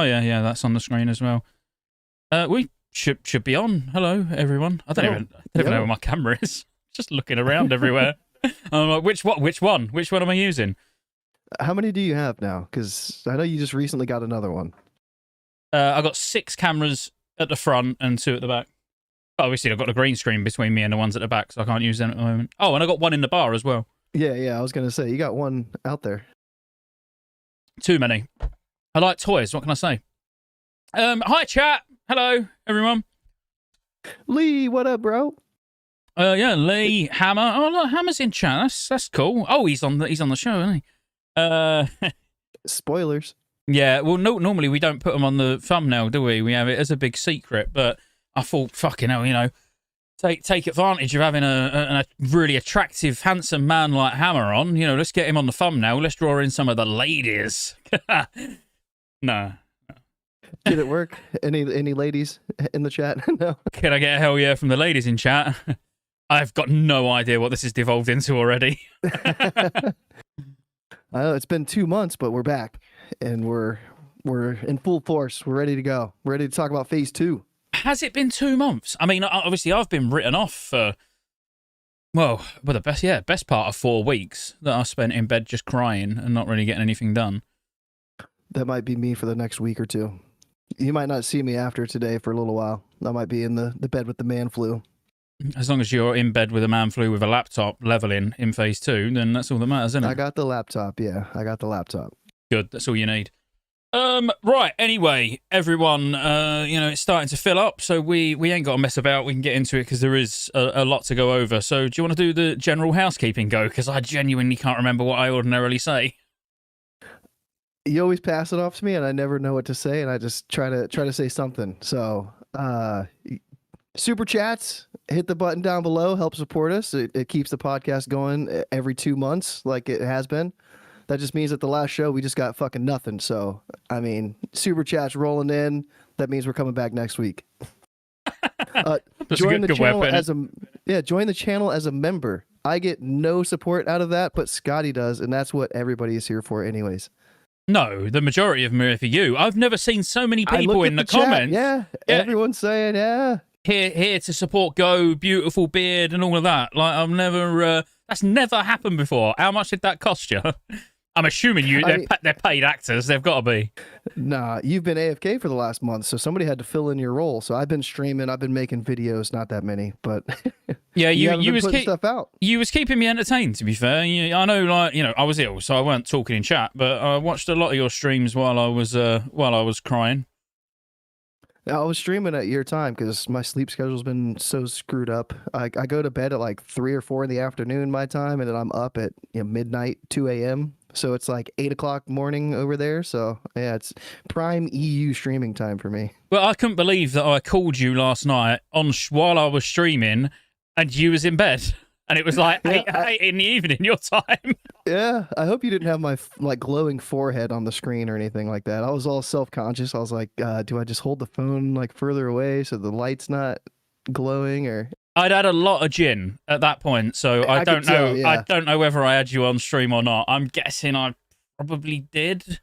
Oh yeah, that's on the screen as well. We should be on. Hello, everyone. I don't even know where my camera is. Just looking around everywhere. I'm like, which one am I using? How many do you have now? Because I know you just recently got another one. I got 6 cameras at the front and 2 at the back. Obviously, I've got a green screen between me and the ones at the back, so I can't use them at the moment. Oh, and I got one in the bar as well. Yeah, I was going to say, you got one out there. Too many. I like toys, what can I say? Hi, chat. Hello, everyone. Lee, what up, bro? Yeah, Lee, Hammer. Oh, look, Hammer's in chat. That's cool. Oh, he's on the show, isn't he? Spoilers. Yeah, well, normally we don't put them on the thumbnail, do we? We have it as a big secret, but I thought, fucking hell, you know, take advantage of having a really attractive, handsome man like Hammer on. You know, let's get him on the thumbnail. Let's draw in some of the ladies. No. Did it work? Any ladies in the chat? No. Can I get a hell yeah from the ladies in chat? I've got no idea what this has devolved into already. I know it's been 2 months, but we're back and we're in full force. We're ready to go. We're ready to talk about phase 2. Has it been 2 months? I mean, obviously I've been written off for, well, the best part of 4 weeks that I spent in bed just crying and not really getting anything done. That might be me for the next week or 2. You might not see me after today for a little while. I might be in the bed with the man flu. As long as you're in bed with a man flu with a laptop leveling in phase 2, then that's all that matters, isn't it? I got the laptop, yeah. I got the laptop. Good, that's all you need. Right, anyway, everyone, you know, it's starting to fill up, so we ain't got to mess about. We can get into it because there is a lot to go over. So do you want to do the general housekeeping go? Because I genuinely can't remember what I ordinarily say. You always pass it off to me, and I never know what to say, and I just try to say something. So, super chats, hit the button down below, help support us. It keeps the podcast going every 2 months, like it has been. That just means that the last show we just got fucking nothing. So, I mean, super chats rolling in. That means we're coming back next week. Join the channel join the channel as a member. I get no support out of that, but Scotty does, and that's what everybody is here for, anyways. No, the majority of them are for you. I've never seen so many people in the comments. Yeah, everyone's saying, yeah. Here to support Go, beautiful beard, and all of that. Like, I've never, that's never happened before. How much did that cost you? I'm assuming they're paid actors. They've got to be. Nah, you've been AFK for the last month, so somebody had to fill in your role. So I've been streaming, I've been making videos, not that many, but yeah, you was putting stuff out. You was keeping me entertained. To be fair, I know, like, you know, I was ill, so I weren't talking in chat, but I watched a lot of your streams while I was crying. I was streaming at your time because my sleep schedule's been so screwed up. I go to bed at like 3 or 4 in the afternoon my time, and then I'm up at midnight, 2 a.m. So it's like 8 o'clock morning over there. So yeah, it's prime EU streaming time for me. Well, I couldn't believe that I called you last night while I was streaming, and you was in bed, and it was like 8 in the evening your time. Yeah, I hope you didn't have my like glowing forehead on the screen or anything like that. I was all self-conscious. I was like, do I just hold the phone like further away so the light's not glowing? Or I'd had a lot of gin at that point, so I don't know. Yeah. I don't know whether I had you on stream or not. I'm guessing I probably did.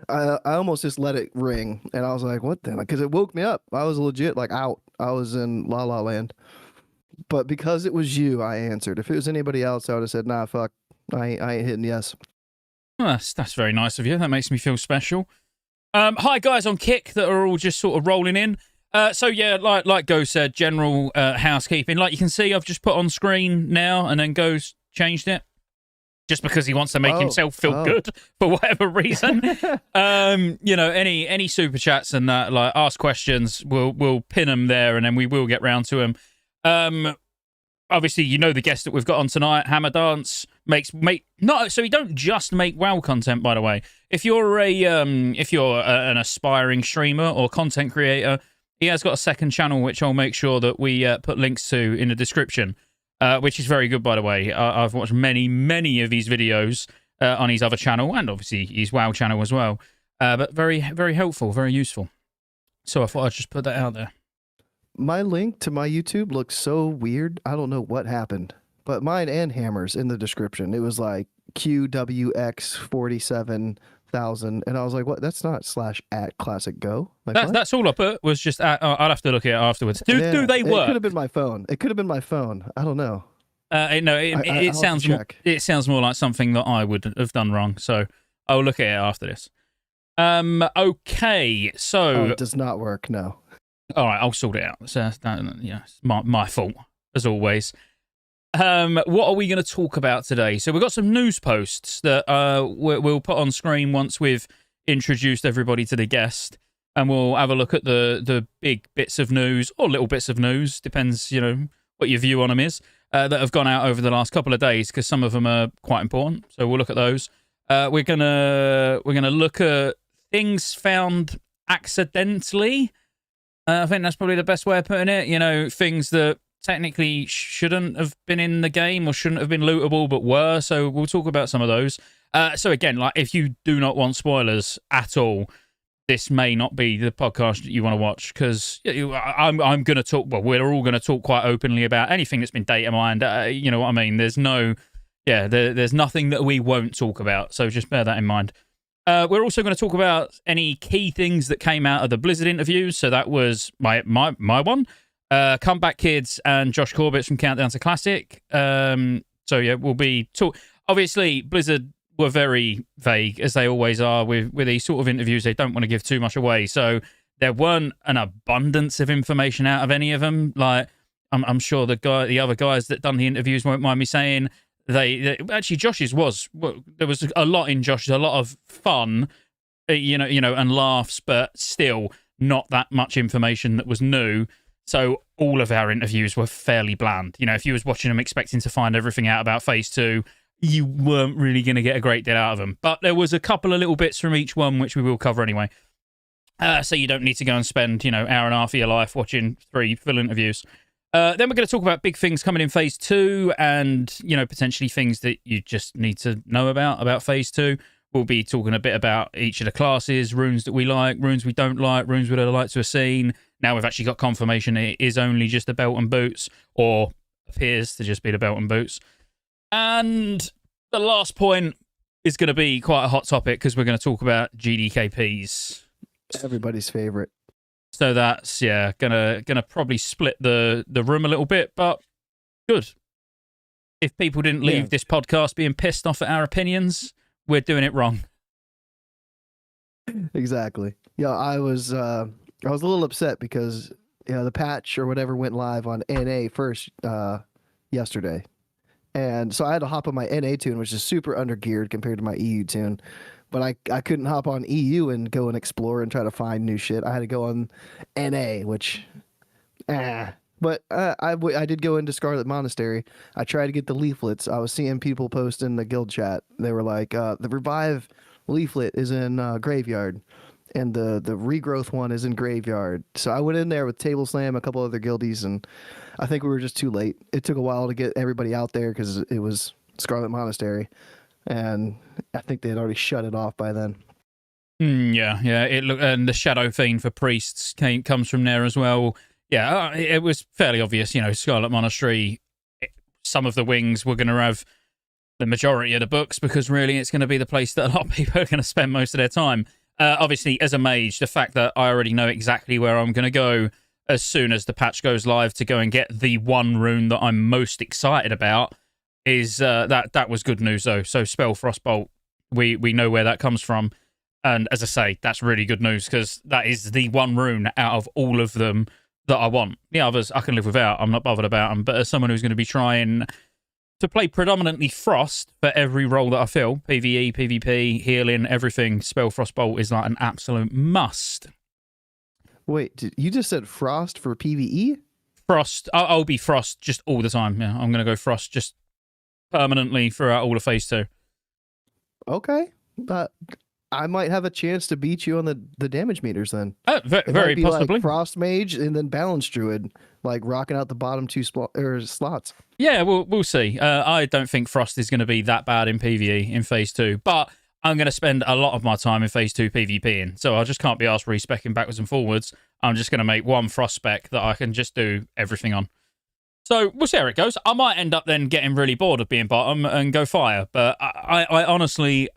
I almost just let it ring, and I was like, what then? Because it woke me up. I was legit like out. I was in La La Land. But because it was you, I answered. If it was anybody else, I would have said, nah, fuck. I ain't hitting yes. Well, that's very nice of you. That makes me feel special. Hi, guys on Kick that are all just sort of rolling in. So, yeah, like Go said, general housekeeping. Like you can see, I've just put on screen now, and then Go's changed it. Just because he wants to make himself feel good for whatever reason. You know, any super chats and that, like, ask questions, we'll pin them there, and then we will get round to them. Obviously, you know the guest that we've got on tonight, Hammer Dance, so he don't just make WoW content, by the way. If you're an aspiring streamer or content creator, he has got a second channel which I'll make sure that we put links to in the description, which is very good, by the way. I've watched many of his videos on his other channel, and obviously his WoW channel as well. But very, very helpful, very useful. So I thought I'd just put that out there. My link to my YouTube looks so weird. I don't know what happened, but mine and Hammer's in the description. It was like QWX47 1,000, and I was like, what? That's not /@ClassicGo. Like, what? That's all I put was just I'll have to look at it afterwards. Do they work? It could have been my phone. It could have been my phone. I don't know. No, it sounds it sounds more like something that I would have done wrong. So I'll look at it after this. Okay, so it does not work. No. All right, I'll sort it out. So it's my fault as always. What are we going to talk about today? So we've got some news posts that we'll put on screen once we've introduced everybody to the guest, and we'll have a look at the big bits of news or little bits of news, depends what your view on them is, that have gone out over the last couple of days, because some of them are quite important. So we'll look at those. We're gonna look at things found accidentally. I think that's probably the best way of putting it. Things that technically shouldn't have been in the game or shouldn't have been lootable but were. So we'll talk about some of those. So again, like, if you do not want spoilers at all, this may not be the podcast that you want to watch, because I'm going to talk. Well, we're all going to talk quite openly about anything that's been data mined. You know what I mean? There's there's nothing that we won't talk about. So just bear that in mind. We're also going to talk about any key things that came out of the Blizzard interviews. So that was my one. Comeback Kids and Josh Corbett from Countdown to Classic. So yeah, we'll be obviously Blizzard were very vague, as they always are with these sort of interviews. They don't want to give too much away, so there weren't an abundance of information out of any of them. Like, I'm sure the other guys that done the interviews won't mind me saying, they actually Josh's there was a lot in Josh's, a lot of fun, and laughs, but still not that much information that was new. So all of our interviews were fairly bland. If you was watching them expecting to find everything out about Phase 2, you weren't really going to get a great deal out of them. But there was a couple of little bits from each one, which we will cover anyway. So you don't need to go and spend, hour and a half of your life watching 3 full interviews. Then we're going to talk about big things coming in Phase 2 and, potentially things that you just need to know about Phase 2. We'll be talking a bit about each of the classes, runes that we like, runes we don't like, runes we'd like to have seen. Now we've actually got confirmation it is only just the belt and boots, or appears to just be the belt and boots. And the last point is going to be quite a hot topic, because we're going to talk about GDKPs. Everybody's favorite. So that's, gonna probably split the room a little bit, but good. If people didn't leave this podcast being pissed off at our opinions, we're doing it wrong. Exactly. Yeah, I was a little upset because the patch or whatever went live on NA first yesterday. And so I had to hop on my NA tune, which is super undergeared compared to my EU tune. But I couldn't hop on EU and go and explore and try to find new shit. I had to go on NA, which, But I did go into Scarlet Monastery. I tried to get the leaflets. I was seeing people post in the guild chat. They were like, the Revive leaflet is in Graveyard, and the Regrowth one is in Graveyard. So I went in there with Table Slam, a couple other guildies, and I think we were just too late. It took a while to get everybody out there because it was Scarlet Monastery, and I think they had already shut it off by then. Yeah. And the Shadow Fiend for priests comes from there as well. Yeah, it was fairly obvious, Scarlet Monastery, some of the wings were going to have the majority of the books, because really it's going to be the place that a lot of people are going to spend most of their time. Obviously, as a mage, the fact that I already know exactly where I'm going to go as soon as the patch goes live to go and get the one rune that I'm most excited about is that was good news, though. So Spell Frostbolt, we know where that comes from. And as I say, that's really good news, because that is the one rune out of all of them that I want. The others I can live without. I'm not bothered about them. But as someone who's going to be trying to play predominantly Frost for every role that I fill, PvE, PvP, healing, everything, Spell Frostbolt is like an absolute must. Wait, you just said Frost for PvE? Frost. I'll be Frost just all the time. Yeah, I'm going to go Frost just permanently throughout all of Phase 2. Okay. I might have a chance to beat you on the damage meters then. Very possibly. Like Frost Mage and then Balance Druid, like rocking out the bottom 2 slots. Yeah, we'll see. I don't think Frost is going to be that bad in PvE in Phase 2, but I'm going to spend a lot of my time in Phase 2 PvPing, so I just can't be asked respecking backwards and forwards. I'm just going to make one Frost spec that I can just do everything on. So we'll see how it goes. I might end up then getting really bored of being bottom and go fire, but I honestly...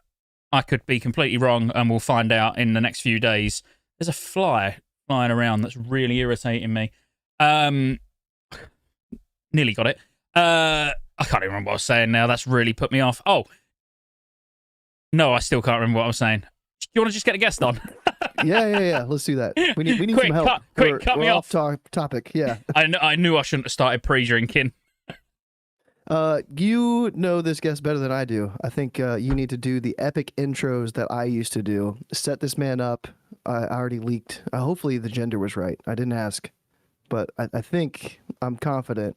I could be completely wrong, and we'll find out in the next few days. There's a fly flying around that's really irritating me. Nearly got it. I can't even remember what I was saying now. That's really put me off. Oh, no, I still can't remember what I was saying. Do you want to just get a guest on? Yeah. Let's do that. We need Quick, some help. cut me off. Topic. Yeah. I knew I shouldn't have started pre-drinking. You know this guest better than I do. I think you need to do the epic intros that I used to do. Set this man up. I already leaked. Hopefully the gender was right. I didn't ask, but I think I'm confident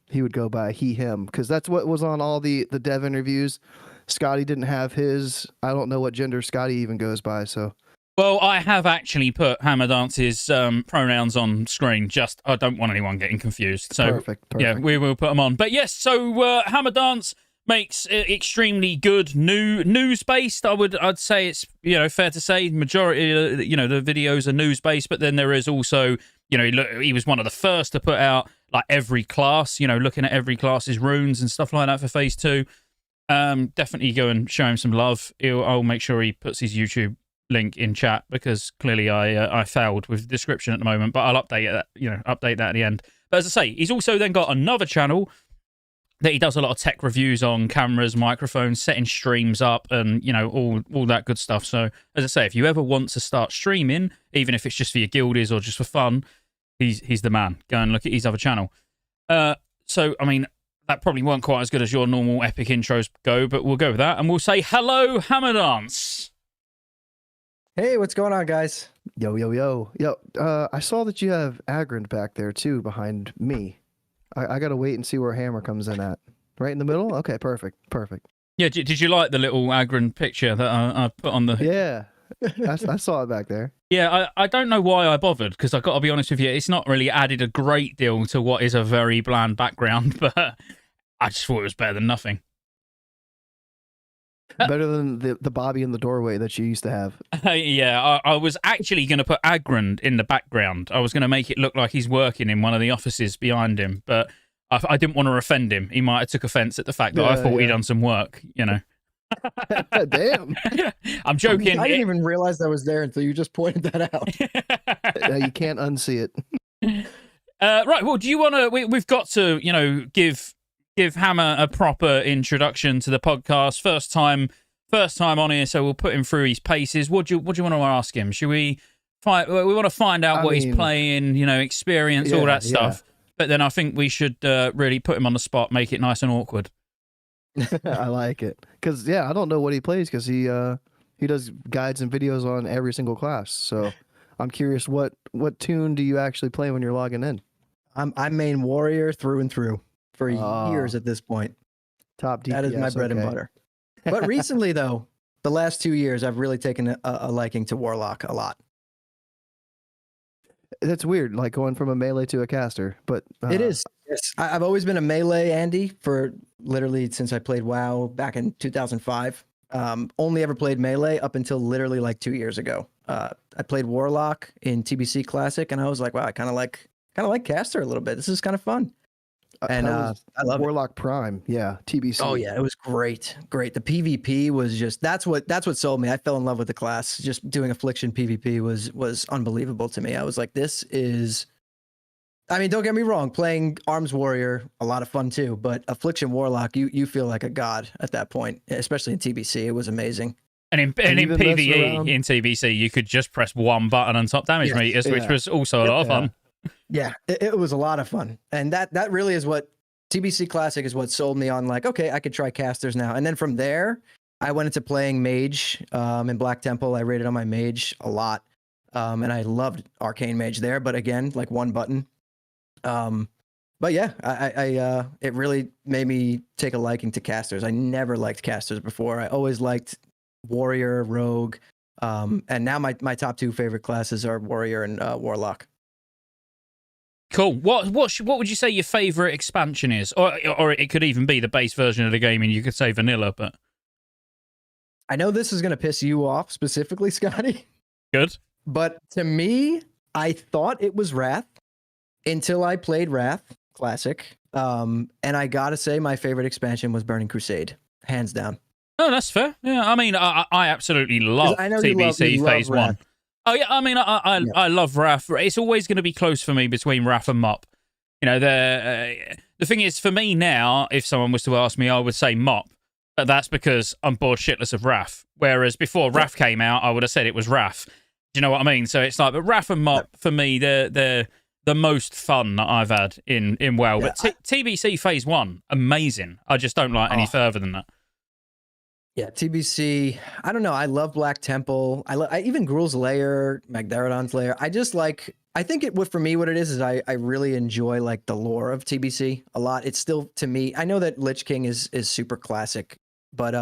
he would go by he, him, because that's what was on all the dev interviews. Scotty didn't have his. I don't know what gender Scotty even goes by. So, well, I have actually put Hammerdance's pronouns on screen. Just I don't want anyone getting confused. So perfect. Yeah, we will put them on. But yes, so Hammerdance makes extremely good news based. I'd say it's fair to say majority the videos are news based, but then there is also he was one of the first to put out like every class, looking at every class's runes and stuff like that for phase 2. Definitely go and show him some love. I'll make sure he puts his YouTube link in chat because clearly I failed with the description at the moment, but I'll update that at the end. But as I say, he's also then got another channel that he does a lot of tech reviews on cameras, microphones, setting streams up, and all that good stuff. So as I say, if you ever want to start streaming, even if it's just for your guildies or just for fun, he's the man. Go and look at his other channel. So I mean, that probably weren't quite as good as your normal epic intros go, but we'll go with that and we'll say hello, Hammerdance. Hey, what's going on, guys? Yo. I saw that you have Agrand back there too behind me. I gotta wait and see where Hammer comes in at. Right in the middle? Okay, perfect. Yeah, did you like the little Agrand picture that I put on the... Yeah, I saw it back there. Yeah, I don't know why I bothered, because I've got to be honest with you, it's not really added a great deal to what is a very bland background, but I just thought it was better than nothing. Better than the Bobby in the doorway that you used to have. Yeah, I was actually going to put Agrand in the background. I was going to make it look like he's working in one of the offices behind him, but I didn't want to offend him. He might have took offense at the fact that I thought he'd done some work, Damn. I'm joking. I didn't even realize that was there until you just pointed that out. You can't unsee it. Right, well, do you want to... We've got to, give Hammer a proper introduction to the podcast. First time on here, so we'll put him through his paces. What do you want to ask him? Should we we want to find out what he's playing, experience, all that stuff. But then I think we should really put him on the spot, make it nice and awkward. I like it. Because, I don't know what he plays because he does guides and videos on every single class. So I'm curious, what tune do you actually play when you're logging in? I'm main warrior through and through for years at this point. Top DPS, that is my bread and butter. But recently, though, the last 2 years, I've really taken a liking to Warlock a lot. That's weird, like going from a melee to a caster, but it is. Yes, I've always been a melee Andy for literally since I played WoW back in 2005. Only ever played melee up until literally like 2 years ago. I played Warlock in TBC Classic, and I was like, wow, I kind of like caster a little bit. This is kind of fun. And I love Warlock it. Prime, TBC. Oh yeah, it was great. The PvP was just that's what sold me. I fell in love with the class. Just doing Affliction PvP was unbelievable to me. I was like, this is. I mean, don't get me wrong. Playing Arms Warrior, a lot of fun too. But Affliction Warlock, you feel like a god at that point, especially in TBC. It was amazing. And in PvE in TBC, you could just press one button on top damage meters, which was also a lot of fun. Yeah, it was a lot of fun. And that really is what TBC Classic is what sold me on like, okay, I could try casters now. And then from there, I went into playing Mage in Black Temple. I rated on my Mage a lot. And I loved Arcane Mage there. But again, like one button. But yeah, I it really made me take a liking to casters. I never liked casters before. I always liked Warrior, Rogue. And now my top two favorite classes are Warrior and Warlock. Cool. What would you say your favorite expansion is, or it could even be the base version of the game, and you could say vanilla. But I know this is going to piss you off specifically, Scotty. Good. But to me, I thought it was Wrath until I played Wrath Classic. And I gotta say, my favorite expansion was Burning Crusade, hands down. Oh, that's fair. Yeah, I mean, I absolutely 'Cause love I know TBC you love Phase Wrath. 1. Oh, yeah, I mean, Yeah. I love Wrath. It's always going to be close for me between Wrath and Mop. You know, the thing is, for me now, if someone was to ask me, I would say Mop. But that's because I'm bored shitless of Wrath. Whereas before Wrath came out, I would have said it was Wrath. Do you know what I mean? So it's like, but Wrath and Mop, for me, they're the most fun that I've had in WoW. Yeah, But TBC Phase 1, amazing. I just don't like any further than that. Yeah, TBC. I don't know. I love Black Temple. I even Gruul's Lair, Magdarodon's Lair. I just like. I think for me, what it is I really enjoy like the lore of TBC a lot. It's still to me. I know that Lich King is super classic, but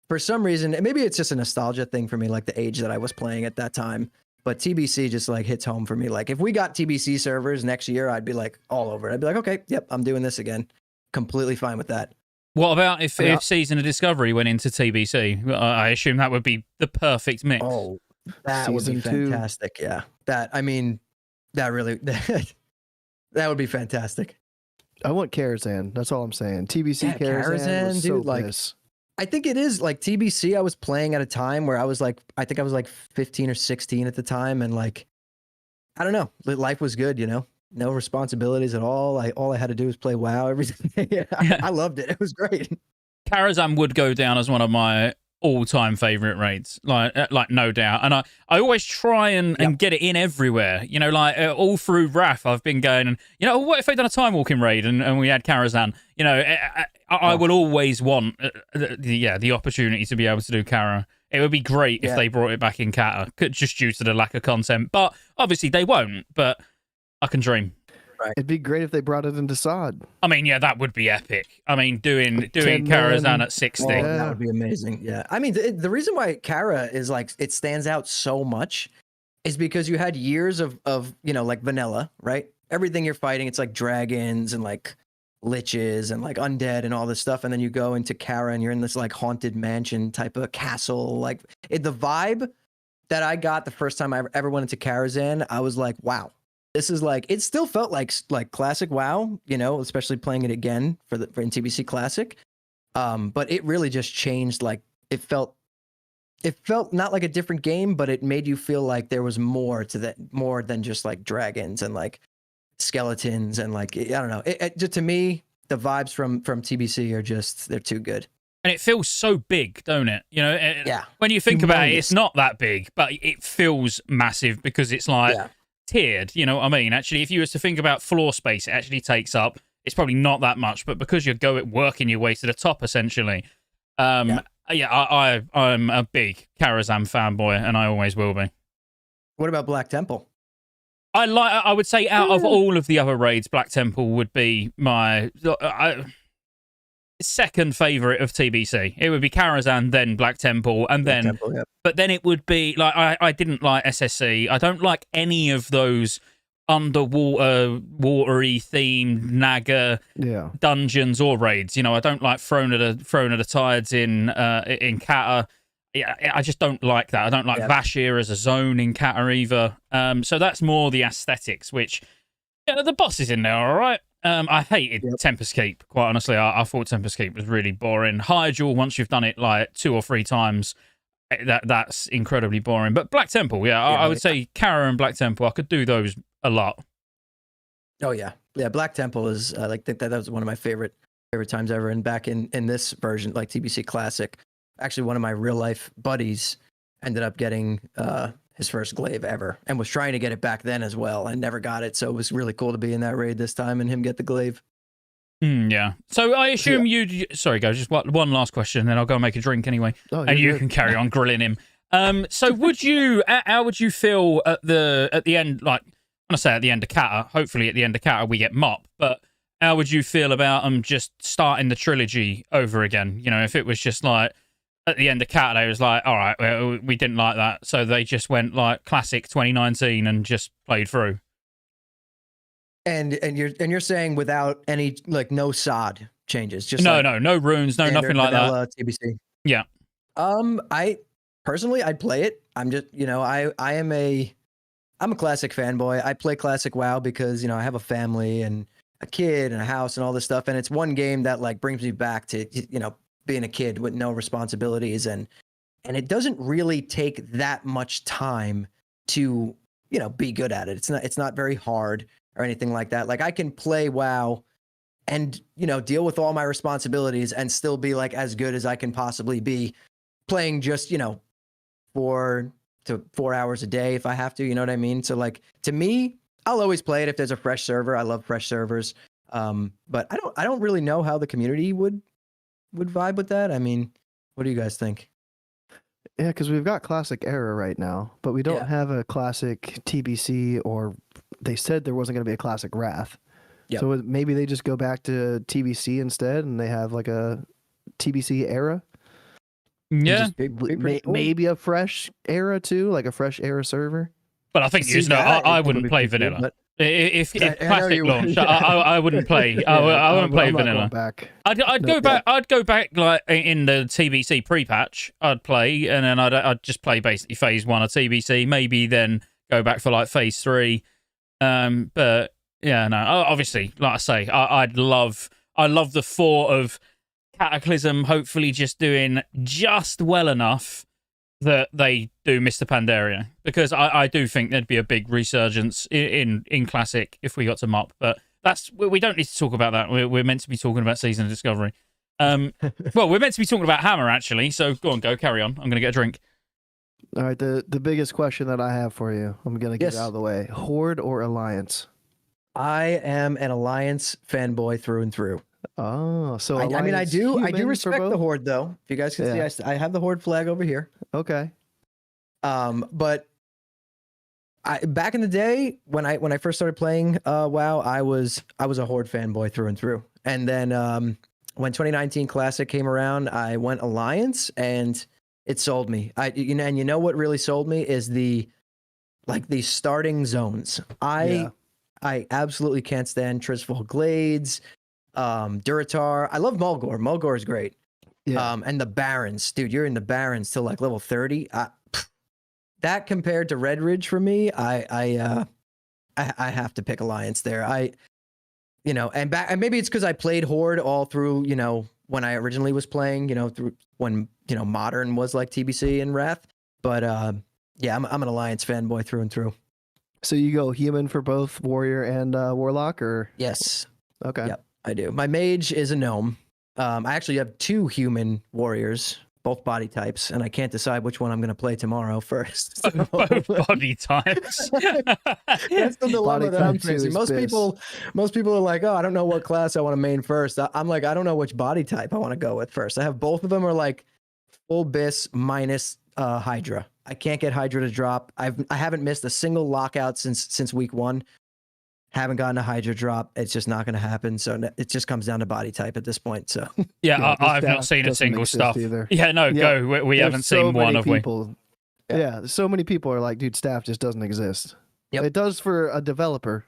for some reason, maybe it's just a nostalgia thing for me, like the age that I was playing at that time. But TBC just like hits home for me. Like if we got TBC servers next year, I'd be like all over it. I'd be like, okay, yep, I'm doing this again. Completely fine with that. What about if Season of Discovery went into TBC? I assume that would be the perfect mix. Oh, that would be fantastic. Yeah. That really that would be fantastic. I want Karazhan. That's all I'm saying. TBC Karazhan was dude, so like bliss. I think it is like TBC. I was playing at a time where I think I was like 15 or 16 at the time, and like I don't know, life was good, you know. No responsibilities at all. All I had to do was play WoW every day. I loved it. It was great. Karazhan would go down as one of my all-time favorite raids, like no doubt. And I always try and get it in everywhere. You know, like all through Wrath, I've been going and what if they'd done a time walking raid and we had Karazhan? You know, I will always want the opportunity to be able to do Kara. It would be great if they brought it back in Kata, just due to the lack of content. But obviously they won't. But I can dream. Right. It'd be great if they brought it into Sod. I mean, yeah, that would be epic. I mean, doing Karazhan at 60. That would be amazing. Yeah. I mean, the reason why Kara is like, it stands out so much is because you had years of like vanilla, right? Everything you're fighting, it's like dragons and like liches and like undead and all this stuff. And then you go into Kara and you're in this like haunted mansion type of castle. Like the vibe that I got the first time I ever went into Karazhan, I was like, wow. This is like, it still felt like classic WoW, especially playing it again for in TBC Classic. But it really just changed. Like it felt not like a different game, but it made you feel like there was more to that, more than just like dragons and like skeletons and like, I don't know. To me, the vibes from TBC are just, they're too good. And it feels so big, don't it? Yeah. When you think about it, it's not that big, but it feels massive because it's like, tiered, you know what I mean? Actually, if you was to think about floor space, it actually takes up, it's probably not that much, but because you're working your way to the top, essentially. I'm a big Karazhan fanboy, and I always will be. What about Black Temple? I would say out of all of the other raids, Black Temple would be my second favorite of TBC. It would be Karazhan, then Black Temple, and then but then it would be like I didn't like SSC. I don't like any of those underwater watery themed Naga dungeons or raids. I don't like Throne of the Tides in Kata. I just don't like that. I don't like Vashir as a zone in Kata either. So that's more the aesthetics, which the boss is in there, all right. I hated Tempest Keep, quite honestly. I thought Tempest Keep was really boring. Hyjal, once you've done it like 2 or 3 times, that's incredibly boring. But Black Temple, I would say Kara and Black Temple, I could do those a lot. Oh, yeah. Yeah, Black Temple is, I think that was one of my favorite times ever. And back in this version, like TBC Classic, actually one of my real life buddies ended up getting his first glaive ever and was trying to get it back then as well and never got it. So it was really cool to be in that raid this time and him get the glaive. Yeah. So I assume sorry, guys, just one last question, then I'll go and make a drink anyway. And you can carry on grilling him. So how would you feel at the end, like, I'm going to say at the end of Kata, hopefully at the end of Kata we get Mop, but how would you feel about just starting the trilogy over again? If it was just like, at the end of Kata, they was like, all right, well, we didn't like that. So they just went like classic 2019 and just played through. And you're saying without any, like, no SOD changes, just no runes, no nothing like that. TBC. Yeah. I personally, I'd play it. I'm just, I'm a classic fanboy. I play classic WoW because, I have a family and a kid and a house and all this stuff. And it's one game that like brings me back to, being a kid with no responsibilities, and it doesn't really take that much time to, you know, be good at it. It's not very hard or anything like that. Like I can play WoW and, you know, deal with all my responsibilities and still be like as good as I can possibly be playing just, you know, 4 to 4 hours a day if I have to, you know what I mean? So like to me, I'll always play it if there's a fresh server. I love fresh servers. But I don't really know how the community would vibe with that. I mean, what do you guys think? Yeah, because we've got Classic Era right now, but we don't have a Classic TBC, or they said there wasn't going to be a Classic Wrath. Yep. So maybe they just go back to TBC instead, and they have like a TBC Era. Yeah, Maybe a fresh Era too, like a fresh Era server. but I think I wouldn't play vanilla. But If Classic launched, I wouldn't play. I wouldn't play vanilla. I'd go back. I'd go back like in the TBC pre-patch. I'd play, and then I'd just play basically phase 1 of TBC. Maybe then go back for like phase 3. But yeah, no. Obviously, like I say, I love the thought of Cataclysm hopefully just doing just well enough that they do Mr. Pandaria, because I do think there'd be a big resurgence in Classic if we got to MOP, but we don't need to talk about that. We're meant to be talking about Season of Discovery. Well, we're meant to be talking about Hammer, actually, so go on, carry on. I'm going to get a drink. All right, the biggest question that I have for you, I'm going to get it out of the way. Horde or Alliance? I am an Alliance fanboy through and through. Oh, so I mean, I do respect the Horde, though. If you guys can see, I have the Horde flag over here. Okay. But back in the day when I first started playing WoW, I was a Horde fanboy through and through. And then when 2019 Classic came around, I went Alliance, and it sold me. You know what really sold me is the starting zones. I absolutely can't stand Tristful Glades. Duratar. I love Mulgore. Mulgore is great. Yeah. And the Barrens, dude, you're in the Barrens till like level 30. That compared to Red Ridge for me, I have to pick Alliance there. And maybe it's because I played Horde all through, you know, when I originally was playing, you know, through when, you know, Modern was like TBC and Wrath. But yeah, I'm an Alliance fanboy through and through. So you go human for both Warrior and Warlock, or? Yes. Okay. Yep. I do. My mage is a gnome. I actually have 2 human warriors, both body types, and I can't decide which one I'm going to play tomorrow first. So. Both body types. That's the dilemma that I'm facing. Most people are like, oh, I don't know what class I want to main first. I'm like, I don't know which body type I want to go with first. I have both of them are like full bis minus Hydra. I can't get Hydra to drop. I haven't missed a single lockout since week 1. Haven't gotten a Hydra drop. It's just not going to happen. So it just comes down to body type at this point. So yeah, I've not seen a single stuff either. Yeah, no, go. We haven't seen one of people. Yeah, so many people are like, dude, staff just doesn't exist. Yep. It does for a developer.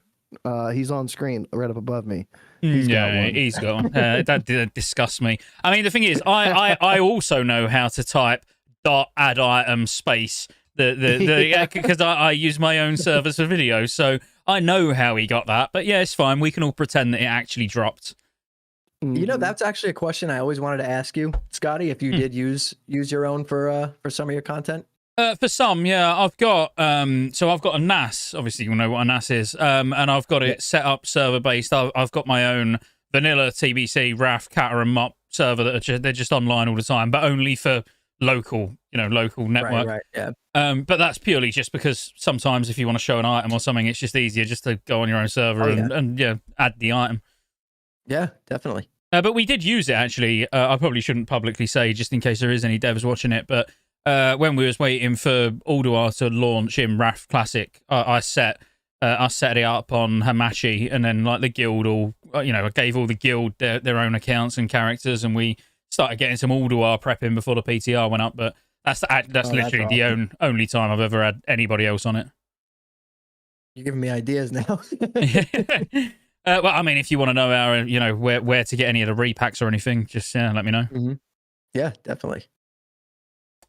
He's on screen right up above me. He's got one. That disgusts me. I mean, the thing is, I also know how to type .add item space because I use my own servers for video, so I know how he got that. But yeah, it's fine. We can all pretend that it actually dropped. You know, that's actually a question I always wanted to ask you, Scotty, if you did use your own for some of your content. For some, yeah, I've got I've got a NAS. Obviously, you know what a NAS is, and I've got it set up server based. I've got my own vanilla TBC, RAF, Kata, and MOP server that they're just online all the time, but only for local network. Right, yeah. But that's purely just because sometimes if you want to show an item or something, it's just easier just to go on your own server and add the item. Yeah, definitely. But we did use it actually. I probably shouldn't publicly say just in case there is any devs watching it, but when we was waiting for Ulduar to launch in Wrath Classic, I set it up on Hamachi, and then like the guild I gave all the guild their own accounts and characters, and we started getting some Ulduar prepping before the PTR went up. But that's literally the only time I've ever had anybody else on it. You're giving me ideas now. Well, I mean, if you want to know where to get any of the repacks or anything, just let me know. Mm-hmm. Yeah, definitely.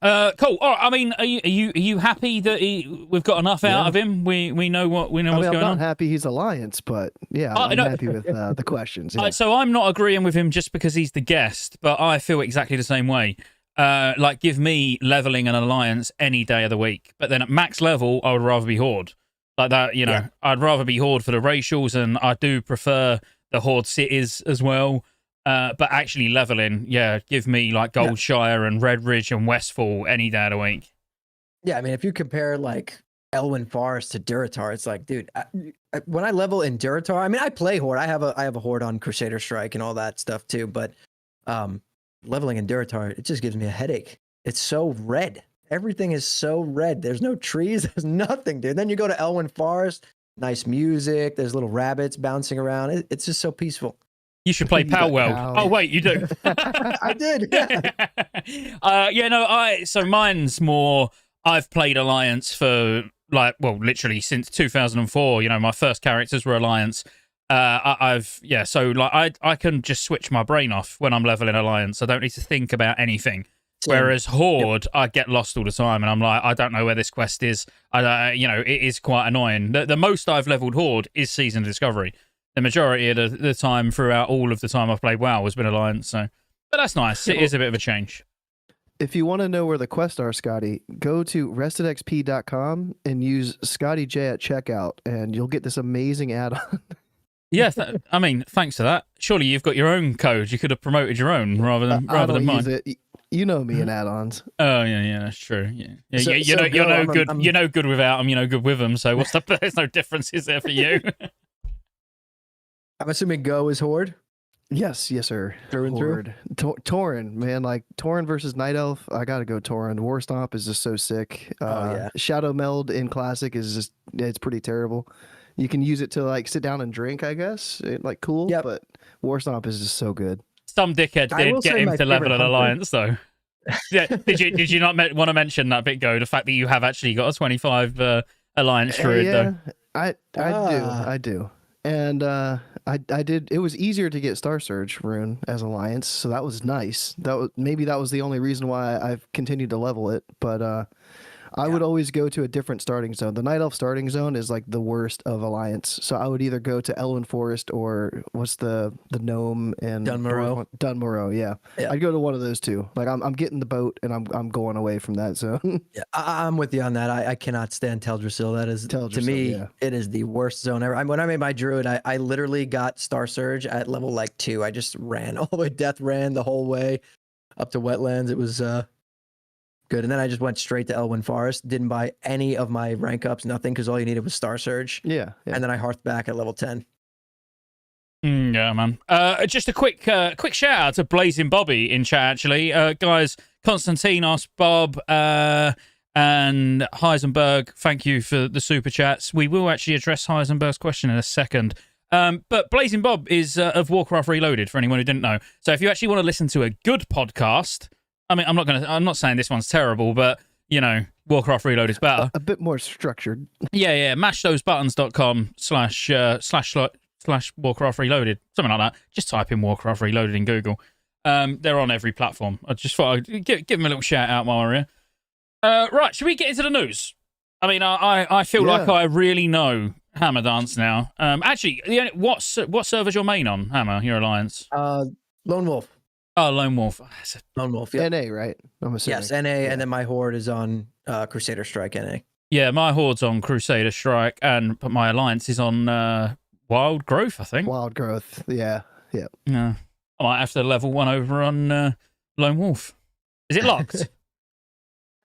Cool. All right. I mean, are you happy that we've got enough out of him? We know what's going on. I'm not happy he's Alliance, but yeah, I'm happy with the questions. Yeah. So I'm not agreeing with him just because he's the guest, but I feel exactly the same way. Like, give me leveling an Alliance any day of the week, but then at max level, I would rather be Horde. Like that, I'd rather be Horde for the racials, and I do prefer the Horde cities as well. But actually leveling, give me like Goldshire and Red Ridge and Westfall any day of the week. Yeah, I mean, if you compare like Elwyn Forest to Duratar, it's like, dude, when I level in Duratar, I mean, I play Horde. I have a Horde on Crusader Strike and all that stuff too. But leveling in Duratar, it just gives me a headache. It's so red. Everything is so red. There's no trees. There's nothing, dude. Then you go to Elwyn Forest, nice music. There's little rabbits bouncing around. It's just so peaceful. You should play Palworld. Oh, wait, you do. I did. Yeah. So mine's more, I've played Alliance for literally since 2004. My first characters were Alliance. I can just switch my brain off when I'm leveling Alliance. I don't need to think about anything. Whereas Horde, I get lost all the time, and I'm like, I don't know where this quest is. It is quite annoying. The most I've leveled Horde is Season of Discovery. The majority of the time throughout all of the time I've played WoW has been Alliance. So, but that's nice. It is a bit of a change. If you want to know where the quests are, Scotty, go to restedxp.com and use Scottejaye at checkout, and you'll get this amazing add-on. Yeah, thanks for that. Surely you've got your own code. You could have promoted your own rather than mine. Use it. You know me in add-ons. Oh yeah, that's true. Yeah, you're no good. You're no good without them. You're no good with them. So there's no difference, is there, for you? I'm assuming Go is Horde. Yes, sir. Through and Horde. Tauren, man, like Tauren versus Night Elf. I gotta go Tauren. War Stomp is just so sick. Shadow Meld in Classic is it's pretty terrible. You can use it to like sit down and drink, I guess. Cool. Yep. But War Stomp is just so good. Some dickhead did get him to level an Alliance, though. Yeah. Did you not want to mention that bit, Go? The fact that you have actually got a 25 Alliance druid, though. I do. And I did. It was easier to get Star Surge rune as Alliance, so that was nice. That was the only reason why I've continued to level it. But I would always go to a different starting zone. The Night Elf starting zone is like the worst of Alliance. So I would either go to Elwyn Forest or what's the gnome and Dunmorrow. Yeah. I'd go to one of those two. Like I'm getting the boat and I'm going away from that zone. Yeah, I'm with you on that. I cannot stand Teldrassil. That is to me, it is the worst zone ever. When I made my druid, I literally got Star Surge at level 2. I just ran all the way, death ran the whole way up to wetlands. It was good. And then I just went straight to Elwyn Forest. Didn't buy any of my rank ups, nothing, because all you needed was Star Surge. Yeah. And then I hearthed back at level 10. Yeah, man. Just a quick shout out to Blazing Bobby in chat, actually. Guys, Constantine asked Bob and Heisenberg, thank you for the super chats. We will actually address Heisenberg's question in a second. But Blazing Bob is of Warcraft Reloaded, for anyone who didn't know. So if you actually want to listen to a good podcast, I mean, I'm not saying this one's terrible, but, Warcraft Reload is better. A bit more structured. Yeah. mashthosebuttons.com/Warcraft Reloaded. Something like that. Just type in Warcraft Reloaded in Google. They're on every platform. I just thought I'd give them a little shout out while we're here. Right, should we get into the news? I mean, I feel like I really know Hammer Dance now. Actually, what server's your main on, Hammer, your Alliance? Lone Wolf. Oh, Lone Wolf. Lone Wolf, yeah. NA, right? I'm assuming. Yes, NA, and then my Horde is on Crusader Strike NA. Yeah, my Horde's on Crusader Strike, but my Alliance is on Wild Growth, I think. Wild Growth, yeah. I might have to level one over on Lone Wolf. Is it locked?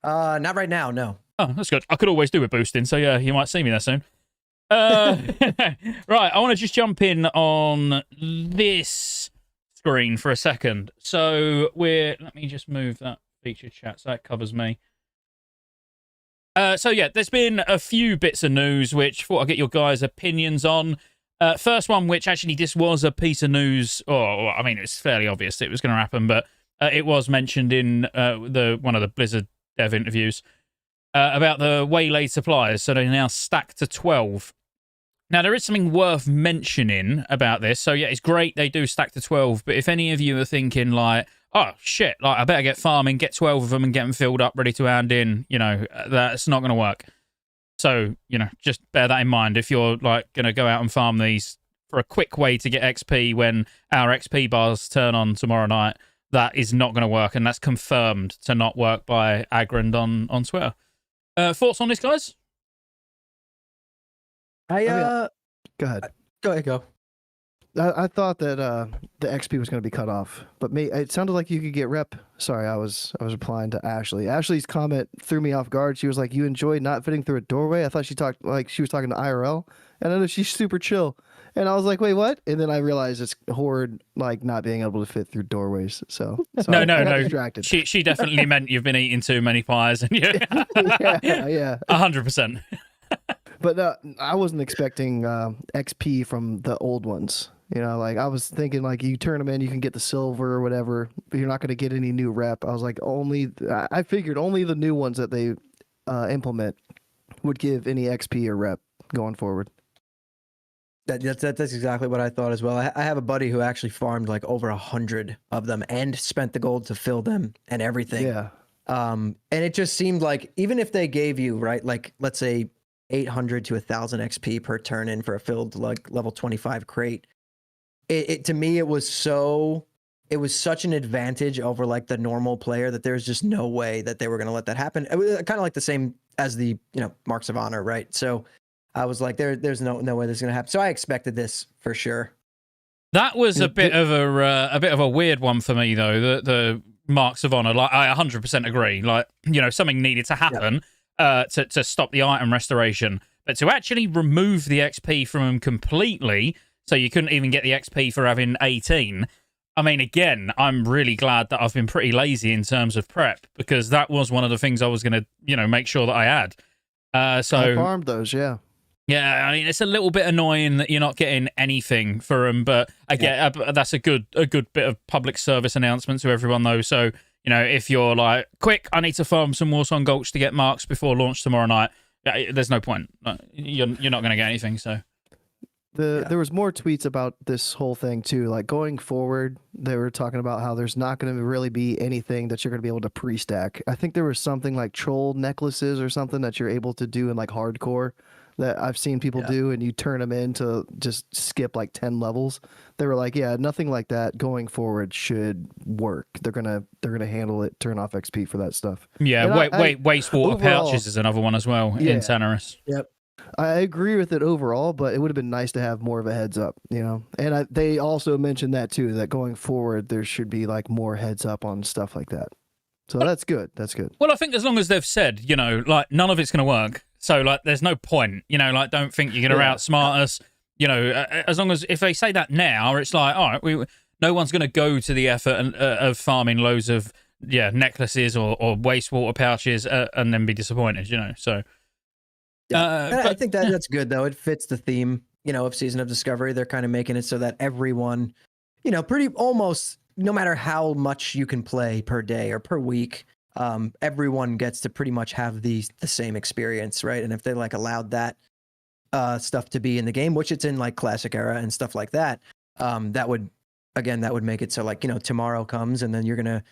Not right now, no. Oh, that's good. I could always do a boosting, so yeah, you might see me there soon. Right, I want to just jump in on this screen for a second. So let me just move that feature chat so that covers me. So yeah, there's been a few bits of news which I thought I'd get your guys' opinions on. First one, which actually this was a piece of news, or I mean, it's fairly obvious it was going to happen, but it was mentioned in one of the Blizzard dev interviews about the Waylaid suppliers. So they're now stacked to 12. Now, there is something worth mentioning about this. So, yeah, it's great they do stack to 12, but if any of you are thinking, like, oh shit, like I better get farming, get 12 of them and get them filled up, ready to hand in. That's not going to work. So, just bear that in mind if you're like going to go out and farm these for a quick way to get XP when our XP bars turn on tomorrow night. That is not going to work, and that's confirmed to not work by Agrand on Twitter. Thoughts on this, guys? Go ahead. Go. I thought that the XP was going to be cut off, but it sounded like you could get rep. Sorry, I was replying to Ashley. Ashley's comment threw me off guard. She was like, "You enjoyed not fitting through a doorway." I thought she talked like she was talking to IRL, and I know she's super chill. And I was like, "Wait, what?" And then I realized it's Horde like not being able to fit through doorways. So no, I got distracted. She definitely meant you've been eating too many pies, and yeah, 100%. But I wasn't expecting XP from the old ones. Like I was thinking, like you turn them in, you can get the silver or whatever, but you're not going to get any new rep. I was like, I figured only the new ones that they implement would give any XP or rep going forward. That's exactly what I thought as well. I have a buddy who actually farmed like over 100 of them and spent the gold to fill them and everything. Yeah. And it just seemed like even if they gave you, right, like let's say 800 to 1,000 XP per turn in for a filled like level 25 crate, it to me it was such an advantage over like the normal player that there's just no way that they were going to let that happen. It was kind of like the same as the Marks of Honor, right? So I was like, there's no way this is going to happen. So I expected this for sure. That was a bit of a weird one for me though. The Marks of Honor, like I 100% agree. Like something needed to happen to stop the item restoration, but to actually remove the XP from them completely, so you couldn't even get the XP for having 18. I mean, again, I'm really glad that I've been pretty lazy in terms of prep, because that was one of the things I was going to make sure that I had. So I farmed those, yeah. Yeah, I mean, it's a little bit annoying that you're not getting anything for them, but I get that's a good bit of public service announcement to everyone, though. So, if you're like, quick, I need to farm some Warsong Gulch to get marks before launch tomorrow night, there's no point. You're not going to get anything, so... There was more tweets about this whole thing too. Like going forward, they were talking about how there's not going to really be anything that you're going to be able to pre-stack. I think there was something like troll necklaces or something that you're able to do in like hardcore that I've seen people do, and you turn them in to just skip like 10 levels. They were like, yeah, nothing like that going forward should work. They're gonna handle it, turn off XP for that stuff. Yeah, wastewater pouches is another one as well in Tenorus. Yep. I agree with it overall, but it would have been nice to have more of a heads up, And they also mentioned that too, that going forward there should be like more heads up on stuff like that. So that's good. That's good. Well, I think as long as they've said, like none of it's going to work, so like there's no point, like don't think you're going to outsmart us, as long as if they say that now, it's like, all right, no one's going to go to the effort of farming loads of necklaces or wastewater pouches and then be disappointed, so. But I think that's good though. It fits the theme, of Season of Discovery. They're kind of making it so that everyone, pretty almost no matter how much you can play per day or per week, everyone gets to pretty much have the same experience, right? And if they like allowed that stuff to be in the game, which it's in like Classic Era and stuff like that, that would make it so like, tomorrow comes and then you're gonna.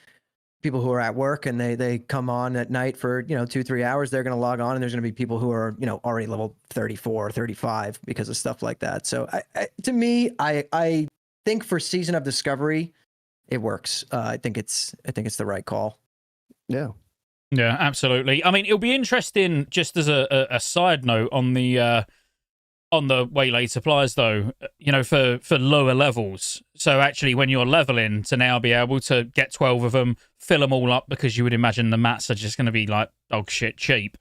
People who are at work and they come on at night for 2-3 hours, they're going to log on, and there's going to be people who are already level 34 35 because of stuff like that. So to me I think for Season of Discovery it works. I think it's the right call. Yeah absolutely. I mean, it'll be interesting, just as a side note on the Waylaid supplies, though, for lower levels. So actually, when you're leveling, to now be able to get 12 of them, fill them all up, because you would imagine the mats are just going to be like dog shit cheap.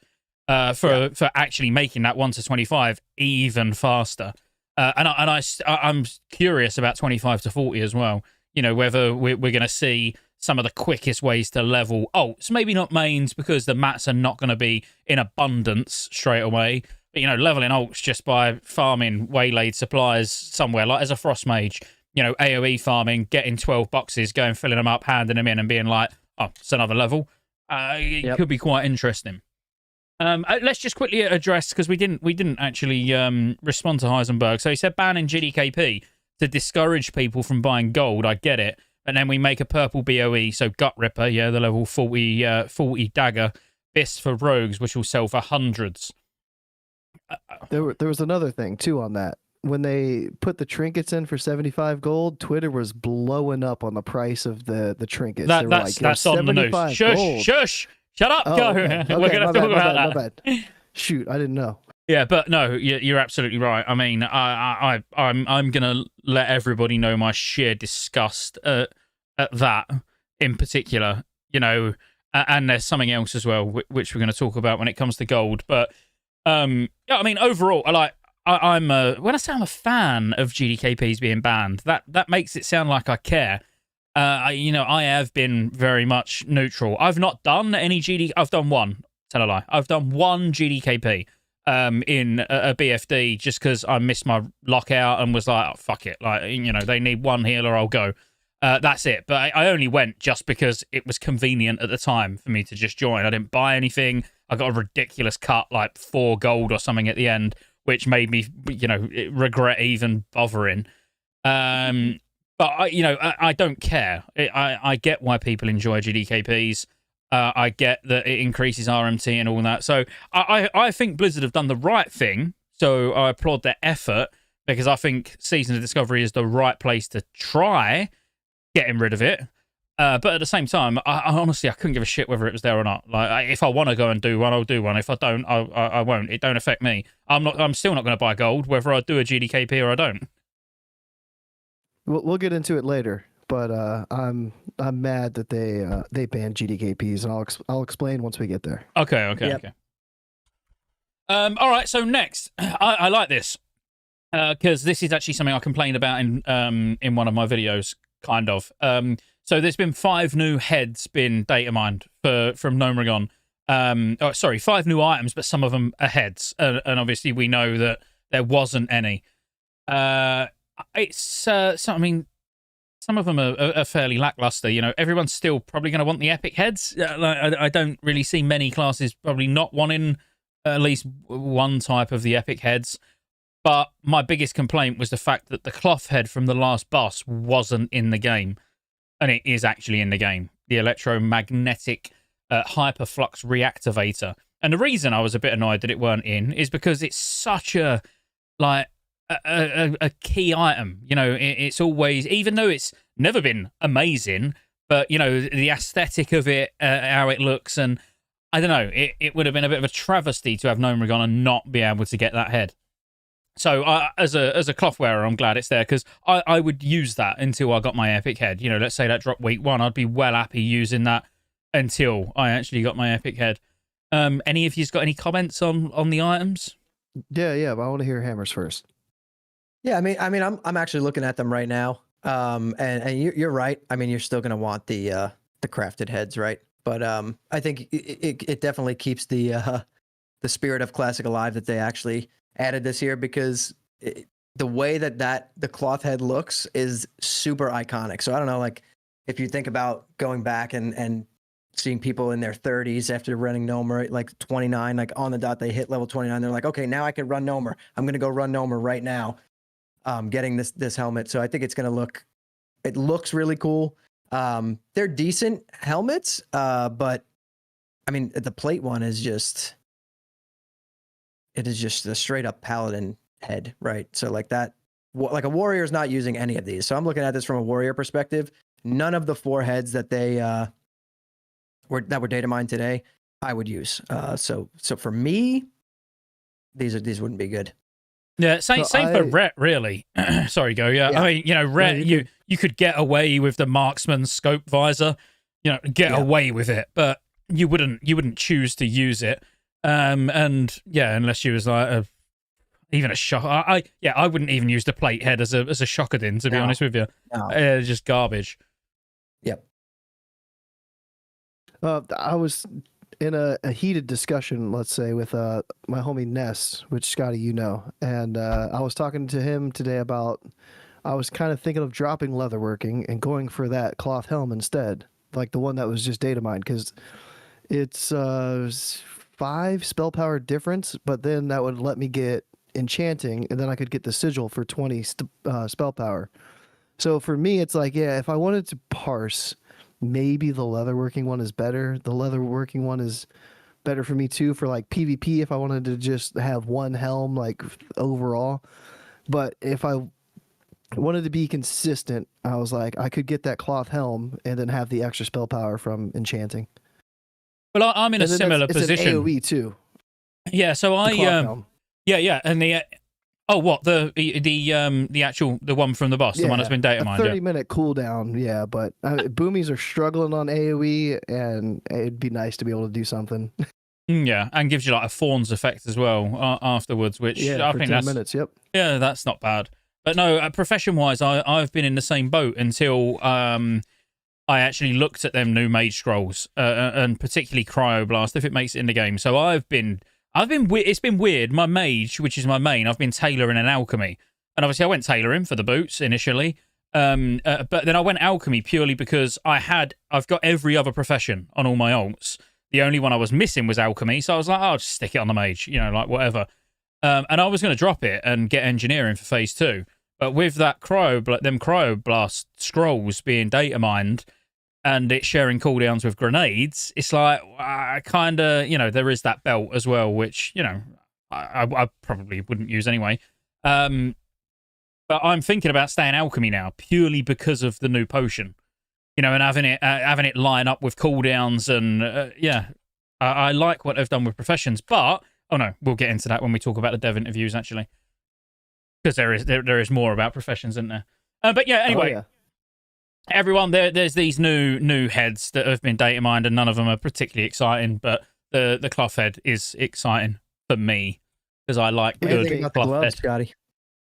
For actually making that 1 to 25 even faster. I'm curious about 25 to 40 as well. Whether we're going to see some of the quickest ways to level alts. Maybe not mains, because the mats are not going to be in abundance straight away. But, leveling alts just by farming Waylaid supplies somewhere, like as a Frost Mage, AoE farming, getting 12 boxes, going, filling them up, handing them in, and being like, oh, it's another level. It could be quite interesting. Let's just quickly address, because we didn't actually respond to Heisenberg. So he said banning GDKP to discourage people from buying gold. I get it. and then we make a purple BOE, so Gut Ripper, yeah, the level 40 dagger fist for rogues, which will sell for hundreds. There was another thing too on that. When they put the trinkets in for 75 gold, Twitter was blowing up on the price of the trinkets. They were like, That's on the news. Gold. Shush! Shut up! Oh, Go. okay. We're gonna talk about that. My bad. Shoot, I didn't know. Yeah, but no, you're absolutely right. I mean, I'm gonna let everybody know my sheer disgust at that in particular. You know, and there's something else as well, which we're going to talk about when it comes to gold. But yeah, I mean, overall, I'm when I say I'm a fan of GDKPs being banned, that makes it sound like I care. I have been very much neutral. I've not done any I've done one. Tell a lie. I've done one GDKP in a BFD just because I missed my lockout and was like, oh, fuck it. Like, they need one healer, I'll go. That's it. But I only went just because it was convenient at the time for me to just join. I didn't buy anything. I got a ridiculous cut, like 4 gold or something at the end, which made me, regret even bothering. But I don't care. I get why people enjoy GDKPs. I get that it increases RMT and all that. So I think Blizzard have done the right thing. So I applaud their effort because I think Season of Discovery is the right place to try getting rid of it. But at the same time, I honestly, I couldn't give a shit whether it was there or not. Like, if I want to go and do one, I'll do one. If I don't, I won't. It don't affect me. I'm still not going to buy gold, whether I do a GDKP or I don't. We'll get into it later, but I'm mad that they banned GDKPs, and I'll explain once we get there. Okay. All right. So next, I like this because this is actually something I complained about in one of my videos, kind of. So there's been 5 new heads been data mined from Gnomeregan. 5 new items, but some of them are heads, and obviously we know that there wasn't any. Some of them are fairly lackluster. Everyone's still probably going to want the epic heads. I don't really see many classes probably not wanting at least one type of the epic heads. But my biggest complaint was the fact that the cloth head from the last boss wasn't in the game. And it is actually in the game. The electromagnetic hyperflux reactivator. And the reason I was a bit annoyed that it weren't in is because it's such a key item. It's always, even though it's never been amazing, but the aesthetic of it, how it looks, and I don't know, it would have been a bit of a travesty to have Gnomeregan and not be able to get that head. So as a cloth wearer, I'm glad it's there because I would use that until I got my epic head. Let's say that dropped week 1, I'd be well happy using that until I actually got my epic head. Any of you's got any comments on the items? Yeah, but I want to hear Hammers first. Yeah, I mean, I'm actually looking at them right now. And you're right. I mean, you're still gonna want the crafted heads, right? But I think it definitely keeps the spirit of Classic alive that they actually added this year, because the way that the cloth head looks is super iconic. So I don't know, like if you think about going back and seeing people in their 30s after running Gnomer, like 29, like on the dot, they hit level 29. They're like, okay, now I can run Gnomer. I'm going to go run Gnomer right now. Getting this helmet. So I think it looks really cool. They're decent helmets, but I mean, the plate one is just a straight up paladin head, right? So like that, like a warrior is not using any of these. So I'm looking at this from a warrior perspective. None of the 4 heads that were data mined today, I would use. So for me, these wouldn't be good. Yeah, same for Rhett, really. Sorry, Go. Yeah, I mean, Rhett, you could get away with the marksman scope visor, away with it, but you wouldn't choose to use it. And yeah, unless you was like even a shock. I wouldn't even use the plate head as a shockadin, to be honest with you. No. Just garbage. Yep. I was in a heated discussion, let's say, with my homie Ness, which Scotty, and I was talking to him today about, I was kind of thinking of dropping leatherworking and going for that cloth helm instead, like the one that was just data mined, because it's 5 spell power difference, but then that would let me get enchanting, and then I could get the sigil for 20 spell power. So for me, it's like, yeah, if I wanted to parse, maybe the leatherworking one is better. The leatherworking one is better for me too for like PvP if I wanted to just have one helm like overall. But if I wanted to be consistent, I was like, I could get that cloth helm and then have the extra spell power from enchanting. Well, I'm in a And then similar it's position. an AoE too. Yeah, so The cloth helm. yeah, and the what the actual the one from the boss, the one that's been data a mined. 30-minute cooldown, yeah, but boomies are struggling on AoE, and it'd be nice to be able to do something. Yeah, and gives you like a Thorns effect as well afterwards, which Yeah, I for think 10 that's minutes, yep. yeah, that's not bad. But no, profession-wise, I've been in the same boat until I actually looked at them new Mage scrolls, and particularly Cryoblast, if it makes it in the game. So it's been weird. My Mage, which is my main, I've been tailoring an alchemy, and obviously I went tailoring for the boots initially, but then I went alchemy purely because I've got every other profession on all my alts. The only one I was missing was alchemy, so I was like, I'll just stick it on the Mage, like whatever. And I was going to drop it and get engineering for phase 2. But with that cryoblast scrolls being data mined and it sharing cooldowns with grenades, it's like, I kind of, there is that belt as well, which, I probably wouldn't use anyway. But I'm thinking about staying alchemy now, purely because of the new potion, and having it line up with cooldowns. And I like what they've done with professions. But, oh no, we'll get into that when we talk about the dev interviews, actually. Because there is more about professions, isn't there? But yeah, anyway. Oh, yeah. Everyone, there's these new heads that have been data mined, and none of them are particularly exciting. But the cloth head is exciting for me because I like good About the cloth gloves, head. Scotty.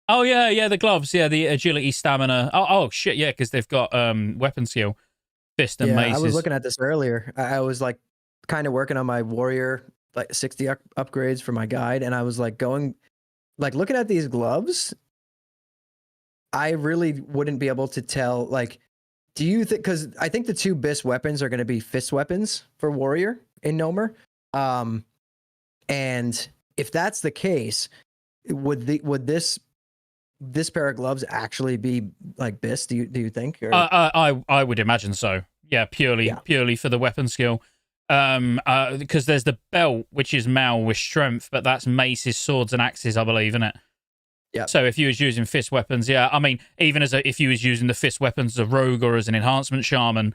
Oh yeah, the gloves, yeah, the agility, stamina. Oh shit, yeah, because they've got weapon skill, fist and maces. I was looking at this earlier. I was like kind of working on my warrior like 60 upgrades for my guide, and I was like looking at these gloves. I really wouldn't be able to tell. Like, do you think? Because I think the 2 BIS weapons are going to be fist weapons for warrior in Nomer. And if that's the case, would this pair of gloves actually be like BIS? Do you think? Or? I would imagine so. Yeah, purely for the weapon skill. Because there's the belt, which is Mal with strength, but that's maces, swords, and axes, I believe, isn't it? Yeah. So if you was using fist weapons, yeah, I mean, even if you was using the fist weapons as a rogue or as an enhancement shaman,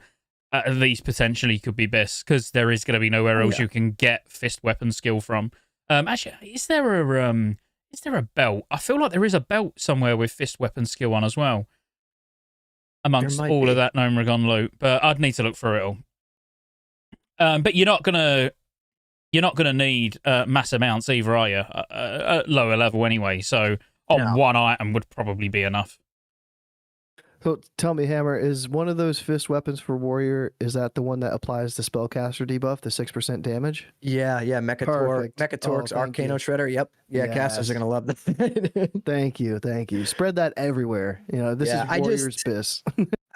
these potentially could be BIS, because there is going to be nowhere else you can get fist weapon skill from. Actually, is there a belt? I feel like there is a belt somewhere with fist weapon skill on as well, amongst all of that Gnomeregan loot, but I'd need to look for it all. But you're not gonna need mass amounts either, are you? At lower level anyway, so one item would probably be enough. So tell me, Hammer, is one of those fist weapons for warrior, is that the one that applies the spellcaster debuff, the 6% damage? Yeah, Mechatorx, Arcano Shredder. Yep. Yeah, yes. Casters are gonna love that. Thank you. Spread that everywhere. This is warrior's BIS.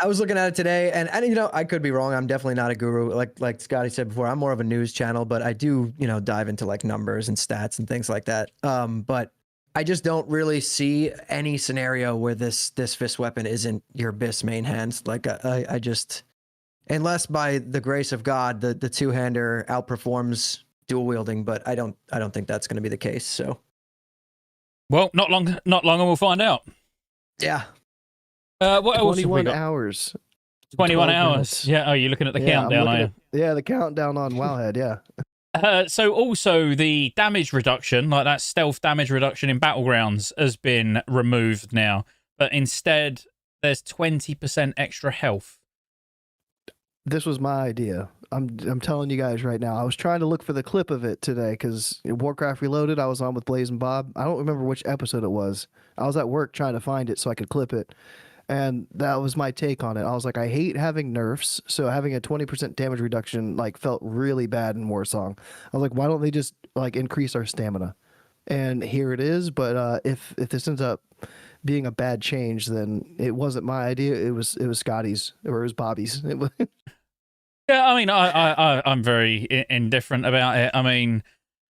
I was looking at it today, and I could be wrong. I'm definitely not a guru. Like Scotty said before, I'm more of a news channel, but I do dive into like numbers and stats and things like that. But I just don't really see any scenario where this fist weapon isn't your BIS main hand. Like I just, unless by the grace of God, the 2-hander outperforms dual wielding, but I don't think that's going to be the case. So, well, not long, and we'll find out. Yeah. What else? 21 hours. 21 hours. Minutes. Yeah. Oh, you're looking at the countdown, are you? Yeah, the countdown on Wowhead. Yeah. So also the damage reduction, like that stealth damage reduction in Battlegrounds, has been removed now. But instead, there's 20% extra health. This was my idea. I'm telling you guys right now. I was trying to look for the clip of it today because Warcraft Reloaded, I was on with Blaze and Bob. I don't remember which episode it was. I was at work trying to find it so I could clip it. And that was my take on it. I was like, I hate having nerfs, so having a 20% damage reduction felt really bad in Warsong. I was like, why don't they just increase our stamina? And here it is. But if this ends up being a bad change, then it wasn't my idea. It was Scotty's, or it was Bobby's. Yeah, I mean, I'm very indifferent about it. I mean,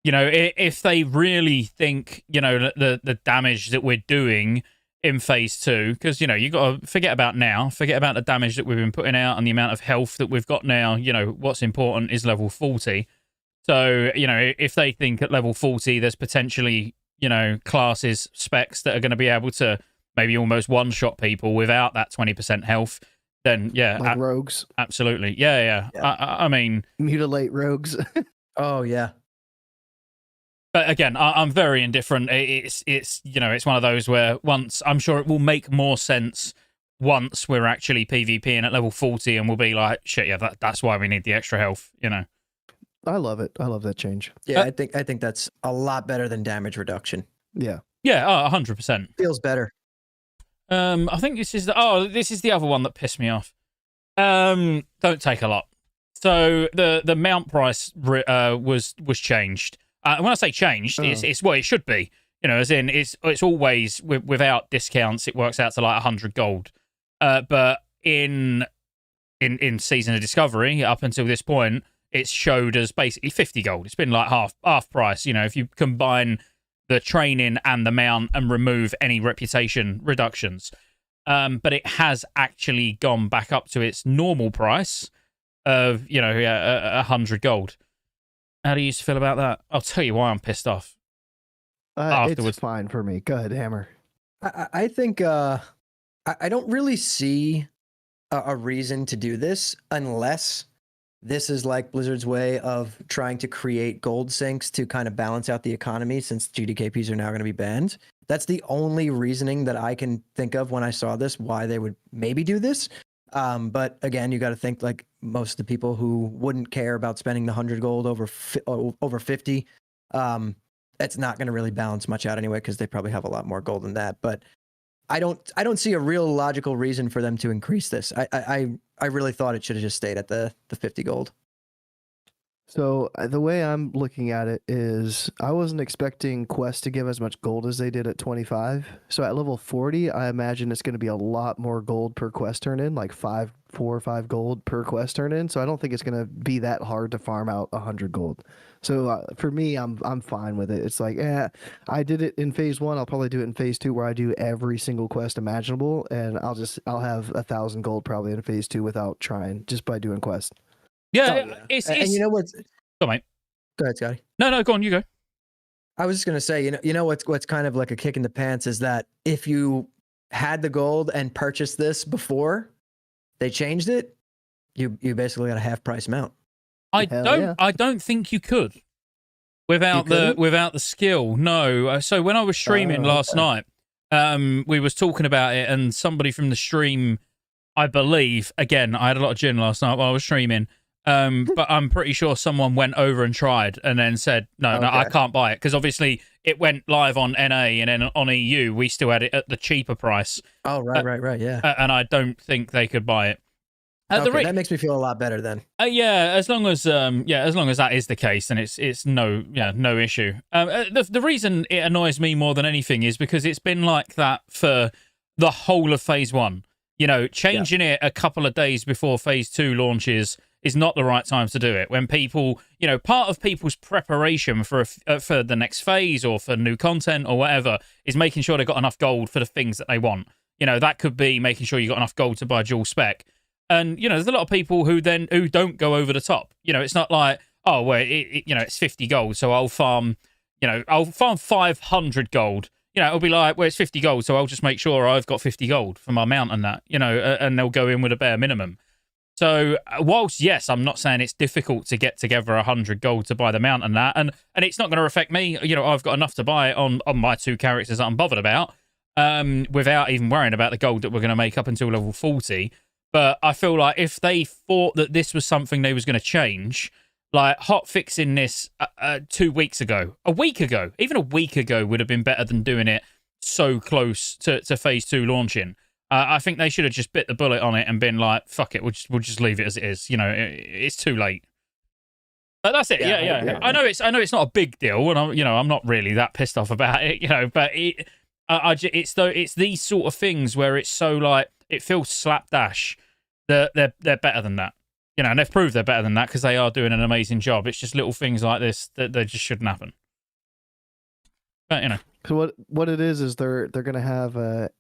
if they really think the damage that we're doing in phase 2, because you got to forget about the damage that we've been putting out and the amount of health that we've got now. What's important is level 40. So if they think at level 40 there's potentially classes, specs that are going to be able to maybe almost one-shot people without that 20% health, then like rogues. Absolutely. Yeah. I mean, mutilate rogues. Oh yeah. But again, I'm very indifferent. It's one of those where once I'm sure it will make more sense once we're actually PvPing at level 40, and we'll be like, shit, yeah, that's why we need the extra health. I love it. I love that change. Yeah, I think that's a lot better than damage reduction. Yeah. Yeah, 100%. Feels better. I think this is the other one that pissed me off. Don't take a lot. So the mount price was changed. When I say changed, it's what it should be. As in it's always without discounts. It works out to like 100 gold. But in Season of Discovery, up until this point, it's showed as basically 50 gold. It's been like half price. If you combine the training and the mount and remove any reputation reductions. But it has actually gone back up to its normal price of 100 gold. How do you feel about that? I'll tell you why I'm pissed off. Afterwards. It's fine for me. Go ahead, Hammer. I think I don't really see a reason to do this unless this is like Blizzard's way of trying to create gold sinks to kind of balance out the economy, since GDKPs are now going to be banned. That's the only reasoning that I can think of when I saw this, why they would maybe do this. But again, you got to think like most of the people who wouldn't care about spending the 100 gold over 50. It's not going to really balance much out anyway, because they probably have a lot more gold than that. But I don't see a real logical reason for them to increase this. I really thought it should have just stayed at the 50 gold. So the way I'm looking at it is I wasn't expecting Quest to give as much gold as they did at 25. So at level 40, I imagine it's going to be a lot more gold per quest turn in, like 4 or 5 gold per quest turn in. So I don't think it's going to be that hard to farm out 100 gold. So for me, I'm fine with it. It's like, I did it in phase 1. I'll probably do it in phase 2, where I do every single quest imaginable, and I'll have 1,000 gold probably in phase 2 without trying, just by doing quests. Yeah. It's and you know what's... Go, mate. Go ahead, Scotty. No, go on, you go. I was just gonna say, you know what's kind of like a kick in the pants is that if you had the gold and purchased this before they changed it, you basically got a half price mount. I don't think you could without the skill. No. So when I was streaming last night, we was talking about it, and somebody from the stream, I believe, again, I had a lot of gin last night while I was streaming. But I'm pretty sure someone went over and tried and then said, no, I can't buy it. Because obviously it went live on NA, and then on EU, we still had it at the cheaper price. Oh, right, yeah. And I don't think they could buy it. That makes me feel a lot better then. As long as that is the case, then it's no issue. The reason it annoys me more than anything is because it's been like that for the whole of phase 1. Changing it a couple of days before phase 2 launches is not the right time to do it. When people, part of people's preparation for the next phase or for new content or whatever is making sure they've got enough gold for the things that they want. That could be making sure you got enough gold to buy dual spec. And, there's a lot of people who don't go over the top. It's not like, oh, well, it's 50 gold, so I'll farm 500 gold. It'll be like, well, it's 50 gold, so I'll just make sure I've got 50 gold for my mount and that, and they'll go in with a bare minimum. So whilst, yes, I'm not saying it's difficult to get together 100 gold to buy the mount and that, and it's not going to affect me. I've got enough to buy on my 2 characters that I'm bothered about, without even worrying about the gold that we're going to make up until level 40. But I feel like if they thought that this was something they was going to change, like hot fixing this 2 weeks ago, a week ago would have been better than doing it so close to phase 2 launching. I think they should have just bit the bullet on it and been like, "Fuck it, we'll just leave it as it is." It's too late. But that's it. Yeah. I know it's not a big deal, and I'm not really that pissed off about it. But it's these sort of things where it's so like it feels slapdash. They're better than that. And they've proved they're better than that because they are doing an amazing job. It's just little things like this that they just shouldn't happen. But So what it is they're gonna have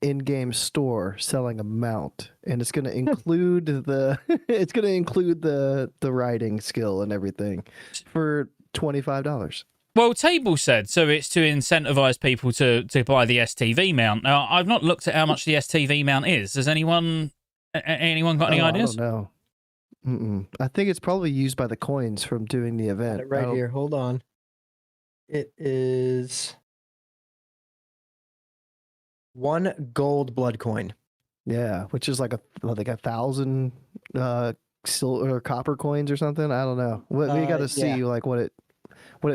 in-game store selling a mount, and it's going to include the it's going to include the riding skill and everything for $25. Well, Table said so. It's to incentivize people to buy the STV mount. Now, I've not looked at how much the STV mount is. Has anyone got any ideas? I don't know. I think it's probably used by the coins from doing the event. Got it right here. Hold on. It is 1 gold blood coin. Yeah, which is like 1,000 silver or copper coins or something. I don't know. We got to see like what it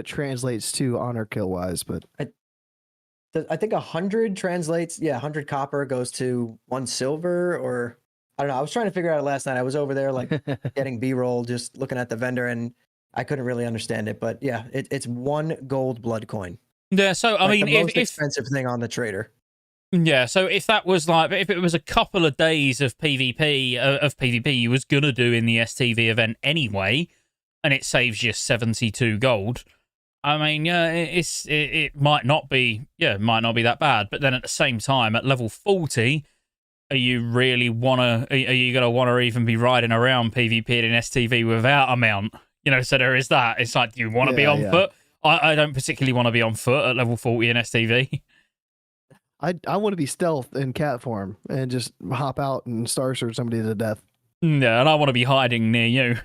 translates to honor kill wise, but I think 100 translates. Yeah, 100 copper goes to 1 silver, or I don't know. I was trying to figure out it last night. I was over there like getting B-roll, just looking at the vendor, and I couldn't really understand it. But yeah, it's 1 gold blood coin. Yeah. So I mean, the most expensive thing on the trader. Yeah, so if that was like, if it was a couple of days of PvP you was gonna do in the STV event anyway, and it saves you 72 gold. I mean, yeah, it might not be that bad, but then at the same time, at level 40, are you gonna even be riding around PvP in STV without a mount? You know, so there is that. It's like, do you want to be on foot? I don't particularly want to be on foot at level 40 in STV. I want to be stealth in cat form and just hop out and star search somebody to death. Yeah, and I want to be hiding near you.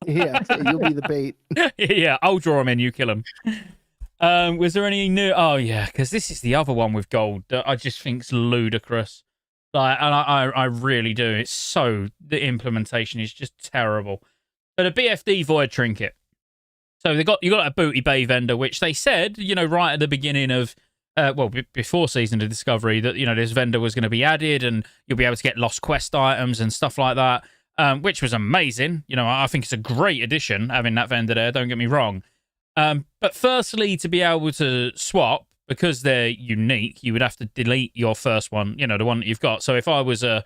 Yeah, you'll be the bait. Yeah, I'll draw him in, you kill him. Was there any new? Oh yeah, because this is the other one with gold that I just think's ludicrous. Like, and I really do. It's so, the implementation is just terrible. But a BFD void trinket. So you got a booty bay vendor, which they said, you know, right at the beginning of. Before Season of Discovery, that, you know, this vendor was going to be added and you'll be able to get lost quest items and stuff like that, which was amazing. You know, I think it's a great addition having that vendor there, don't get me wrong. But firstly, to be able to swap, because they're unique, you would have to delete your first one, you know, the one that you've got. So if I was a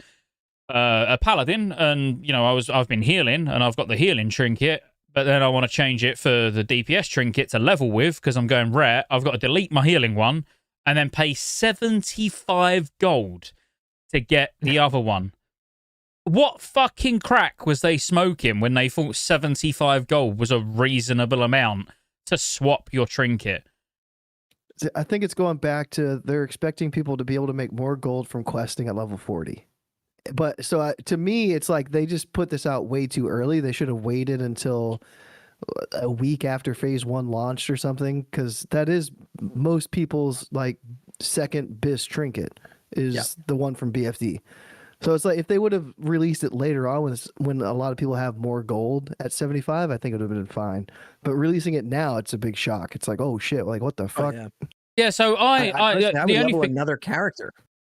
paladin and, you know, I've been healing and I've got the healing trinket, but then I want to change it for the DPS trinket to level with because I'm going rare, I've got to delete my healing one and then pay 75 gold to get the other one. What fucking crack was they smoking when they thought 75 gold was a reasonable amount to swap your trinket? I think it's going back to they're expecting people to be able to make more gold from questing at level 40. But so to me, it's like they just put this out way too early. They should have waited until a week after phase 1 launched or something, because that is most people's like second BIS trinket is the one from BFD. So it's like if they would have released it later on when a lot of people have more gold at 75, I think it would have been fine. But releasing it now, it's a big shock. It's like, oh shit, like what the fuck? Yeah, so I would level another character.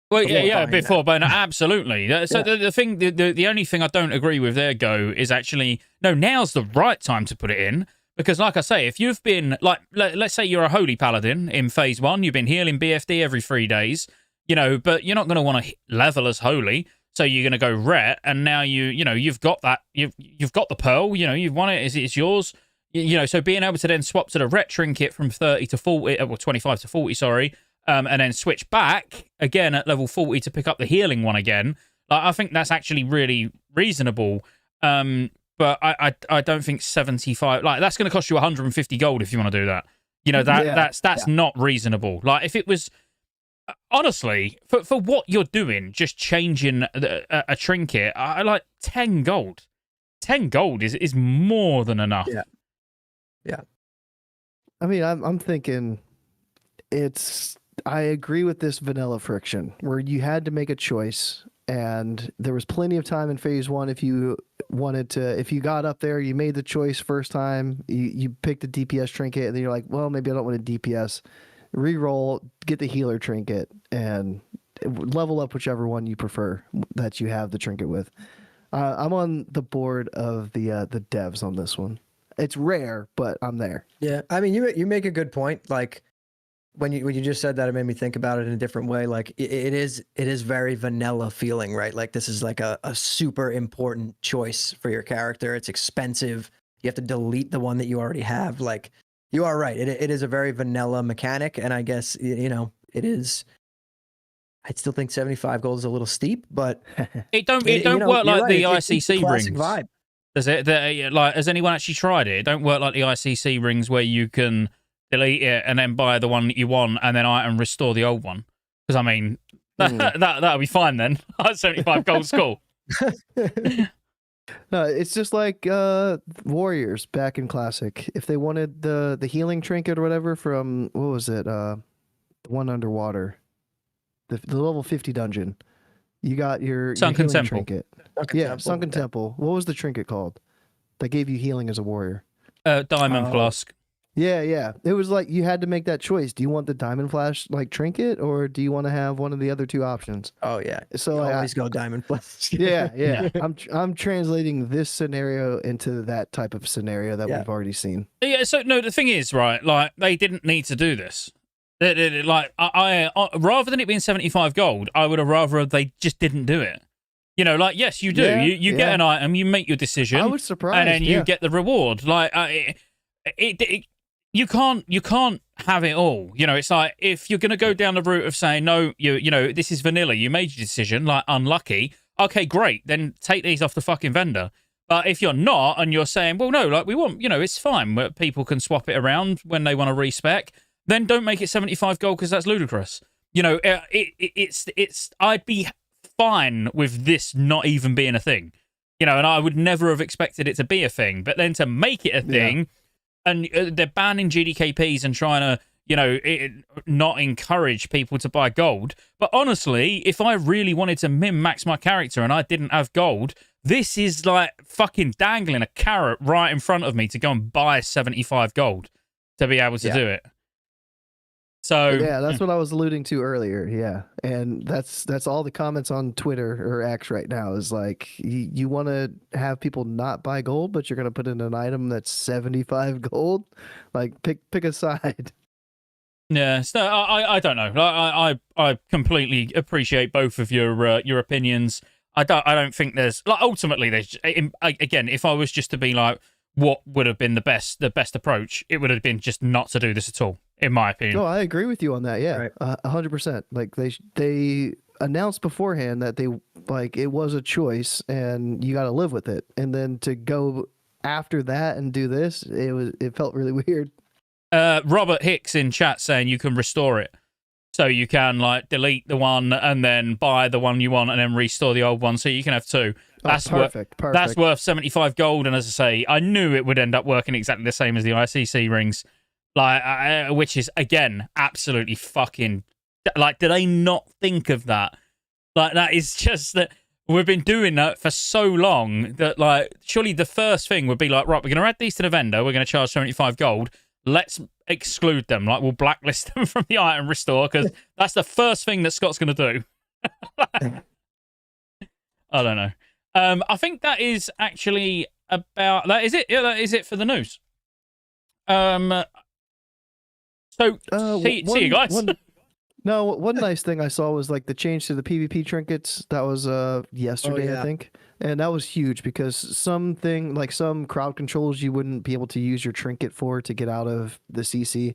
Well, before, but no, absolutely. So the only thing I don't agree with their go is actually, no, now's the right time to put it in. Because like I say, if you've been, like, let's say you're a holy paladin in phase 1, you've been healing BFD every 3 days, you know, but you're not going to want to level as holy. So you're going to go ret, and now you've got that, you've got the pearl, you know, you've won it, it's yours. You know, so being able to then swap to the ret trinket from 30 to 40, well, 25 to 40, sorry, and then switch back again at level 40 to pick up the healing one again. Like, I think that's actually really reasonable. But I don't think 75, like, that's going to cost you 150 gold if you want to do that. You know, that's not reasonable. Like, if it was, honestly, for what you're doing, just changing a trinket, I like 10 gold. 10 gold is more than enough. Yeah. I mean, I'm thinking I agree with this vanilla friction where you had to make a choice, and there was plenty of time in phase 1 if you wanted to, if you got up there, you made the choice first time, you picked a DPS trinket, and then you're like, well, maybe I don't want a DPS. Reroll, get the healer trinket, and level up whichever one you prefer that you have the trinket with. I'm on the board of the devs on this one. It's rare, but I'm there. Yeah, I mean, you make a good point. Like, when you just said that, it made me think about it in a different way. Like, it is very vanilla feeling, right? Like, this is like a super important choice for your character. It's expensive. You have to delete the one that you already have. Like, you are right. It is a very vanilla mechanic, and I guess, you know, it is. I still think 75 gold is a little steep, but It don't you know, work you're like right, the it keeps the ICC classic rings. vibe. Does it? Like, has anyone actually tried it? It don't work like the ICC rings where you can delete it and then buy the one that you want and then item restore the old one. Because I mean, that'll be fine then. 75 gold's cool. No, it's just like warriors back in classic. If they wanted the healing trinket or whatever from what was it? The one underwater, the level 50 dungeon. You got your Sunken healing Temple. trinket. Sunken Temple. What was the trinket called? That gave you healing as a warrior. Diamond flask. Yeah. It was like you had to make that choice. Do you want the diamond flash like trinket, or do you want to have one of the other two options? Oh yeah. So I I always go diamond flash. yeah. I'm translating this scenario into that type of scenario that we've already seen. Yeah. So no, the thing is, right? Like they didn't need to do this. Like I rather than it being 75 gold, I would have rather they just didn't do it. You know, like yes, you do. Yeah, you get an item, you make your decision. I was surprised, and then you get the reward. Like you can't have it all. You know, it's like if you're gonna go down the route of saying no, you know this is vanilla. You made your decision. Like unlucky. Okay, great. Then take these off the fucking vendor. But if you're not and you're saying, well, no, like we want, you know, it's fine. Where people can swap it around when they want to respec. Then don't make it 75 gold because that's ludicrous. You know, it's. I'd be fine with this not even being a thing. You know, and I would never have expected it to be a thing. But then to make it a thing, and they're banning GDKPs and trying to, you know, not encourage people to buy gold. But honestly, if I really wanted to min-max my character and I didn't have gold, this is like fucking dangling a carrot right in front of me to go and buy 75 gold to be able to do it. So yeah, that's what I was alluding to earlier. Yeah, and that's all the comments on Twitter or X right now is like you want to have people not buy gold, but you're going to put in an item that's 75 gold. Like pick a side. Yeah, so I don't know. I completely appreciate both of your opinions. I don't think there's like ultimately there's again if I was just to be like what would have been the best approach, it would have been just not to do this at all, in my opinion. No, I agree with you on that. Yeah, 100%. Like they announced beforehand that they like it was a choice and you got to live with it, and then to go after that and do this, it felt really weird. Robert Hicks in chat saying you can restore it. So you can like delete the one and then buy the one you want and then restore the old one. So you can have two. That's perfect. That's worth 75 gold. And as I say, I knew it would end up working exactly the same as the ICC rings. Like, which is again, absolutely fucking like, did they not think of that? Like, that is just that we've been doing that for so long that like, surely the first thing would be like, right, we're going to add these to the vendor. We're going to charge 75 gold. Let's exclude them. Like, we'll blacklist them from the item restore because that's the first thing that Scott's going to do. I don't know. I think that is actually about that. Is it? Yeah, that is it for the news. So see you guys. One nice thing I saw was like the change to the PvP trinkets. That was yesterday, I think. And that was huge because some crowd controls you wouldn't be able to use your trinket for to get out of the CC.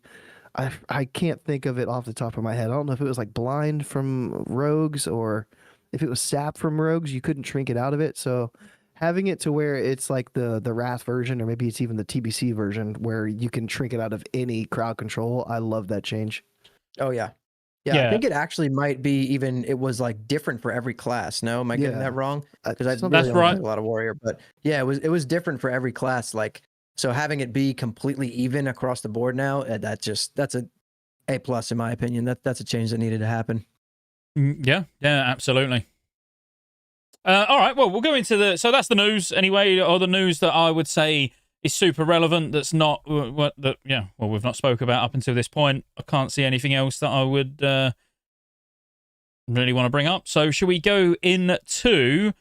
I can't think of it off the top of my head. I don't know if it was like blind from rogues or if it was sap from rogues. You couldn't trinket out of it. So having it to where it's like the Wrath version, or maybe it's even the TBC version where you can trinket out of any crowd control. I love that change. Oh yeah. Yeah, I think it actually might be even, it was like different for every class. No, am I getting that wrong? Because I that's right. A lot of warrior, but yeah, it was different for every class. Like, so having it be completely even across the board now, that's a plus in my opinion. That's a change that needed to happen. Yeah, absolutely. All right, well, we'll go into so that's the news anyway, or the news that I would say is super relevant. That's not what that. Yeah, well, we've not spoke about up until this point. I can't see anything else that I would really want to bring up. So, should we go into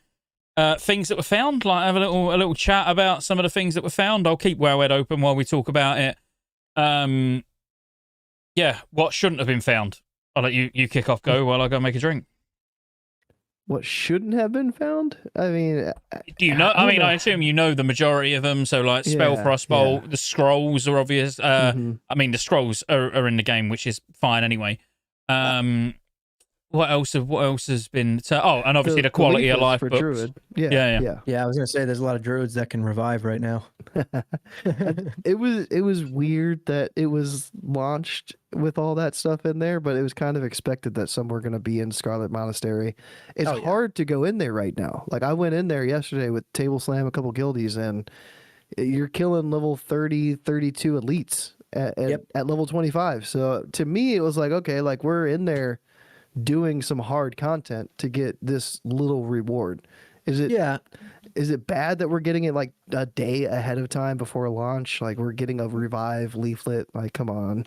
things that were found? Like, have a little chat about some of the things that were found. I'll keep Waylaid open while we talk about it. Yeah, what shouldn't have been found? I'll let you kick off. Go while I go make a drink. What shouldn't have been found? I mean, do you know? I assume you know the majority of them. So, like spell frostbolt, the scrolls are obvious. I mean, the scrolls are in the game, which is fine anyway. what else has been? And obviously the quality of leaflets life for books. Druid. Yeah. Yeah, I was gonna say there's a lot of druids that can revive right now. It was weird that it was launched with all that stuff in there, but it was kind of expected that some were going to be in Scarlet Monastery. It's hard to go in there right now. Like I went in there yesterday with Table Slam, a couple guildies, and you're killing level 30, 32 elites at level 25. So to me, it was like, okay, like we're in there doing some hard content to get this little reward. Is it bad that we're getting it like a day ahead of time before launch? Like we're getting a revive leaflet. Like, come on.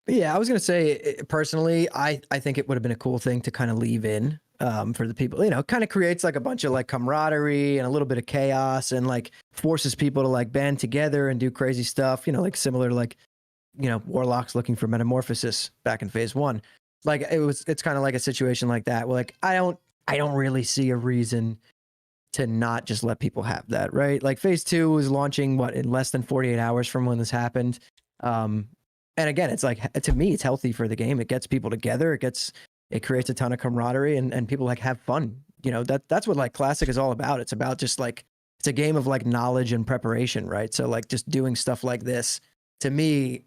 Yeah, I was gonna say personally, I think it would have been a cool thing to kind of leave in for the people. You know, kind of creates like a bunch of like camaraderie and a little bit of chaos, and like forces people to like band together and do crazy stuff. You know, like similar to like, you know, warlocks looking for metamorphosis back in phase 1. Like it's kind of like a situation like that. Where like I don't really see a reason to not just let people have that, right? Like phase 2 is launching in less than 48 hours from when this happened. And again, it's like, to me, it's healthy for the game. It gets people together. It creates a ton of camaraderie, and people like have fun. You know, that's what like Classic is all about. It's about just like, it's a game of like knowledge and preparation, right? So like just doing stuff like this, to me,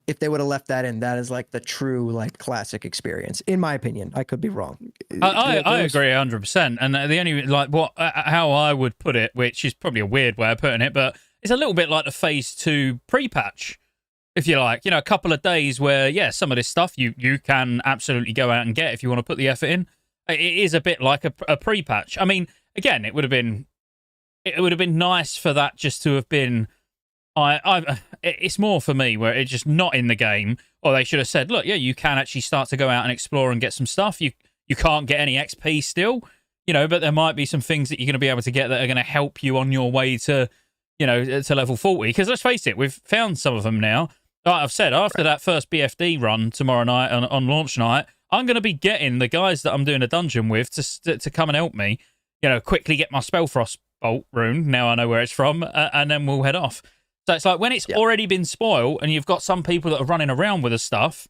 if they would have left that in, that is like the true like Classic experience, in my opinion. I could be wrong. I agree 100%. And the only like how I would put it, which is probably a weird way of putting it, but it's a little bit like the phase 2 pre-patch, if you like. You know, a couple of days where some of this stuff you can absolutely go out and get if you want to put the effort in. It is a bit like a pre-patch. I mean, again, it would have been nice for that just to have been. It's more for me where it's just not in the game, or they should have said, look, you can actually start to go out and explore and get some stuff. You can't get any XP still, you know, but there might be some things that you're going to be able to get that are going to help you on your way to, you know, to level 40. Because let's face it, we've found some of them now. Like I've said, after that first BFD run tomorrow night on launch night, I'm going to be getting the guys that I'm doing a dungeon with to come and help me, you know, quickly get my Spellfrost bolt rune. Now I know where it's from, and then we'll head off. So it's like when it's already been spoiled and you've got some people that are running around with the stuff,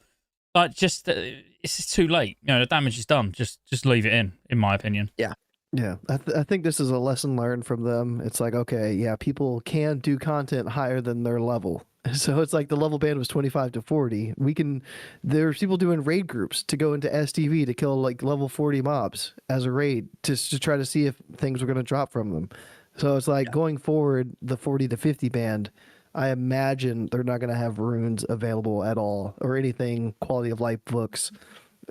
like just it's just too late. You know, the damage is done. Just leave it in my opinion. Yeah. Yeah, I think this is a lesson learned from them. It's like, okay, yeah, people can do content higher than their level. So it's like the level band was 25 to 40. There's people doing raid groups to go into STV to kill like level 40 mobs as a raid to try to see if things were going to drop from them. So it's like going forward, the 40 to 50 band, I imagine they're not going to have runes available at all or anything quality of life books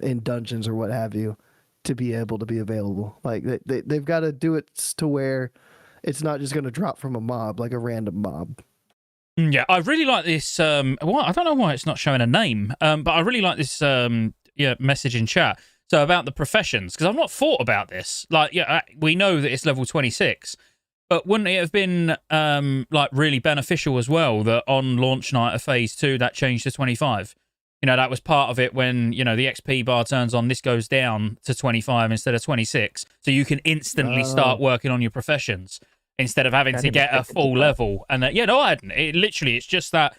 in dungeons or what have you to be able to be available. Like they've got to do it to where it's not just going to drop from a mob, like a random mob. Yeah, I really like this. I don't know why it's not showing a name, but I really like this message in chat. So about the professions, because I've not thought about this. Like, we know that it's level 26. But wouldn't it have been like really beneficial as well that on launch night of phase 2 that changed to 25? You know, that was part of it when, you know, the XP bar turns on, this goes down to 25 instead of 26. So you can instantly start working on your professions instead of having to get a full level. And I hadn't. It's just that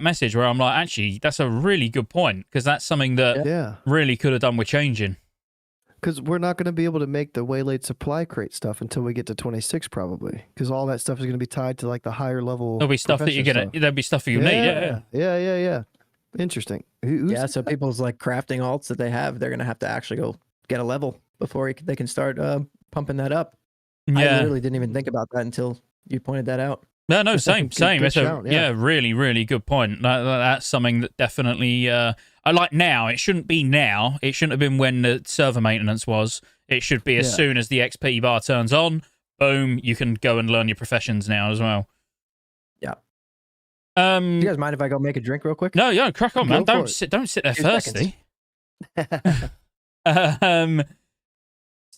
message where I'm like, actually, that's a really good point, because that's something that really could have done with changing. Because we're not going to be able to make the Waylaid supply crate stuff until we get to 26, probably. Because all that stuff is going to be tied to like the higher level. There'll be stuff that you're gonna. There'll be stuff you need. Yeah. Interesting. So people's like crafting alts that they have, they're going to have to actually go get a level before they can start pumping that up. Yeah. I literally didn't even think about that until you pointed that out. No, same. Good It's shout, really, really good point. That's something that definitely I like now. It shouldn't be now. It shouldn't have been when the server maintenance was. It should be as soon as the XP bar turns on. Boom, you can go and learn your professions now as well. Yeah. Do you guys mind if I go make a drink real quick? No, crack on, man. Don't sit there thirsty.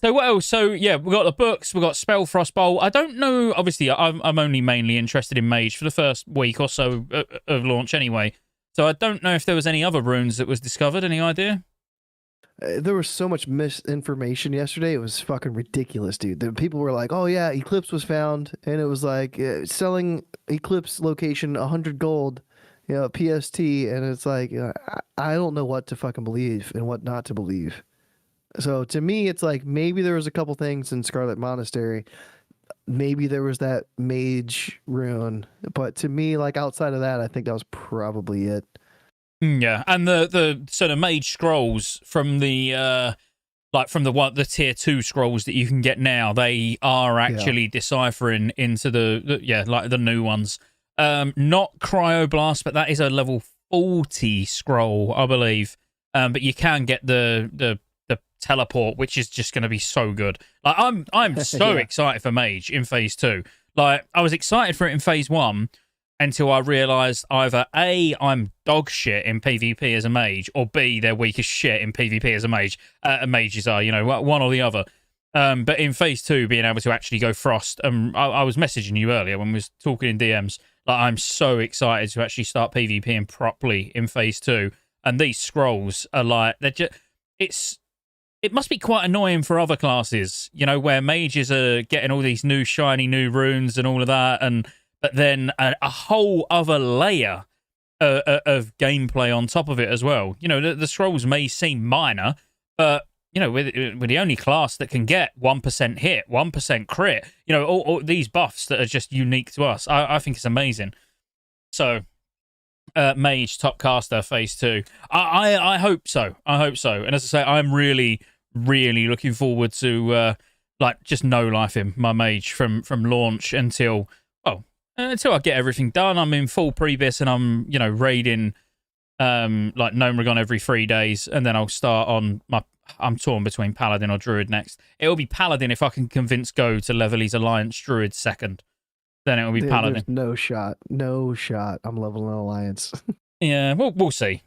So what else? So we got the books, we got Spellfrost Bowl. I don't know. Obviously, I'm only mainly interested in Mage for the first week or so of launch, anyway. So I don't know if there was any other runes that was discovered. Any idea? There was so much misinformation yesterday. It was fucking ridiculous, dude. The people were like, "Oh yeah, Eclipse was found," and it was like selling Eclipse location 100 gold. PST, and it's like I don't know what to fucking believe and what not to believe. So to me, it's like maybe there was a couple things in Scarlet Monastery. Maybe there was that mage rune, but to me, like outside of that, I think that was probably it. Yeah, and the sort of mage scrolls from the the tier 2 scrolls that you can get now, they are actually deciphering into the new ones. Not cryoblast, but that is a level 40 scroll, I believe. But you can get the teleport, which is just going to be so good. Like I'm so excited for Mage in phase 2. Like I was excited for it in phase 1 until I realised either A, I'm dog shit in PvP as a mage, or B, they're weak as shit in PvP as a mage. Mages are, one or the other. But in phase 2, being able to actually go frost, I was messaging you earlier when we was talking in DMs. Like I'm so excited to actually start PvPing properly in phase 2. And these scrolls are like it must be quite annoying for other classes, where mages are getting all these new shiny new runes and all of that, but then a whole other layer of gameplay on top of it as well. The scrolls may seem minor, but we're the only class that can get 1% hit, 1% crit. All these buffs that are just unique to us. I think it's amazing. So, Mage top caster phase 2. I hope so. I hope so. And as I say, I'm really, really looking forward to just no life in my Mage from launch until I get everything done. I'm in full prebis and I'm raiding Nomeregon every 3 days, and then I'll start on I'm torn between Paladin or Druid next. It'll be Paladin if I can convince Go to level his Alliance Druid second. Then it'll be Paladin. There's no shot. No shot. I'm leveling Alliance. Yeah, we'll see.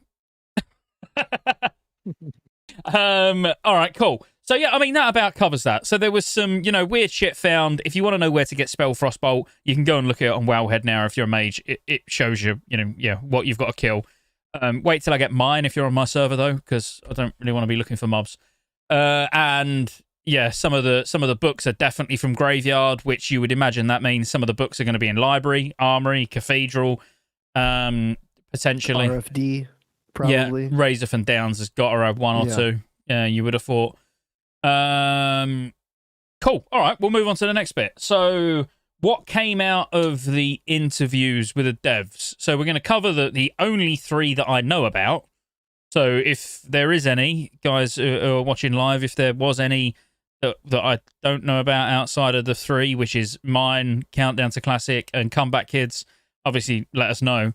All right, cool. So yeah, I mean that about covers that. So there was some, weird shit found. If you want to know where to get Spell Frostbolt, you can go and look at it on Wowhead now. If you're a mage, it shows you, what you've got to kill. Wait till I get mine if you're on my server though, because I don't really want to be looking for mobs. And yeah, some of the books are definitely from Graveyard, which you would imagine that means some of the books are going to be in Library, Armory, Cathedral, potentially. RFD, probably. Yeah, Razor and Downs has got to have one or two. Yeah, you would have thought. Cool. All right, we'll move on to the next bit. So, what came out of the interviews with the devs? So, we're going to cover the only 3 that I know about. So, if there is any, guys who are watching live, if there was any that I don't know about outside of the 3, which is mine, Countdown to Classic, and Comeback Kids, obviously let us know.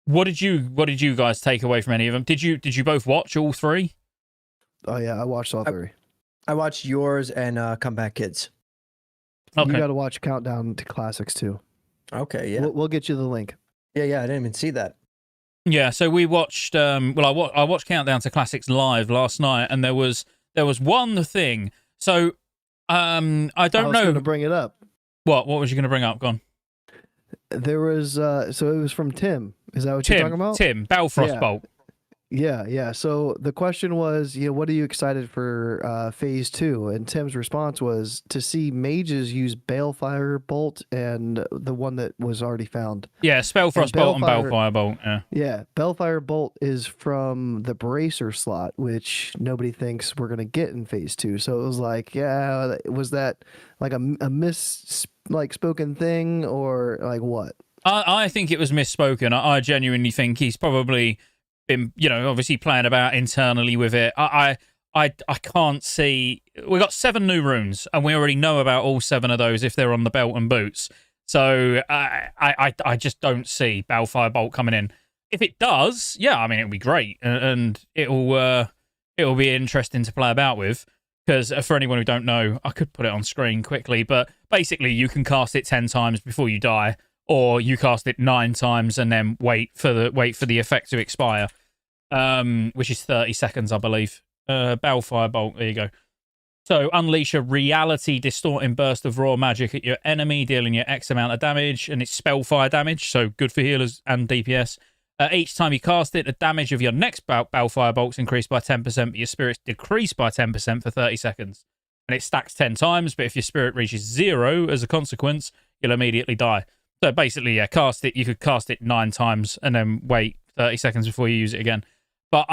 What did you guys take away from any of them? Did you both watch all 3? Oh yeah, I watched all 3. I watched yours and Comeback Kids. Okay. You got to watch Countdown to Classics too. Okay, yeah. We'll get you the link. Yeah, I didn't even see that. Yeah, so we watched. I watched Countdown to Classics live last night, and there was one thing. So I don't know. I was going to bring it up. What was you going to bring up? Gone. There was so it was from Tim. Is that what you're talking about? Tim, Balfrostbolt. Yeah. So the question was, what are you excited for phase 2? And Tim's response was to see mages use Balefire Bolt and the one that was already found. Yeah, Spellfrost Bolt and Balefire Bolt. Yeah, Balefire Bolt is from the Bracer slot, which nobody thinks we're gonna get in phase 2. So it was like, was that like a spoken thing or like what? I think it was misspoken. I genuinely think he's probably been, obviously playing about internally with it. I can't see. We got 7 new runes, and we already know about all 7 of those if they're on the belt and boots. So I just don't see Balefire Bolt coming in. If it does, yeah, I mean it'll be great, and it'll be interesting to play about with. Because for anyone who don't know, I could put it on screen quickly, but basically you can cast it 10 times before you die, or you cast it 9 times and then wait for the effect to expire, which is 30 seconds, I believe. Balefire Bolt, there you go. So unleash a reality distorting burst of raw magic at your enemy, dealing you X amount of damage, and it's spellfire damage, so good for healers and DPS. Each time you cast it, the damage of your next Balefire Bolt's increased by 10%, but your spirit's decreased by 10% for 30 seconds. And it stacks 10 times, but if your spirit reaches 0 as a consequence, you'll immediately die. So basically, yeah, cast it. You could cast it 9 times and then wait 30 seconds before you use it again. But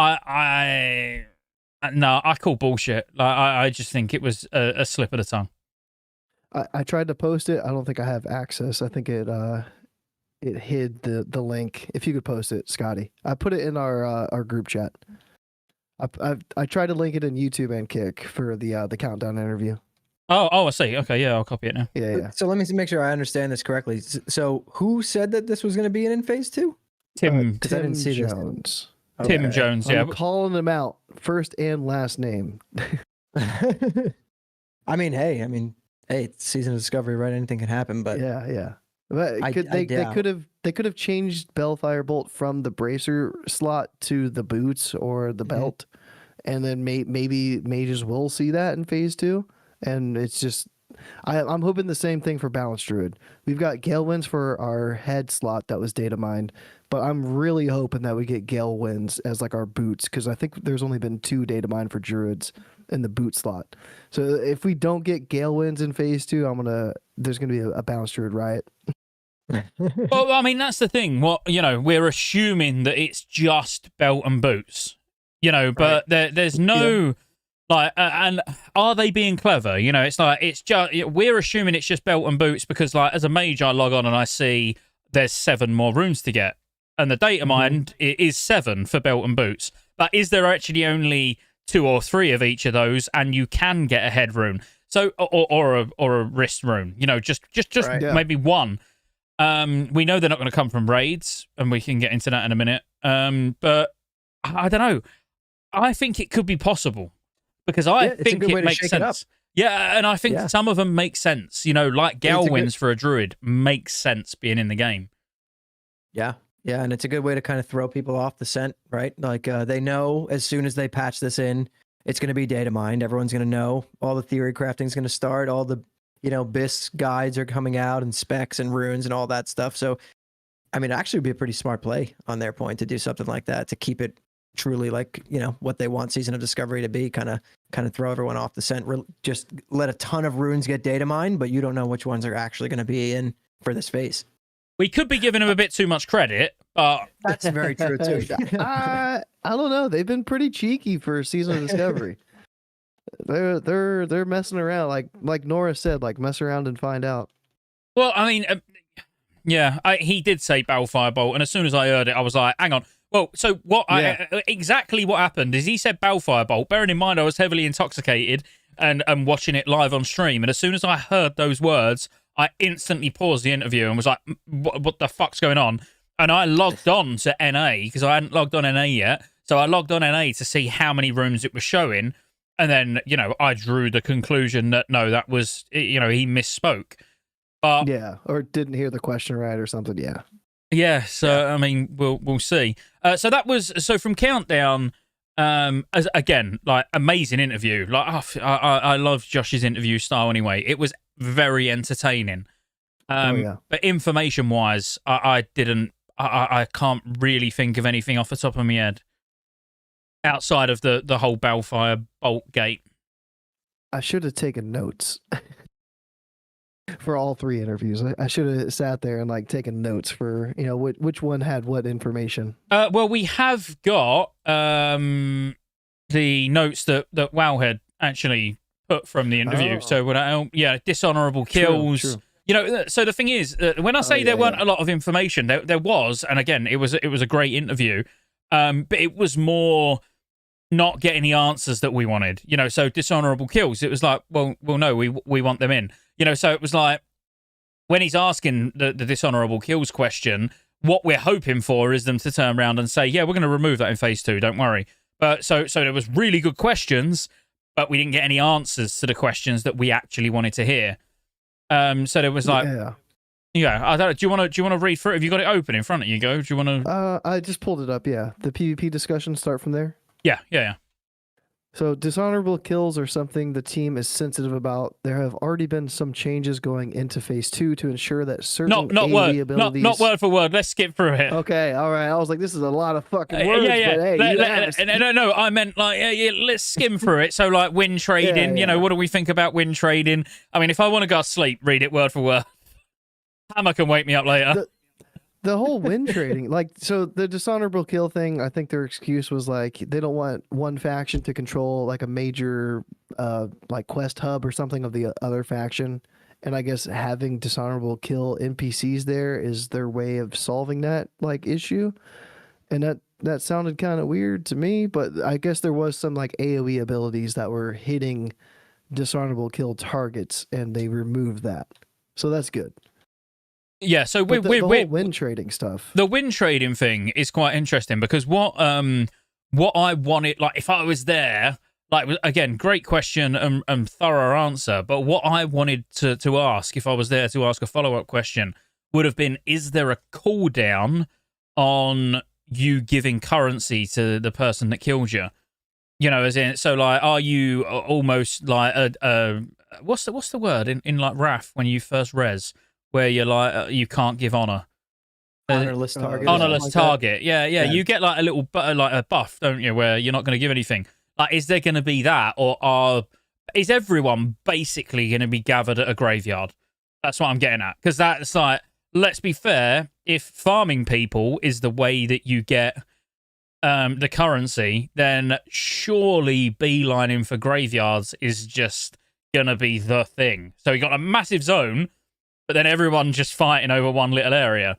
no, I call bullshit. Like, I just think it was a slip of the tongue. I tried to post it. I don't think I have access. I think it hid the link. If you could post it, Scotty. I put it in our group chat. I tried to link it in YouTube and Kick for the countdown interview. Oh, I see. Okay, yeah, I'll copy it now. Yeah. So let me make sure I understand this correctly. So who said that this was going to be in phase 2? Tim Because I didn't see Jones. this. Tim Jones, yeah. I'm calling him out, first and last name. I mean, hey, it's season of discovery, right? Anything can happen, but Yeah. But I they doubt. could have changed Bellfire Bolt from the bracer slot to the boots or the belt, and then maybe mages will see that in phase 2. And it's just, I'm hoping the same thing for Balanced Druid. We've got Gale Winds for our head slot that was data mined, but I'm really hoping that we get Gale Winds as like our boots, because I think there's only been 2 data mined for Druids in the boot slot. So if we don't get Gale Winds in phase 2, there's gonna be a Balanced Druid riot. Well, I mean, that's the thing. We're assuming that it's just belt and boots, but there's no... Like, and are they being clever? It's like, we're assuming it's just belt and boots because, like, as a mage, I log on and I see there's 7 more runes to get. And the data mined is 7 for belt and boots. But is there actually only 2 or 3 of each of those and you can get a head rune? So, or a wrist rune, just Right. maybe 1. We know they're not going to come from raids, and we can get into that in a minute. But I don't know. I think it could be possible. Because I think it makes sense. Yeah, and I think some of them make sense. Like Gale Winds for a druid makes sense being in the game. Yeah, and it's a good way to kind of throw people off the scent, right? Like they know as soon as they patch this in, it's going to be data mined. Everyone's going to know. All the theory crafting is going to start. All the BIS guides are coming out and specs and runes and all that stuff. So, I mean, it actually would be a pretty smart play on their point to do something like that, to keep it truly like what they want Season of Discovery to be, kind of throw everyone off the scent. Just let a ton of runes get data mined, but you don't know which ones are actually going to be in for this phase. We could be giving them a bit too much credit, but that's very true too. I don't know. They've been pretty cheeky for Season of Discovery. They're messing around, like Nora said, like mess around and find out. Well, I mean, he did say Bellfire Bolt, and as soon as I heard it, I was like, hang on. Well, so exactly what happened is he said Bellfire Bolt, bearing in mind I was heavily intoxicated and watching it live on stream, and as soon as I heard those words, I instantly paused the interview and was like, what the fuck's going on? And I logged on to NA, because I hadn't logged on NA yet, so I logged on NA to see how many runes it was showing, and then, I drew the conclusion that, no, that was, he misspoke. But yeah, or didn't hear the question right or something, Yeah, so I mean, we'll see. So that was from Countdown. As again, like, amazing interview. Like, I love Josh's interview style. Anyway, it was very entertaining. But information wise, I can't really think of anything off the top of my head outside of the whole Bellfire Bolt gate. I should have taken notes. For all 3 interviews, I should have sat there and taken notes for which one had what information. Well, we have got the notes that Wowhead actually put from the interview. So dishonorable kills. True. So the thing is, when I say there weren't a lot of information, there was, and again, it was a great interview. But it was more not getting the answers that we wanted. So dishonorable kills. It was like, well, no, we want them in. So it was like, when he's asking the dishonorable kills question, what we're hoping for is them to turn around and say, yeah, we're going to remove that in phase 2, don't worry. But so there was really good questions, but we didn't get any answers to the questions that we actually wanted to hear. So there was like, I don't know. Do you want to read through it? Have you got it open in front of you? Do you want to? I just pulled it up. Yeah, the PvP discussion start from there. Yeah. So dishonorable kills are something the team is sensitive about. There have already been some changes going into phase 2 to ensure that certain not AoE abilities... Not word for word. Let's skip through it. Okay, all right. I was like, this is a lot of fucking words. But hey, no. I meant let's skim through it. So win trading. What do we think about win trading? I mean, if I want to go to sleep, read it word for word. Hammer can wake me up later. The whole win trading, like, so the dishonorable kill thing, I think their excuse was like they don't want one faction to control like a major like quest hub or something of the other faction. And I guess having dishonorable kill NPCs there is their way of solving that like issue. And that sounded kind of weird to me, but I guess there was some like AoE abilities that were hitting dishonorable kill targets and they removed that. So that's good. Yeah, so the whole win trading stuff. The win trading thing is quite interesting because what I wanted, like if I was there, like again, great question and thorough answer, but what I wanted to ask if I was there to ask a follow-up question would have been, is there a cooldown on you giving currency to the person that killed you? You know, as in, so like, are you almost like what's the word in like Wrath when you first res? Where you're like, you can't give honor. Honorless target. Honorless target. That. Yeah. You get like a little like a buff, don't you? Where you're not going to give anything. Like, is there going to be that, or is everyone basically going to be gathered at a graveyard? That's what I'm getting at. Because that's like, let's be fair. If farming people is the way that you get the currency, then surely beelining for graveyards is just going to be the thing. So you got a massive zone, but then everyone just fighting over one little area.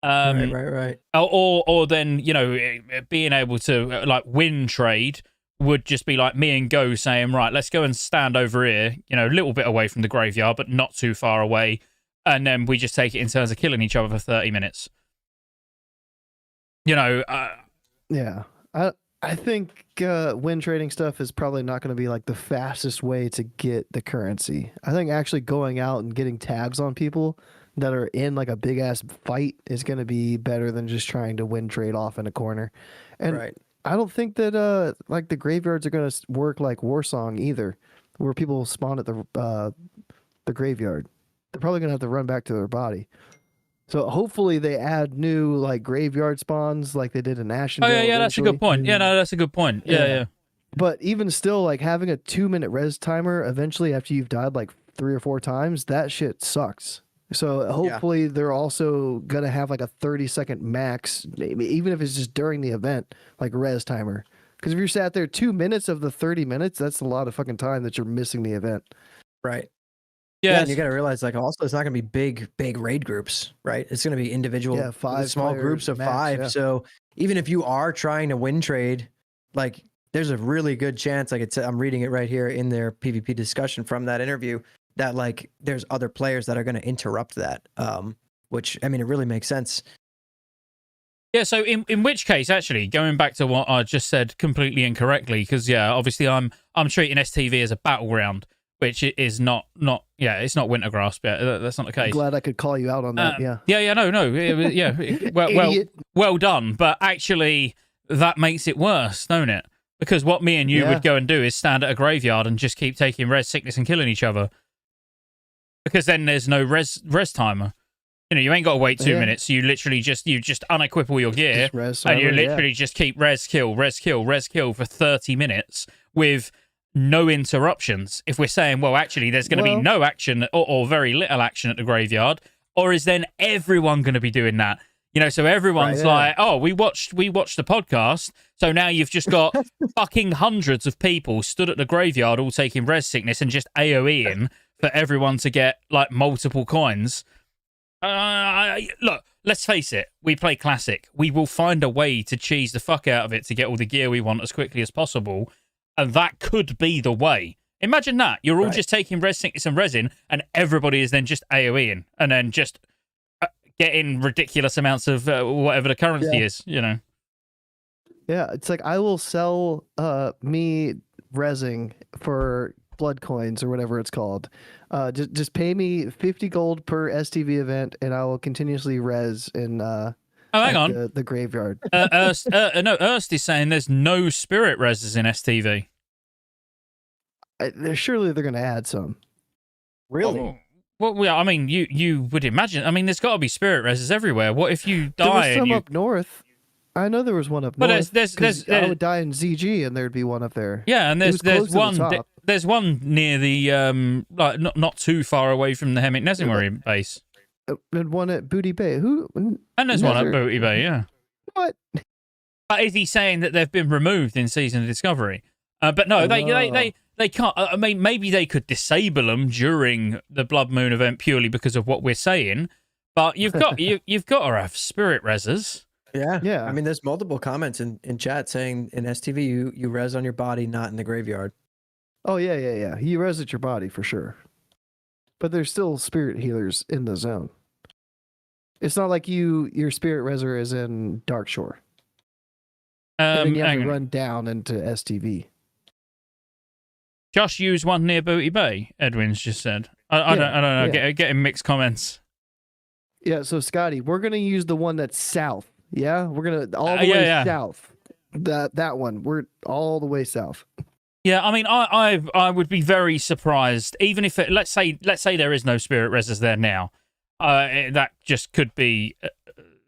Right. Or then, you know, being able to like win trade would just be like me and Go saying, right, let's go and stand over here, you know, a little bit away from the graveyard, but not too far away. And then we just take it in turns of killing each other for 30 minutes. You know, yeah. I think win trading stuff is probably not going to be like the fastest way to get the currency. I think actually going out and getting tabs on people that are in like a big ass fight is going to be better than just trying to win trade off in a corner. And right. I don't think that like the graveyards are going to work like Warsong either, where people spawn at the graveyard. They're probably going to have to run back to their body. So hopefully they add new like graveyard spawns like they did in Ashendale. Oh yeah, that's a good point. Yeah, no, that's a good point. Yeah. But even still, like having a 2-minute res timer eventually after you've died like 3 or 4 times, that shit sucks. So hopefully they're also gonna have like a 30-second max, even if it's just during the event, like res timer. Because if you're sat there 2 minutes of the 30 minutes, that's a lot of fucking time that you're missing the event. Right. Yeah, and you got to realize, like, also it's not going to be big raid groups, right? It's going to be individual, 5 small groups of max, 5. Yeah. So even if you are trying to win trade, like, there's a really good chance, like I'm reading it right here in their PvP discussion from that interview, that like there's other players that are going to interrupt that, which, I mean, it really makes sense. Yeah, so in which case, actually, going back to what I just said completely incorrectly, because yeah, obviously I'm treating STV as a battleground, which is not it's not Wintergrasp. Yeah, that's not the case. I'm glad I could call you out on that. Well done. But actually, that makes it worse, don't it? Because what me and you would go and do is stand at a graveyard and just keep taking res sickness and killing each other. Because then there's no res timer. You know, you ain't got to wait 2 minutes. You literally just unequip all your gear, and you literally just keep res kill for 30 minutes with no interruptions. If we're saying, well, actually, there's going to be no action or very little action at the graveyard, or is then everyone going to be doing that? You know, so everyone's like, oh, we watched the podcast, so now you've just got fucking hundreds of people stood at the graveyard all taking res sickness and just AoEing for everyone to get like multiple coins. Look, let's face it, we play Classic. We will find a way to cheese the fuck out of it to get all the gear we want as quickly as possible. And that could be the way. Imagine that. You're all just taking res sickness and resin, and everybody is then just AoEing, and then just getting ridiculous amounts of whatever the currency is, you know? Yeah, it's like I will sell me resing for blood coins or whatever it's called. Just pay me 50 gold per STV event, and I will continuously res in hang on. The graveyard. Erst is saying there's no spirit reses in STV. Surely they're going to add some. Really? Oh. Well, yeah, I mean, you would imagine. I mean, there's got to be spirit reses everywhere. What if you die? There was some up north. I know there was one up north. But I would die in ZG, and there'd be one up there. Yeah, and there's one. There's one near the like not too far away from the Hemit Nesimari base. And one at Booty Bay. Who? And there's one at Nether- Booty Bay, yeah. What? But is he saying that they've been removed in Season of Discovery? But no, they can't. I mean, maybe they could disable them during the Blood Moon event purely because of what we're saying. But you've got you've got to have spirit reses. Yeah. I mean, there's multiple comments in chat saying in STV you res on your body, not in the graveyard. Oh yeah. You res at your body for sure. But there's still spirit healers in the zone. It's not like your spirit reser is in Dark Shore. And then you have to run down into STV. Josh used one near Booty Bay. Edwin's just said. I don't know. Yeah. Getting mixed comments. Yeah. So Scotty, we're gonna use the one that's south. Yeah, we're gonna all the way south. That one. We're all the way south. Yeah, I mean, I would be very surprised, even if let's say there is no spirit reses there now. That just could be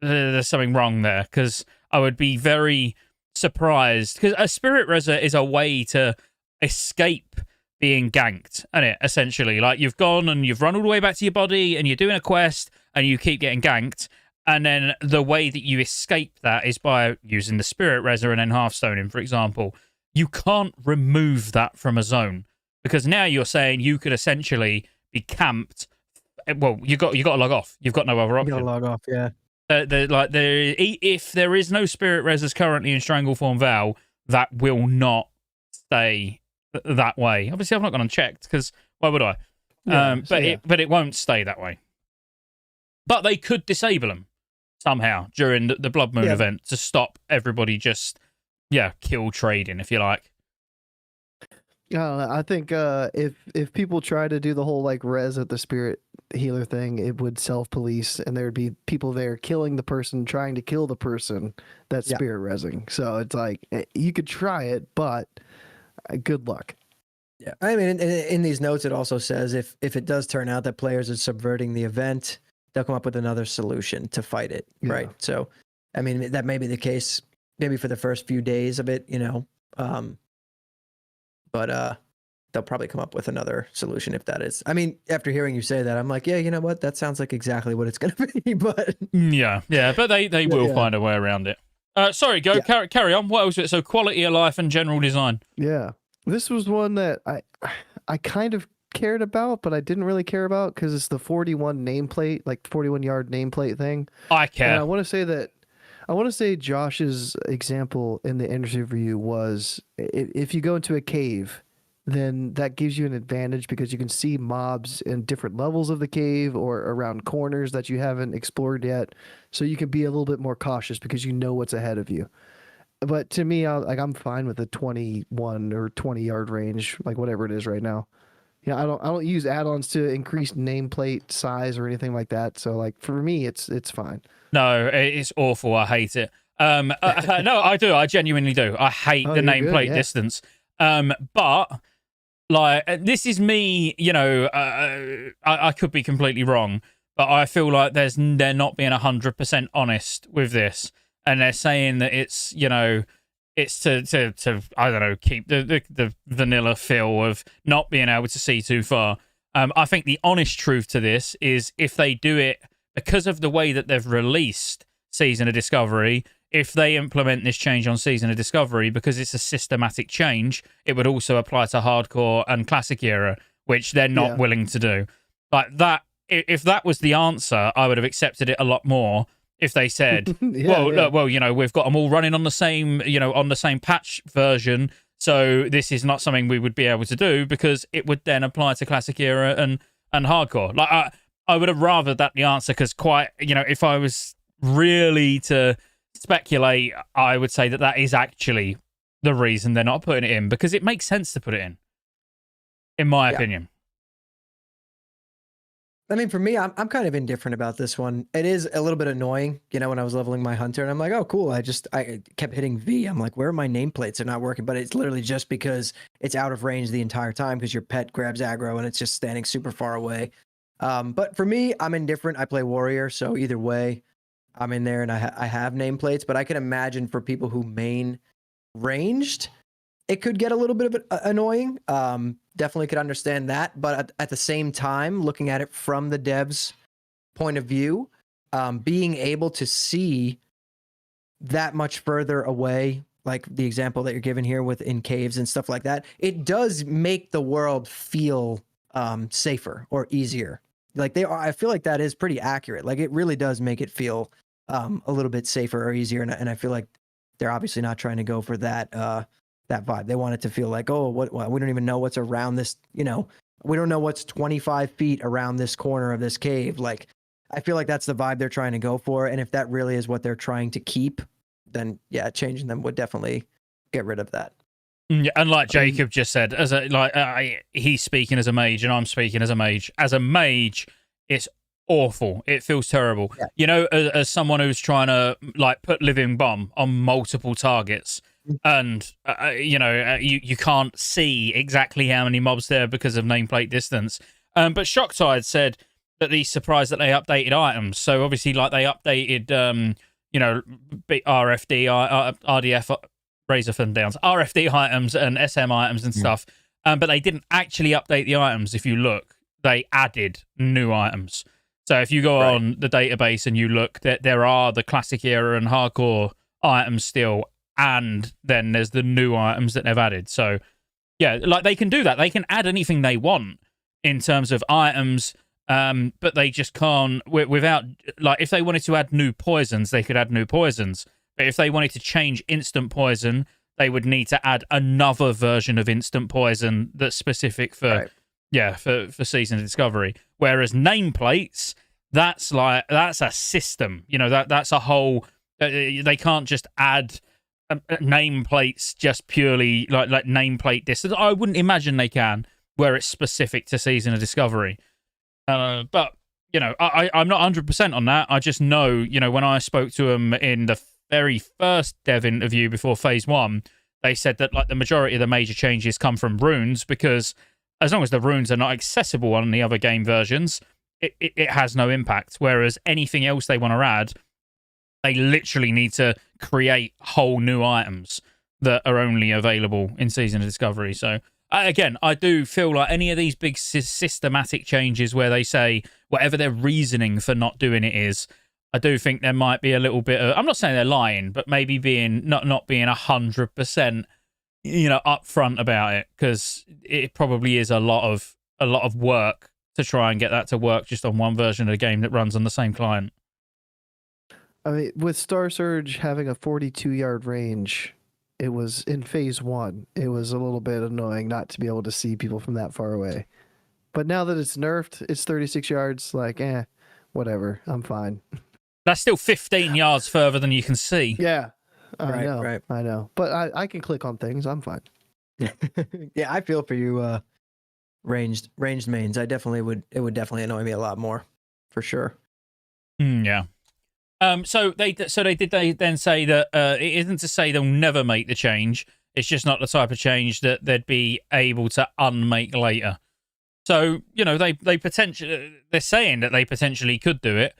there's something wrong there, because I would be very surprised, because a spirit reser is a way to escape being ganked, isn't it? Essentially, like you've gone and you've run all the way back to your body and you're doing a quest and you keep getting ganked, and then the way that you escape that is by using the spirit reser and then halfstoning, for example. You can't remove that from a zone, because now you're saying you could essentially be camped. Well, you got to log off. You've got no other option. You gotta log off, yeah. If there is no spirit reses currently in Strangleform Val, that will not stay that way. Obviously, I've not gone and checked, because why would I? But it won't stay that way. But they could disable them somehow during the Blood Moon event to stop everybody just kill trading, if you like. I don't know. I think if people try to do the whole like res at the spirit healer thing, it would self-police, and there would be people there killing the person, trying to kill the person that's spirit resing. So it's like you could try it, but good luck. Yeah, I mean, in these notes, it also says if it does turn out that players are subverting the event, they'll come up with another solution to fight it, right? So, I mean, that may be the case, maybe for the first few days of it, but they'll probably come up with another solution if that is. I mean, after hearing you say that, I'm like, yeah, you know what? That sounds like exactly what it's going to be. But yeah, but they will find a way around it. Sorry, carry on. What else? So quality of life and general design. Yeah, this was one that I kind of cared about, but I didn't really care about because it's the 41 nameplate, like 41 yard nameplate thing. I care. And I want to say Josh's example in the interview was if you go into a cave, then that gives you an advantage because you can see mobs in different levels of the cave or around corners that you haven't explored yet. So you can be a little bit more cautious because you know what's ahead of you. But to me, I'm fine with the 21 or 20 yard range, like whatever it is right now. Yeah, I don't use add-ons to increase nameplate size or anything like that. So like for me, it's fine. No, it's awful. I hate it. No, I do. I genuinely do. I hate the nameplate distance. But like this is me. I could be completely wrong, but I feel like they're not being 100% honest with this, and they're saying that it's it's to I don't know, keep the vanilla feel of not being able to see too far. I think the honest truth to this is if they do it because of the way that they've released Season of Discovery, if they implement this change on Season of Discovery, because it's a systematic change, it would also apply to Hardcore and Classic Era, which they're not willing to do. Like that, if that was the answer, I would have accepted it a lot more. If they said, well, we've got them all running on the same, on the same patch version, so this is not something we would be able to do because it would then apply to Classic Era and Hardcore. Like I would have rather that the answer, because if I was really to speculate, I would say that is actually the reason they're not putting it in, because it makes sense to put it in my opinion. I mean, for me, I'm kind of indifferent about this one. It is a little bit annoying, when I was leveling my hunter, and I'm like, oh, cool. I kept hitting V. I'm like, where are my nameplates? They're not working. But it's literally just because it's out of range the entire time because your pet grabs aggro and it's just standing super far away. But for me, I'm indifferent. I play warrior, so either way, I'm in there and I have nameplates. But I can imagine for people who main ranged, it could get a little bit of annoying. Definitely could understand that. But at the same time, looking at it from the devs' point of view, being able to see that much further away, like the example that you're given here with in caves and stuff like that, it does make the world feel safer or easier. Like I feel like that is pretty accurate. Like it really does make it feel a little bit safer or easier. And I feel like they're obviously not trying to go for that that vibe. They want it to feel like, oh, what we don't even know what's around this, we don't know what's 25 feet around this corner of this cave. Like, I feel like that's the vibe they're trying to go for. And if that really is what they're trying to keep, then yeah, changing them would definitely get rid of that. Yeah, and like Jacob just said, he's speaking as a mage and I'm speaking as a mage. As a mage, it's awful. It feels terrible. Yeah. As someone who's trying to put living bomb on multiple targets, and you can't see exactly how many mobs there because of nameplate distance. But Shocktide said that he's surprised that they updated items. So obviously, they updated RFD, RDF, Razor Fin Downs, RFD items and SM items and stuff. But they didn't actually update the items. If you look, they added new items. So if you go on the database and you look, there are the classic era and hardcore items still, and then there's the new items that they've added. So yeah, they can do that. They can add anything they want in terms of items, but they just can't without if they wanted to add new poisons, they could add new poisons. But if they wanted to change instant poison, they would need to add another version of instant poison that's specific for for Season of Discovery. Whereas nameplates, that's a system. That's a whole. They can't just add nameplates just purely like nameplate distance. I wouldn't imagine they can, where it's specific to Season of Discovery. But I'm not 100% on that. I just know, when I spoke to them in the very first dev interview before Phase 1, they said that the majority of the major changes come from runes, because as long as the runes are not accessible on the other game versions, it has no impact. Whereas anything else they want to add, they literally need to create whole new items that are only available in Season of Discovery. So again, I do feel like any of these big systematic changes where they say whatever their reasoning for not doing it is, I do think there might be a little bit of, I'm not saying they're lying, but maybe not being 100%, upfront about it, because it probably is a lot of work to try and get that to work just on one version of the game that runs on the same client. I mean, with Star Surge having a 42-yard range, it was in Phase 1. It was a little bit annoying not to be able to see people from that far away. But now that it's nerfed, it's 36 yards. Whatever. I'm fine. That's still 15 yards further than you can see. Yeah, I know. But I can click on things. I'm fine. Yeah, I feel for you, ranged mains. It would definitely annoy me a lot more, for sure. Yeah. So they then say that it isn't to say they'll never make the change. It's just not the type of change that they'd be able to unmake later. So they're saying that they potentially could do it.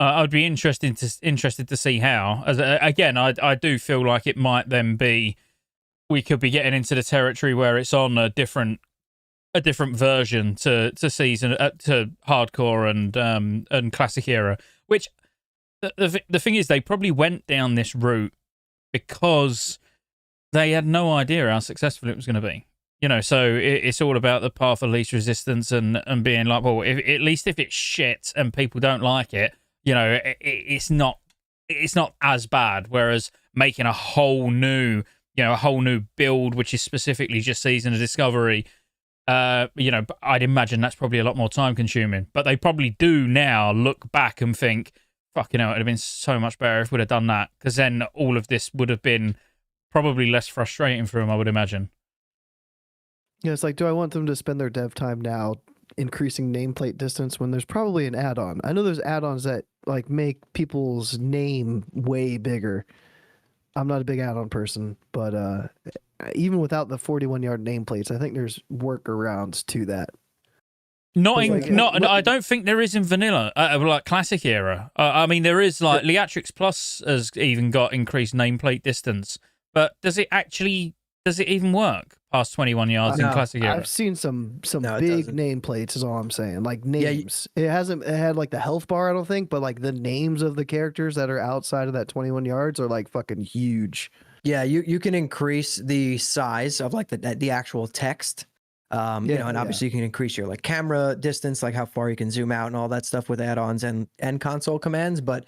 I'd be interested to see how. Again, I do feel like it might then be, we could be getting into the territory where it's on a different version to Season to hardcore and classic era, which. The thing is, they probably went down this route because they had no idea how successful it was going to be. So it's all about the path of least resistance and being like, well, at least if it's shit and people don't like it, it's not as bad. Whereas making a whole new build, which is specifically just Season of Discovery, I'd imagine that's probably a lot more time consuming. But they probably do now look back and think, fucking hell, it'd have been so much better if we'd have done that, because then all of this would have been probably less frustrating for them, I would imagine. Yeah, it's do I want them to spend their dev time now increasing nameplate distance when there's probably an add-on? I know there's add-ons that make people's name way bigger. I'm not a big add-on person, but even without the 41-yard nameplates, I think there's workarounds to that. I don't think there is in vanilla, classic era. I mean, there is Leatrix Plus has even got increased nameplate distance, but does it actually does it even work past 21 yards in No, Classic era? I've seen some No, it big doesn't. nameplates is all I'm saying. Like Yeah, names. It had like the health bar, I don't think, but like the names of the characters that are outside of that 21 yards are like fucking huge. Yeah, you can increase the size of like the actual text. And obviously you can increase your like camera distance, like how far you can zoom out and all that stuff with add-ons and console commands. But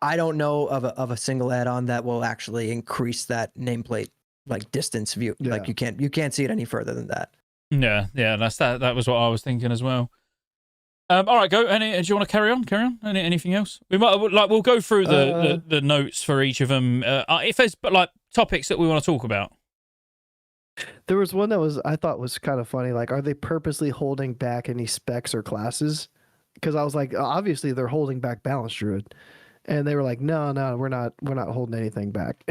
I don't know of a single add-on that will actually increase that nameplate like distance view. Yeah. Like you can't see it any further than that. Yeah, that was what I was thinking as well. All right, go. Do you want to carry on? Anything else? We'll go through the notes for each of them. If there's like topics that we want to talk about. There was one that I thought was kind of funny. Like, are they purposely holding back any specs or classes? Because I was like, obviously they're holding back Balance Druid, and they were like, no, we're not holding anything back.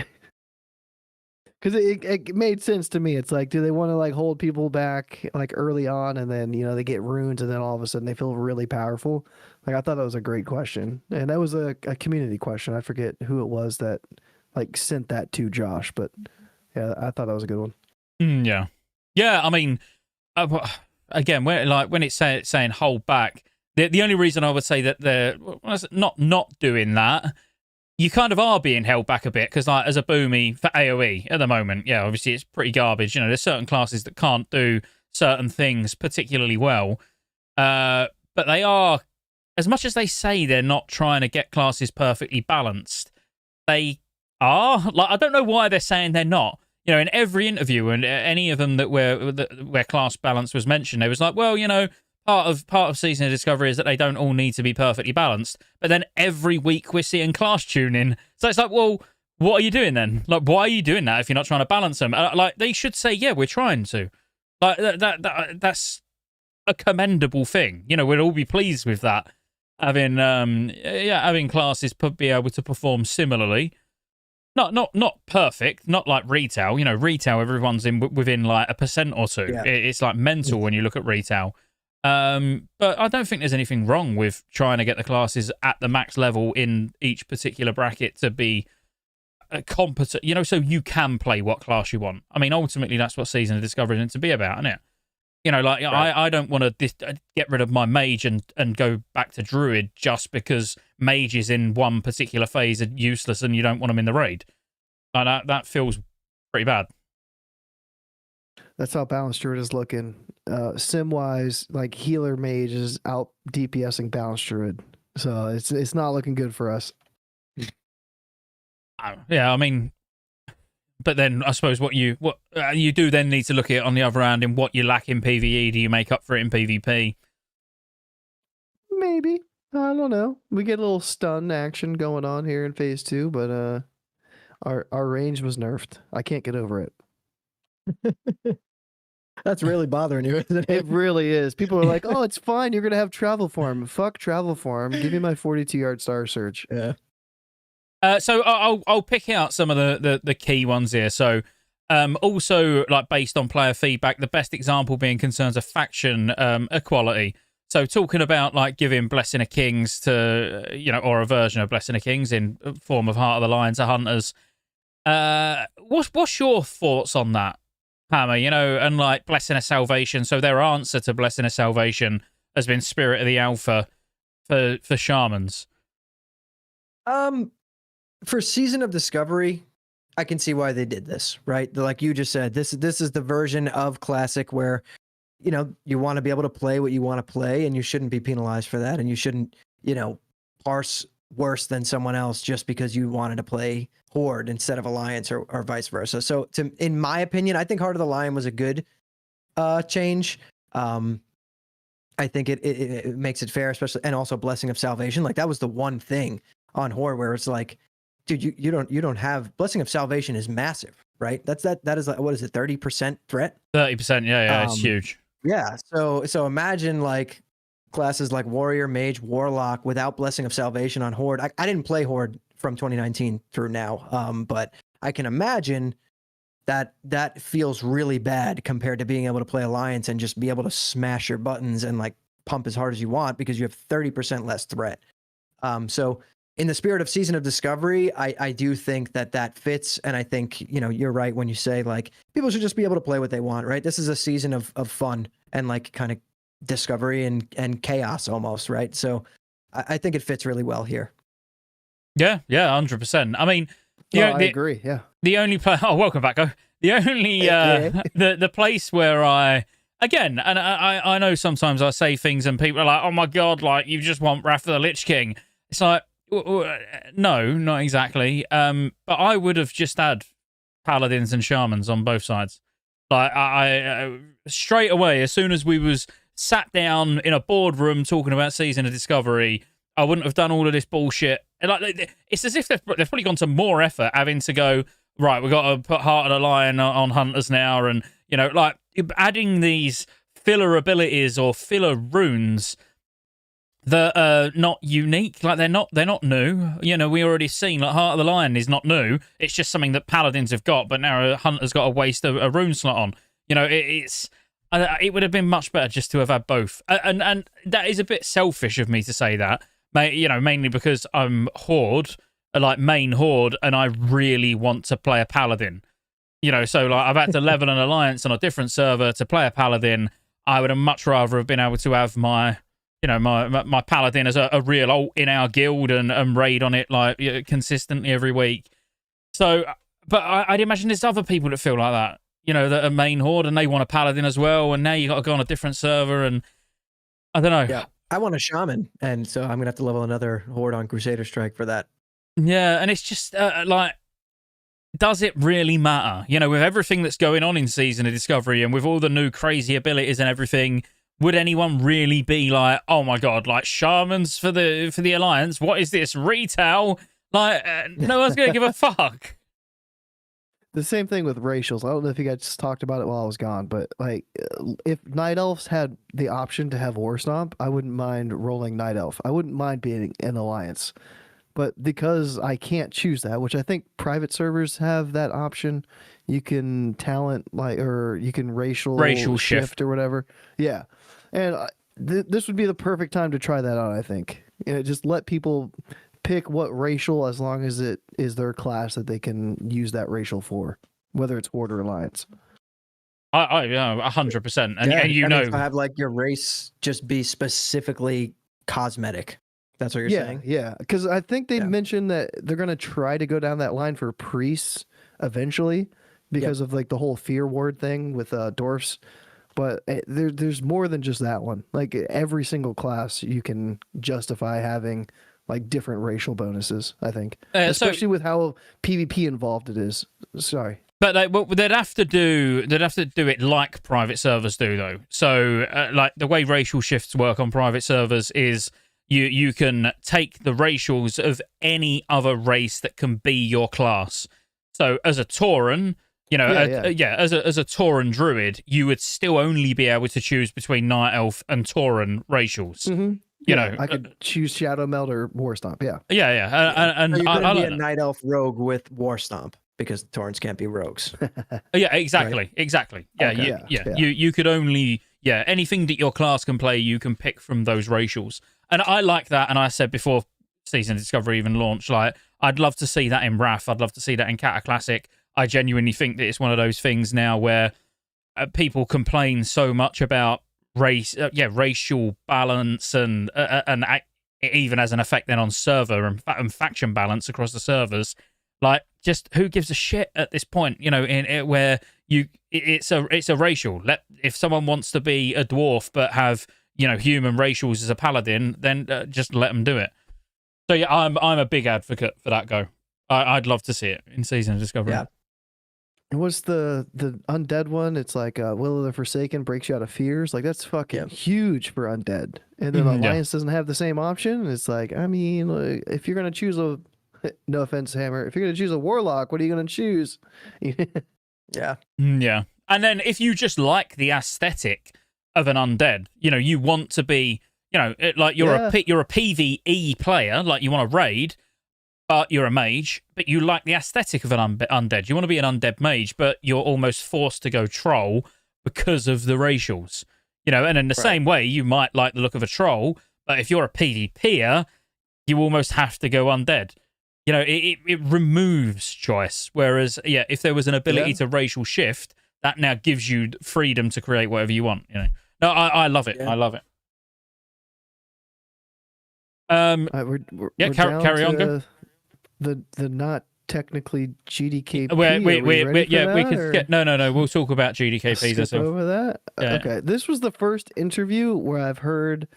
Because it made sense to me. It's like, do they want to like hold people back like early on, and then they get runes, and then all of a sudden they feel really powerful? Like, I thought that was a great question, and that was a community question. I forget who it was that like sent that to Josh, but yeah, I thought that was a good one. Yeah. I mean, again, when it's saying hold back, the only reason I would say that they're not doing that, you kind of are being held back a bit because, like, as a boomy for AOE at the moment, yeah, obviously it's pretty garbage. There's certain classes that can't do certain things particularly well, but they are, as much as they say they're not trying to get classes perfectly balanced, they are. Like, I don't know why they're saying they're not. In every interview and any of them where class balance was mentioned, they was like, well, part of Season of Discovery is that they don't all need to be perfectly balanced. But then every week we're seeing class tuning. So it's like, well, what are you doing then? Like, why are you doing that if you're not trying to balance them? Like, they should say, yeah, we're trying to. Like, that's a commendable thing. We'd all be pleased with that. Having classes be able to perform similarly. Not perfect, not like retail. Retail, everyone's within like 1% or 2%. Yeah. It's like mental when you look at retail. But I don't think there's anything wrong with trying to get the classes at the max level in each particular bracket to be competent, so you can play what class you want. I mean, ultimately, that's what Season of Discovery is meant to be about, isn't it? Right. I don't want to get rid of my mage and go back to druid just because mages in one particular phase are useless and you don't want them in the raid. That feels pretty bad. That's how Balance Druid is looking. Sim wise, like healer mage is out DPSing Balance Druid, so it's not looking good for us. Yeah, I mean, but then I suppose what you do then need to look at it on the other hand in what you lack in PvE. Do you make up for it in PvP? Maybe. I don't know. We get a little stun action going on here in phase 2, but our range was nerfed. I can't get over it. That's really bothering you, isn't it? It really is. People are like, "Oh, it's fine. You're gonna have travel form." Fuck travel form. Give me my 42-yard star search. Yeah. So I'll pick out some of the key ones here. So also, like, based on player feedback, the best example being concerns of faction equality. So talking about like giving Blessing of Kings to, or a version of Blessing of Kings in form of Heart of the Lion to hunters. What's your thoughts on that, Hammer? And like Blessing of Salvation. So their answer to Blessing of Salvation has been Spirit of the Alpha for shamans. For Season of Discovery, I can see why they did this, right? Like you just said, this is the version of Classic where, you want to be able to play what you want to play, and you shouldn't be penalized for that, and you shouldn't, parse worse than someone else just because you wanted to play Horde instead of Alliance or vice versa. So, in my opinion, I think Heart of the Lion was a good change. I think it makes it fair, especially, and also Blessing of Salvation. Like, that was the one thing on Horde where it's like, dude, you don't have Blessing of Salvation is massive, right? That is like, what is it, 30% threat? 30%, yeah, it's huge. Yeah, so imagine like classes like Warrior, Mage, Warlock without Blessing of Salvation on Horde. I didn't play Horde from 2019 through now, but I can imagine that feels really bad compared to being able to play Alliance and just be able to smash your buttons and like pump as hard as you want because you have 30% less threat. So in the spirit of Season of Discovery, I do think that fits. And I think, you're right when you say like people should just be able to play what they want, right? This is a season of fun and like kind of discovery and chaos almost, right? So I think it fits really well here. Yeah, 100%. I mean, I agree. Yeah. The only welcome back. The only the place where again, and I know sometimes I say things and people are like, oh my god, like you just want Wrath of the Lich King. It's like, no, not exactly. But I would have just had paladins and shamans on both sides. Like I straight away, as soon as we was sat down in a boardroom talking about Season of Discovery, I wouldn't have done all of this bullshit. Like it's as if they've probably gone to more effort having to go, right, we've got to put Heart of the Lion on hunters now, and like adding these filler abilities or filler runes that are not unique. Like they're not new. We already seen like Heart of the Lion is not new. It's just something that paladins have got, but now a hunter's got to waste a rune slot on. It would have been much better just to have had both. And that is a bit selfish of me to say that. Mainly because I'm Horde, like main Horde, and I really want to play a paladin. So like I've had to level an alliance on a different server to play a paladin. I would have much rather have been able to have my my paladin as a real ult in our guild and raid on it like consistently every week. So, but I'd imagine there's other people that feel like that. That are main Horde and they want a paladin as well, and now you got to go on a different server, and I don't know. Yeah. I want a shaman, and so I'm going to have to level another Horde on Crusader Strike for that. Yeah, and it's just, like, does it really matter? With everything that's going on in Season of Discovery and with all the new crazy abilities and everything, would anyone really be like, oh my god, like, shamans for the Alliance? What is this, retail? Like, no one's going to give a fuck. The same thing with racials. I don't know if you guys talked about it while I was gone, but like, if Night Elves had the option to have War Stomp, I wouldn't mind rolling Night Elf. I wouldn't mind being an Alliance. But because I can't choose that, which I think private servers have that option, you can talent or you can racial shift or whatever. Yeah, and this would be the perfect time to try that out. I think just let people pick what racial, as long as it is their class that they can use that racial for, whether it's Horde or Alliance. I 100%. And I have like your race just be specifically cosmetic. That's what you're saying? Yeah, because I think they mentioned that they're going to try to go down that line for priests eventually because of like the whole fear ward thing with dwarfs. But there's more than just that one. Like every single class you can justify having like different racial bonuses, I think. Especially with how PvP involved it is. Sorry. But they'd have to do it like private servers do, though. So like the way racial shifts work on private servers is you can take the racials of any other race that can be your class. So as a Tauren, as a Tauren druid, you would still only be able to choose between Night Elf and Tauren racials. Mm-hmm. I could choose Shadow Meld or War Stomp. Yeah. And you couldn't be a Night Elf rogue with War Stomp because Taurens can't be rogues. Yeah, exactly, right? Exactly. Yeah, okay. You could only anything that your class can play, you can pick from those racials, and I like that. And I said before Season of Discovery even launched, like I'd love to see that in Wrath. I'd love to see that in Cata Classic. I genuinely think that it's one of those things now where people complain so much about racial balance and even as an effect then on server and faction balance across the servers. Like, just who gives a shit at this point? Where it's a racial. If someone wants to be a dwarf but have human racials as a paladin, then just let them do it. So yeah, I'm a big advocate for that. I'd love to see it in Season of Discovery. Yeah. And what's the undead one? It's like Will of the Forsaken breaks you out of fears. Like that's fucking huge for undead. And then Alliance doesn't have the same option. It's like, I mean, if you're gonna choose no offense, Hammer, if you're gonna choose a warlock, what are you gonna choose? Yeah. And then if you just like the aesthetic of an undead, you want to be, like you're a PvE player, like you want to raid. But you're a mage, but you like the aesthetic of an undead. You want to be an undead mage, but you're almost forced to go troll because of the racials. And in the same way, you might like the look of a troll, but if you're a PvPer, you almost have to go undead. You know, it removes choice. Whereas, yeah, if there was an ability to racial shift, that now gives you freedom to create whatever you want. You know, no, I love it. Yeah. I love it. We're down carry on. to the not technically GDKP. We can skip. No. We'll talk about GDKPs. Skip over that. Yeah. Okay, this was the first interview where I've heard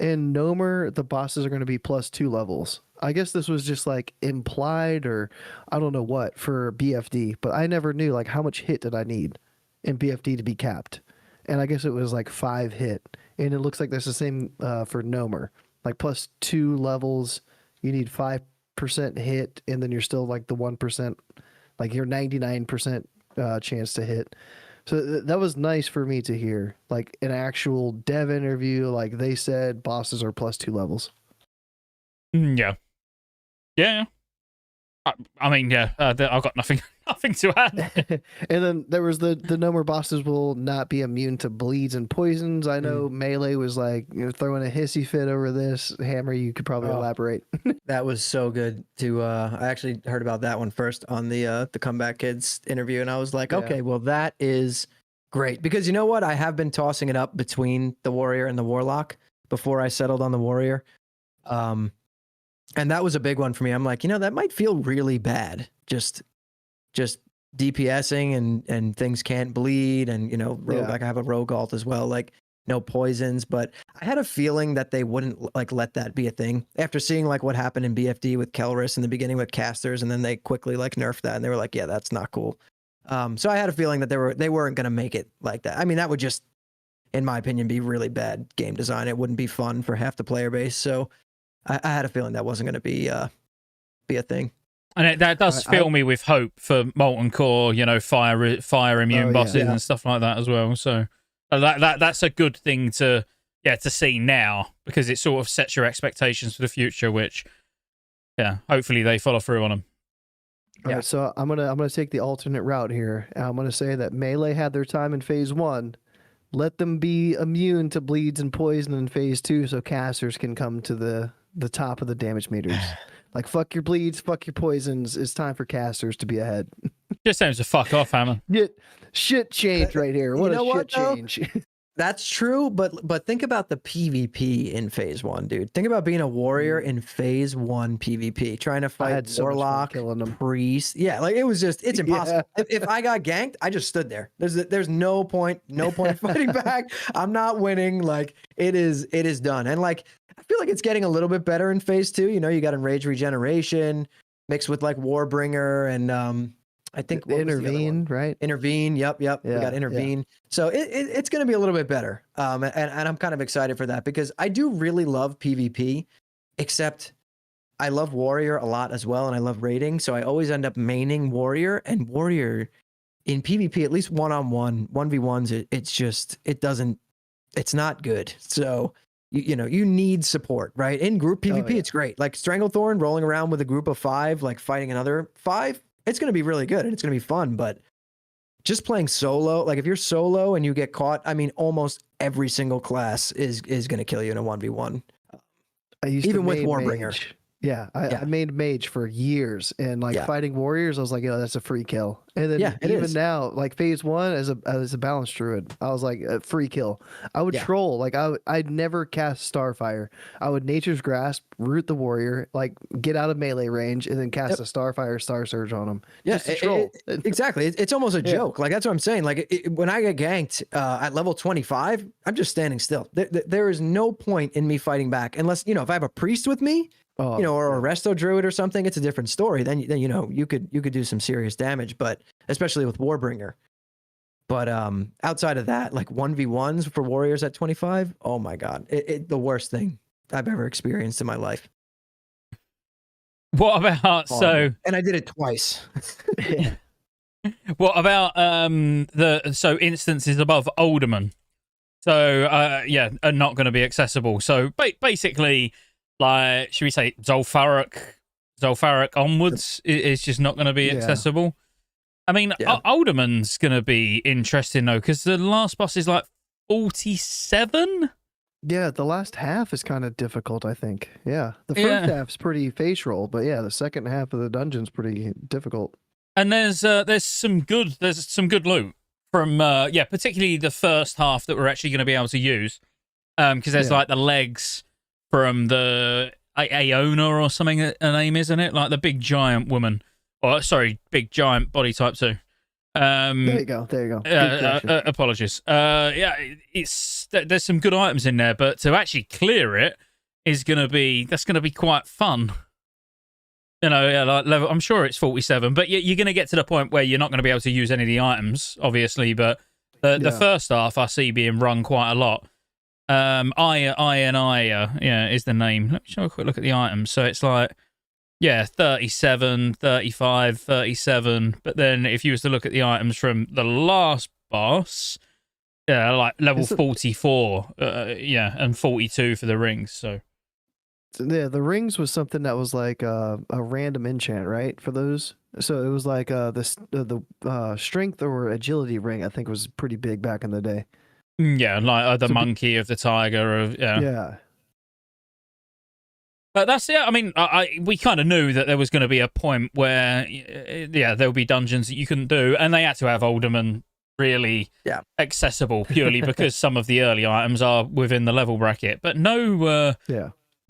in Nomer the bosses are going to be +2 levels. I guess this was just like implied, or I don't know what, for BFD, but I never knew like how much hit did I need in BFD to be capped, and I guess it was like 5 hit, and it looks like that's the same for Nomer, like +2 levels, you need 5% hit, and then you're still like the 1%, like your 99% chance to hit. So that was nice for me to hear, like an actual dev interview. Like they said, bosses are +2 levels. Yeah. I mean, yeah. I've got nothing to add. And then there was the number bosses will not be immune to bleeds and poisons. I know Melee was like throwing a hissy fit over this. Hammer, you could probably elaborate. That was so good to I actually heard about that one first on the Comeback Kids interview, and I was like, okay, well that is great, because you know what? I have been tossing it up between the warrior and the warlock before I settled on the warrior. And that was a big one for me. I'm like, that might feel really bad. Just DPSing and things can't bleed, and rogue, like I have a rogue alt as well, like no poisons. But I had a feeling that they wouldn't like let that be a thing after seeing like what happened in BFD with Kelris in the beginning with casters, and then they quickly like nerfed that, and they were like, yeah, that's not cool. So I had a feeling that they weren't gonna make it like that. I mean, that would just, in my opinion, be really bad game design. It wouldn't be fun for half the player base. So I had a feeling that wasn't going to be a thing. And that does fill me with hope for Molten Core, fire immune bosses and stuff like that as well. So that's a good thing to see now, because it sort of sets your expectations for the future, which hopefully they follow through on them. All right, so I'm gonna take the alternate route here. I'm gonna say that Melee had their time in phase 1. Let them be immune to bleeds and poison in phase 2, so casters can come to the top of the damage meters. Like, fuck your bleeds, fuck your poisons. It's time for casters to be ahead. Just seems to fuck off, Hammer. Shit change right here. What shit change. That's true, but think about the PvP in phase 1, dude. Think about being a warrior in phase 1 PvP, trying to fight warlock, priest. Yeah, like it's impossible. If I got ganked, I just stood there. There's no point fighting back. I'm not winning. Like it is done. And like I feel like it's getting a little bit better in phase 2. You got Enrage Regeneration mixed with like Warbringer and I think Intervene, right? Intervene. Yep. We got Intervene. Yeah. So it's going to be a little bit better. And I'm kind of excited for that, because I do really love PvP, except I love Warrior a lot as well. And I love raiding. So I always end up maining Warrior, and Warrior in PvP, at least 1-on-1, 1v1s, it's not good. So, you need support, right? In group PvP, it's great. Like Stranglethorn rolling around with a group of 5, like fighting another 5. It's going to be really good and it's going to be fun, but just playing solo, like if you're solo and you get caught, I mean, almost every single class is going to kill you in a 1v1. Even with Warbringer. Mage. Yeah, I made Mage for years, and like fighting warriors, I was like, that's a free kill. And then even now, like phase 1 as a balanced druid, I was like a free kill. I would troll, like I'd never cast Starfire. I would Nature's Grasp, root the warrior, like get out of melee range, and then cast a Starfire Star Surge on him. Yeah, just to troll. Exactly. It's almost a joke. Like that's what I'm saying. Like when I get ganked at level 25, I'm just standing still. There is no point in me fighting back unless if I have a priest with me. Or a resto druid or something, it's a different story. Then you could do some serious damage, but especially with Warbringer. But outside of that, like 1v1s for warriors at 25, oh my god, the worst thing I've ever experienced in my life. What about and I did it twice. What about instances above Alderman? So are not going to be accessible. So basically, like, should we say Zul'Farrak onwards is just not going to be accessible. I mean, Alderman's going to be interesting though, because the last boss is like 47. Yeah, the last half is kind of difficult, I think. Yeah. The first Yeah. half's pretty face roll, but yeah, the second half of the dungeon's pretty difficult. And there's some good loot from particularly the first half that we're actually going to be able to use. Because there's Yeah. like the legs from the Aona or something, her name, isn't it? Like the big giant woman. Or sorry, big giant body type too. There you go. There you go. Good correction. Apologies. There's some good items in there, but to actually clear it that's gonna be quite fun. You know, yeah, like level. I'm sure it's 47, but you're gonna get to the point where you're not gonna be able to use any of the items, obviously. But the first half I see being run quite a lot. I is the name. Let me show a quick look at the items. So it's like, 37, 35, 37. But then if you was to look at the items from the last boss, like level 44, and 42 for the rings. So yeah, the rings was something that was like a random enchant, right? For those, so it was like the strength or agility ring. I think was pretty big back in the day. Yeah, like the monkey of the tiger of Yeah. But that's it. I mean, we kind of knew that there was going to be a point where, there'll be dungeons that you couldn't do, and they had to have Alderman really accessible purely because some of the early items are within the level bracket. But no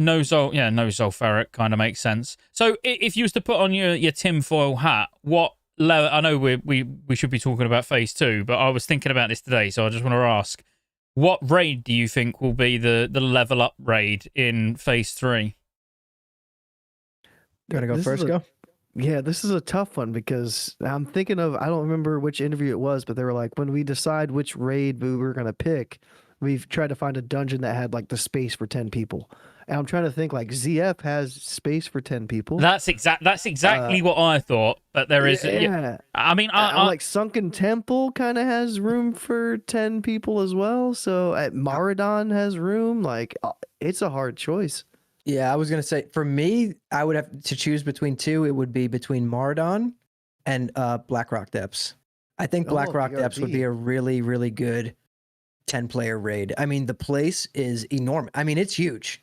Zolfaric kind of makes sense. So if you was to put on your tinfoil hat, what level? I know we should be talking about phase 2, but I was thinking about this today, so I just want to ask, what raid do you think will be the level up raid in phase 3? You want to go first? Go. Yeah, this is a tough one because I'm thinking of, I don't remember which interview it was, but they were like, when we decide which raid we were going to pick, we've tried to find a dungeon that had like the space for 10 people. And I'm trying to think, like, ZF has space for 10 people. That's exactly what I thought, but there is... Yeah. I mean, like Sunken Temple kind of has room for 10 people as well. So at Maradon has room. Like, it's a hard choice. Yeah, I was going to say, for me, I would have to choose between two. It would be between Maradon and Blackrock Depths. I think Blackrock Depths would be a really, really good 10-player raid. I mean, the place is enormous. I mean, it's huge.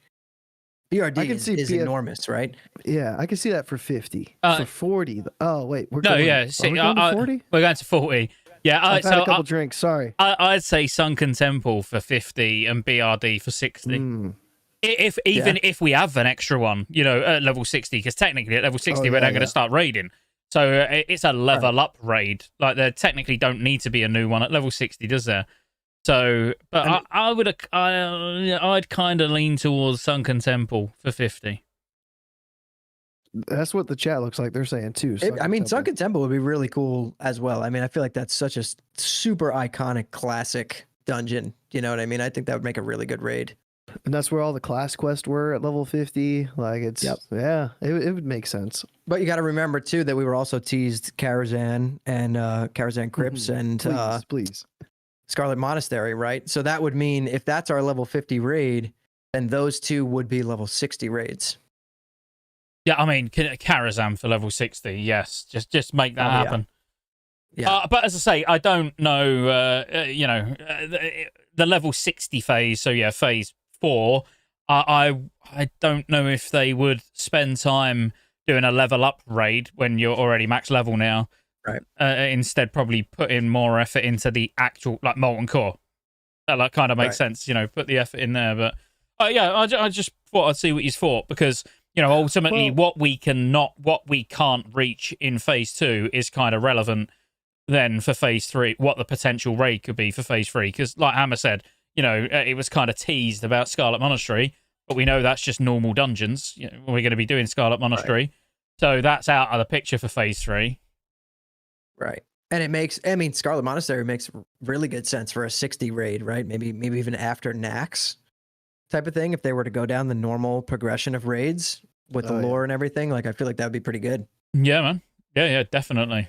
BRD is enormous, right? Yeah, I can see that for 50. For 40. Oh, wait. We're going to 40? We're going to 40. Yeah, I've had a couple drinks. Sorry. I'd say Sunken Temple for 50 and BRD for 60. If we have an extra one, at level 60, because technically at level 60 we're not going to start raiding. So it's a level up raid. Like, there technically don't need to be a new one at level 60, does there? So, but I'd kind of lean towards Sunken Temple for 50. That's what the chat looks like. They're saying too. Sunken Temple would be really cool as well. I mean, I feel like that's such a super iconic classic dungeon. You know what I mean? I think that would make a really good raid. And that's where all the class quests were at level 50. Like, it's, it would make sense. But you got to remember too that we were also teased Karazhan and Karazhan Crypts and please. Scarlet Monastery, right? So that would mean if that's our level 50 raid, then those two would be level 60 raids. Yeah, I mean, Karazhan for level 60, yes. Just make that happen. Yeah. But as I say, I don't know, the level 60 phase, so yeah, phase 4, I don't know if they would spend time doing a level up raid when you're already max level now. Right. Instead, probably put in more effort into the actual, like, Molten Core. That kind of makes sense, put the effort in there. But I just thought I'd see what you thought, because ultimately what we can't reach in phase 2 is kind of relevant then for phase 3. What the potential raid could be for phase 3, because like Hammer said, it was kind of teased about Scarlet Monastery, but we know that's just normal dungeons. We're going to be doing Scarlet Monastery, so that's out of the picture for phase 3. Right. And Scarlet Monastery makes really good sense for a 60 raid, right? Maybe even after Nax type of thing. If they were to go down the normal progression of raids with the lore and everything, like, I feel like that would be pretty good. Yeah, man. Yeah, definitely.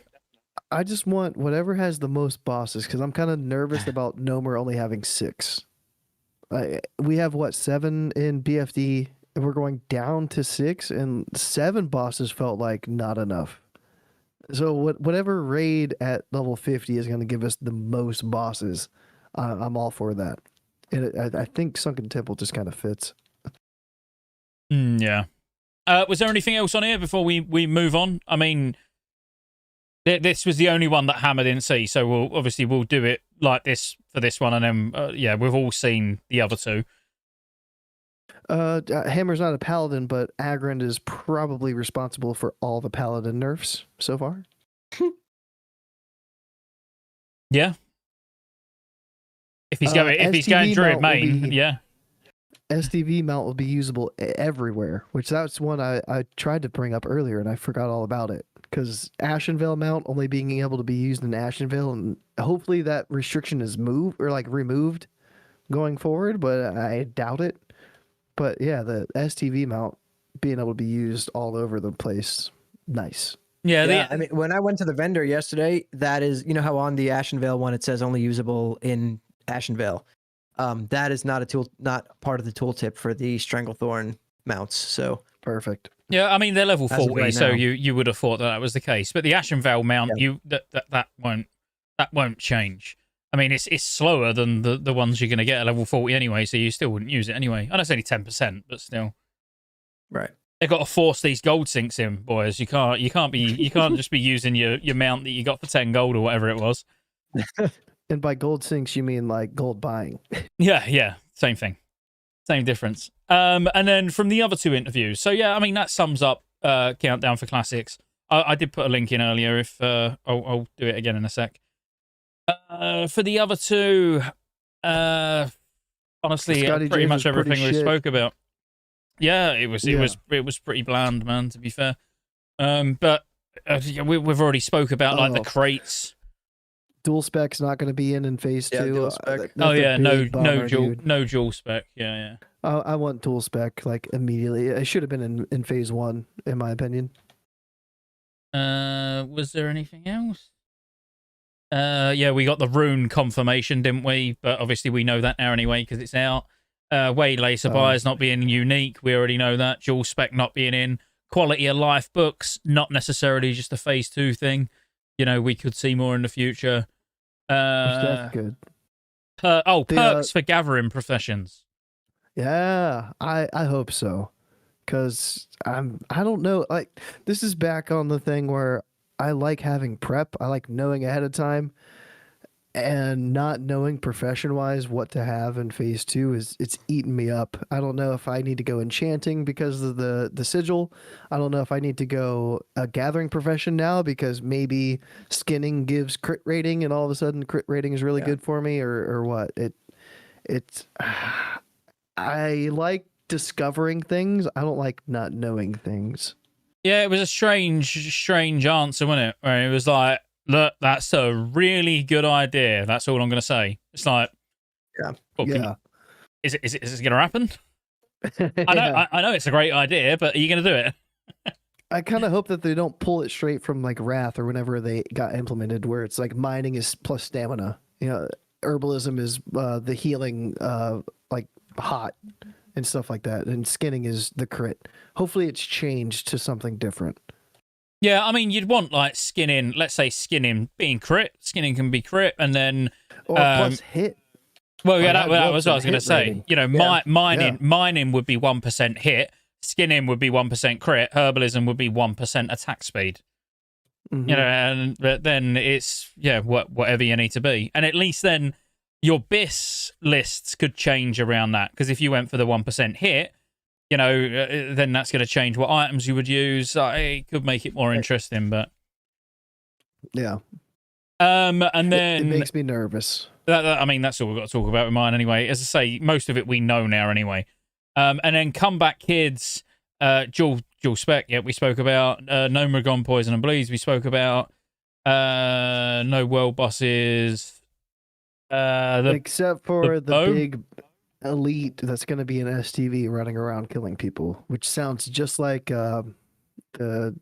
I just want whatever has the most bosses, because I'm kind of nervous about Nomer only having 6. We have 7 in BFD, and we're going down to 6, and 7 bosses felt like not enough. So whatever raid at level 50 is going to give us the most bosses, I'm all for that. I think Sunken Temple just kind of fits. Yeah. Was there anything else on here before we move on? I mean, this was the only one that Hammer didn't see, so we'll do it like this for this one, and then yeah, we've all seen the other two. Hammer's not a paladin, but Agrand is probably responsible for all the paladin nerfs so far. Yeah. If he's going Druid main, yeah. STV mount will be usable everywhere, which that's one I tried to bring up earlier and I forgot all about it. Because Ashenvale mount only being able to be used in Ashenvale, and hopefully that restriction is removed going forward, but I doubt it. But yeah, the STV mount being able to be used all over the place, nice. Yeah, I mean, when I went to the vendor yesterday, that is, you know how on the Ashenvale one it says only usable in Ashenvale. That is not part of the tooltip for the Stranglethorn mounts. So perfect. Yeah, I mean they're level 40, right so now. you would have thought that was the case. But the Ashenvale mount, Yeah. that won't change. I mean, it's slower than the ones you're going to get at level 40 anyway, so you still wouldn't use it anyway. I know it's only 10%, but still. Right. They've got to force these gold sinks in, boys. You can't just be using your mount that you got for 10 gold or whatever it was. And by gold sinks, you mean like gold buying? Yeah, same thing, same difference. And then from the other two interviews, so yeah, I mean that sums up Countdown for Classics. I did put a link in earlier. If I'll do it again in a sec. For the other two, honestly, pretty much everything we spoke about. Yeah, it was pretty bland, man. To be fair, but we've already spoke about like the crates. Dual spec's not going to be in phase 2. Dual spec. No dual spec. Yeah. I want dual spec like immediately. It should have been in phase 1, in my opinion. Was there anything else? Yeah, we got the rune confirmation, didn't we? But obviously we know that now anyway because it's out. Waylaid suppliers not being unique, we already know that. Dual spec not being in. Quality of life books, not necessarily just a phase 2 thing. You know, we could see more in the future. That's good. Perks for gathering professions. Yeah, I hope so. Because I don't know. Like, this is back on the thing where I like having prep. I like knowing ahead of time. And not knowing profession-wise what to have in phase 2 it's eating me up. I don't know if I need to go enchanting because of the sigil. I don't know if I need to go a gathering profession now because maybe skinning gives crit rating and all of a sudden crit rating is really good for me or what. It's I like discovering things. I don't like not knowing things. Yeah, it was a strange answer, wasn't it? Where it was like, look, that's a really good idea. That's all I'm going to say. It's like, is it going to happen? I know it's a great idea, but are you going to do it? I kind of hope that they don't pull it straight from like Wrath or whenever they got implemented, where it's like mining is plus stamina. You know, herbalism is the healing, like hot and stuff like that, and skinning is the crit. Hopefully, it's changed to something different. Yeah, I mean, you'd want like skinning. Let's say skinning being crit. Skinning can be crit, and then or plus hit. Well, yeah, that was what I was going to say. Rating. You know, mining would be 1% hit. Skinning would be 1% crit. Herbalism would be 1% attack speed. Mm-hmm. You know, and then it's whatever you need to be, and at least then your BIS lists could change around that. Because if you went for the 1% hit, you know, then that's going to change what items you would use. It could make it more interesting, but yeah. And then it makes me nervous. I mean, that's all we've got to talk about with mine anyway. As I say, most of it we know now anyway. And then Comeback Kids, dual spec. Yeah, we spoke about no Mragon Poison and Bleeds. We spoke about no world bosses. Except for the big elite that's going to be an STV running around killing people, which sounds just like the Undead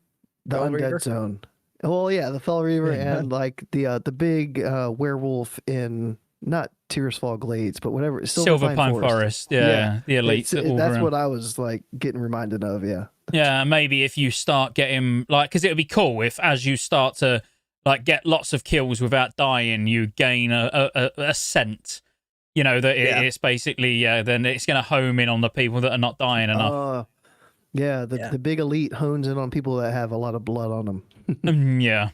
Reaver? Zone. Well, yeah, the Fell Reaver and like the big werewolf in not Tearsfall Glades, but whatever. Silver Pine Forest. Yeah, the elite. That's what I was like getting reminded of. Yeah. Yeah, maybe if you start getting like, because it would be cool if as you start to like get lots of kills without dying, you gain a scent. You know, that Yeah. it's basically, then it's going to home in on the people that are not dying enough. Yeah, the big elite hones in on people that have a lot of blood on them. Yeah.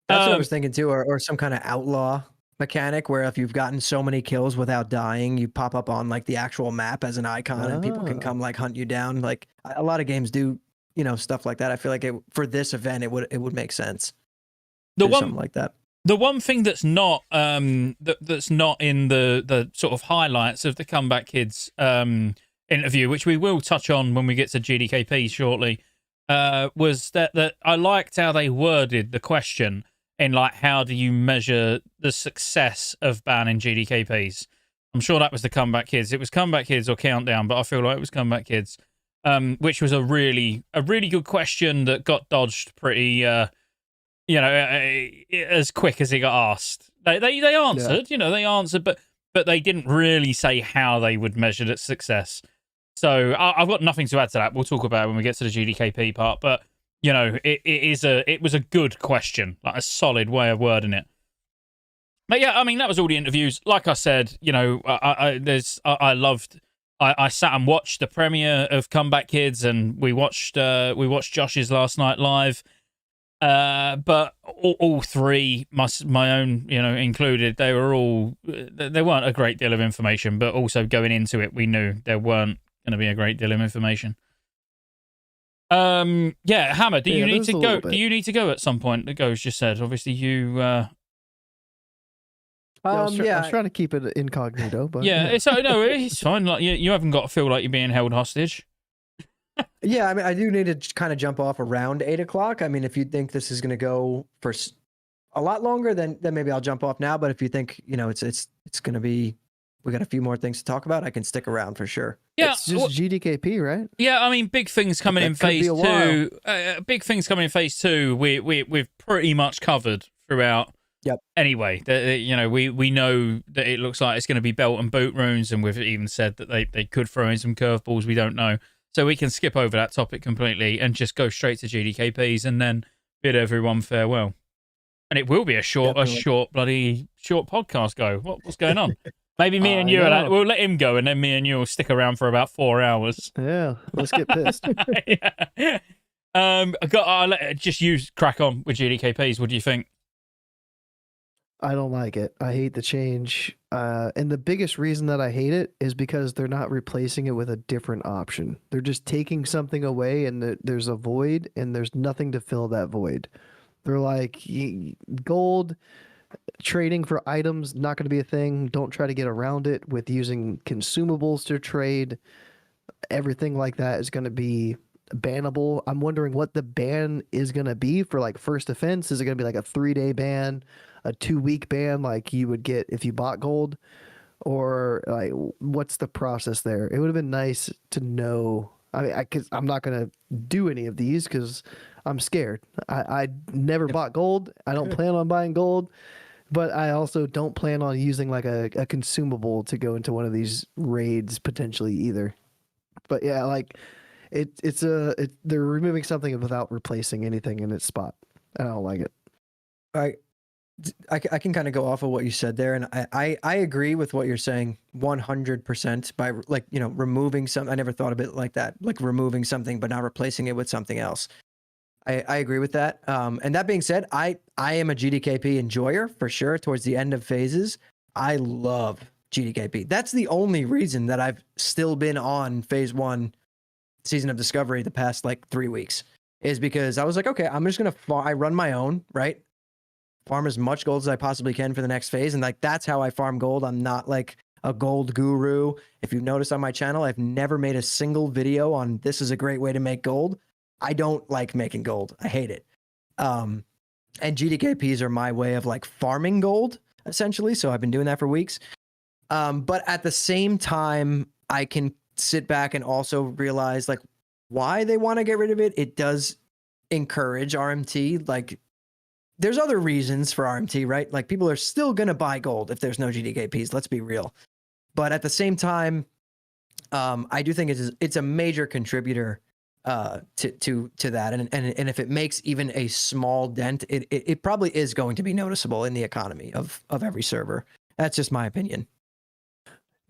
That's what I was thinking too, or some kind of outlaw mechanic where if you've gotten so many kills without dying, you pop up on like the actual map as an icon and people can come like hunt you down. Like a lot of games do, you know, stuff like that. I feel like for this event, it would make sense. Something like that. The one thing that's not that's not in the sort of highlights of the Comeback Kids interview, which we will touch on when we get to GDKP shortly, was that I liked how they worded the question in like, how do you measure the success of banning GDKPs? I'm sure that was the Comeback Kids. It was Comeback Kids or Countdown, but I feel like it was Comeback Kids, which was a really good question that got dodged pretty, as quick as it got asked. They answered, they answered, but they didn't really say how they would measure its success. So I've got nothing to add to that. We'll talk about it when we get to the GDKP part, but it was a good question, like a solid way of wording it. But yeah, I mean, that was all the interviews. Like I said, I sat and watched the premiere of Comeback Kids, and we watched Josh's last night live. But all three, my own, included, they weren't a great deal of information, but also going into it, we knew there weren't going to be a great deal of information. Hammer, do you need to go? Do you need to go at some point? The Ghost just said. Obviously, you. I was trying to keep it incognito, but it's fine. Like you haven't got to feel like you're being held hostage. Yeah, I mean, I do need to kind of jump off around 8 o'clock. I mean, if you think this is going to go for a lot longer, then maybe I'll jump off now. But if you think it's going to be, we got a few more things to talk about, I can stick around for sure. Yeah, it's just GDKP, right? Yeah, I mean, big things coming in phase 2. Big things coming in phase 2. We've pretty much covered throughout. Yep. Anyway, we know that it looks like it's going to be belt and boot runes, and we've even said that they could throw in some curveballs. We don't know. So we can skip over that topic completely and just go straight to GDKPs and then bid everyone farewell. And it will be a short podcast. Go. What's going on? Maybe me and you we'll let him go, and then me and you will stick around for about 4 hours. Yeah, let's get pissed. Yeah. I'll just crack on with GDKPs. What do you think? I don't like it. I hate the change. And the biggest reason that I hate it is because they're not replacing it with a different option. They're just taking something away, and there's a void, and there's nothing to fill that void. They're like, gold trading for items, not going to be a thing. Don't try to get around it with using consumables to trade. Everything like that is going to be bannable. I'm wondering what the ban is going to be for like first offense. Is it going to be like a 3-day ban? A 2-week ban like you would get if you bought gold, or like what's the process there? It would have been nice to know. I mean, because I'm not gonna do any of these because I'm scared. I never bought gold. I don't plan on buying gold, but I also don't plan on using like a consumable to go into one of these raids potentially either. But yeah, like they're removing something without replacing anything in its spot. I don't like it. I can kind of go off of what you said there, and I agree with what you're saying 100% by removing some. I never thought of it like that, like removing something but not replacing it with something else. I agree with that. And that being said, I am a GDKP enjoyer for sure. Towards the end of phases, I love GDKP. That's the only reason that I've still been on phase 1 Season of Discovery the past like 3 weeks, is because I was like, okay, I'm just gonna I run my own, right? Farm as much gold as I possibly can for the next phase. And like, that's how I farm gold. I'm not like a gold guru. If you've noticed on my channel, I've never made a single video on this is a great way to make gold. I don't like making gold. I hate it. And GDKPs are my way of like farming gold essentially. So I've been doing that for weeks. But at the same time, I can sit back and also realize like why they want to get rid of it. It does encourage RMT. Like, there's other reasons for RMT, right? Like, people are still going to buy gold if there's no GDKPs. Let's be real. But at the same time, I do think it's a major contributor to that. And if it makes even a small dent, it probably is going to be noticeable in the economy of every server. That's just my opinion.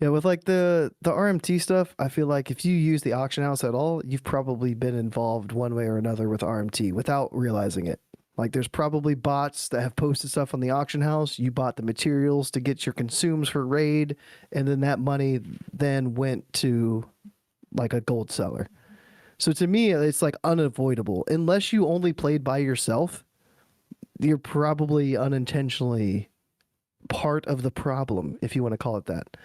Yeah, with like the RMT stuff, I feel like if you use the auction house at all, you've probably been involved one way or another with RMT without realizing it. Like there's probably bots that have posted stuff on the auction house. You bought the materials to get your consumes for raid, and then that money then went to like a gold seller. So to me, it's like unavoidable. Unless you only played by yourself, you're probably unintentionally part of the problem, if you want to call it that.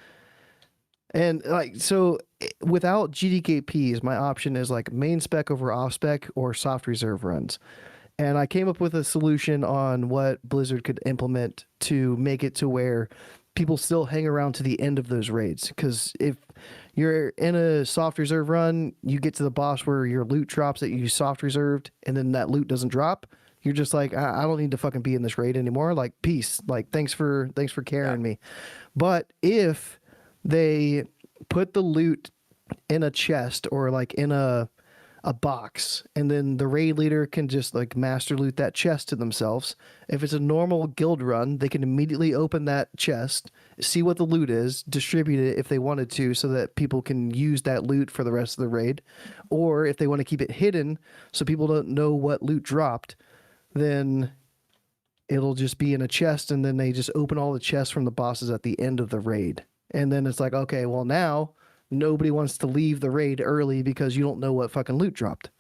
And like so, without GDKPs, my option is like main spec over off spec or soft reserve runs. And I came up with a solution on what Blizzard could implement to make it to where people still hang around to the end of those raids. Because if you're in a soft reserve run, you get to the boss where your loot drops that you soft reserved, and then that loot doesn't drop. You're just like, I don't need to fucking be in this raid anymore. Like, peace. Like, thanks for carrying me. But if they put the loot in a chest or like in a box, and then the raid leader can just like master loot that chest to themselves. If it's a normal guild run, they can immediately open that chest, see what the loot is, distribute it if they wanted to, so that people can use that loot for the rest of the raid. Or if they want to keep it hidden so people don't know what loot dropped, then it'll just be in a chest, and then they just open all the chests from the bosses at the end of the raid. And then it's like, okay, well now nobody wants to leave the raid early because you don't know what fucking loot dropped.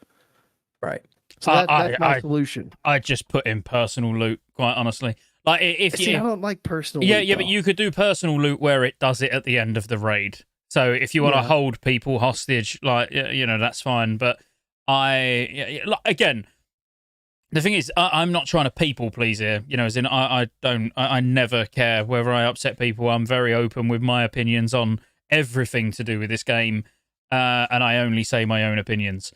Right. So that's my solution. I just put in personal loot, quite honestly. Like if See, you, I don't like personal yeah, loot, yeah, though. but you could do personal loot where it does it at the end of the raid. So if you want to hold people hostage, like that's fine. But again, the thing is, I'm not trying to people please here. As in I never care whether I upset people. I'm very open with my opinions on everything to do with this game, and I only say my own opinions.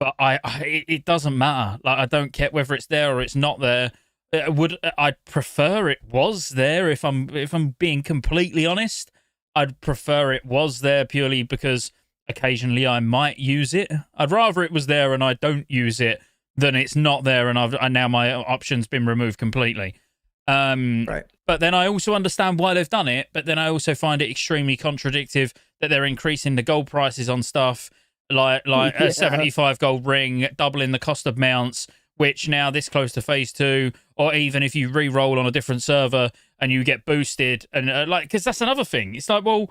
But it doesn't matter. Like, I don't care whether it's there or it's not there. I'd prefer it was there if I'm being completely honest. I'd prefer it was there purely because occasionally I might use it. I'd rather it was there and I don't use it than it's not there and now my option's been removed completely. Right. But then I also understand why they've done it, but then I also find it extremely contradictive that they're increasing the gold prices on stuff, like a 75 gold ring, doubling the cost of mounts, which now this close to phase 2, or even if you re-roll on a different server and you get boosted, and because that's another thing. It's like, well,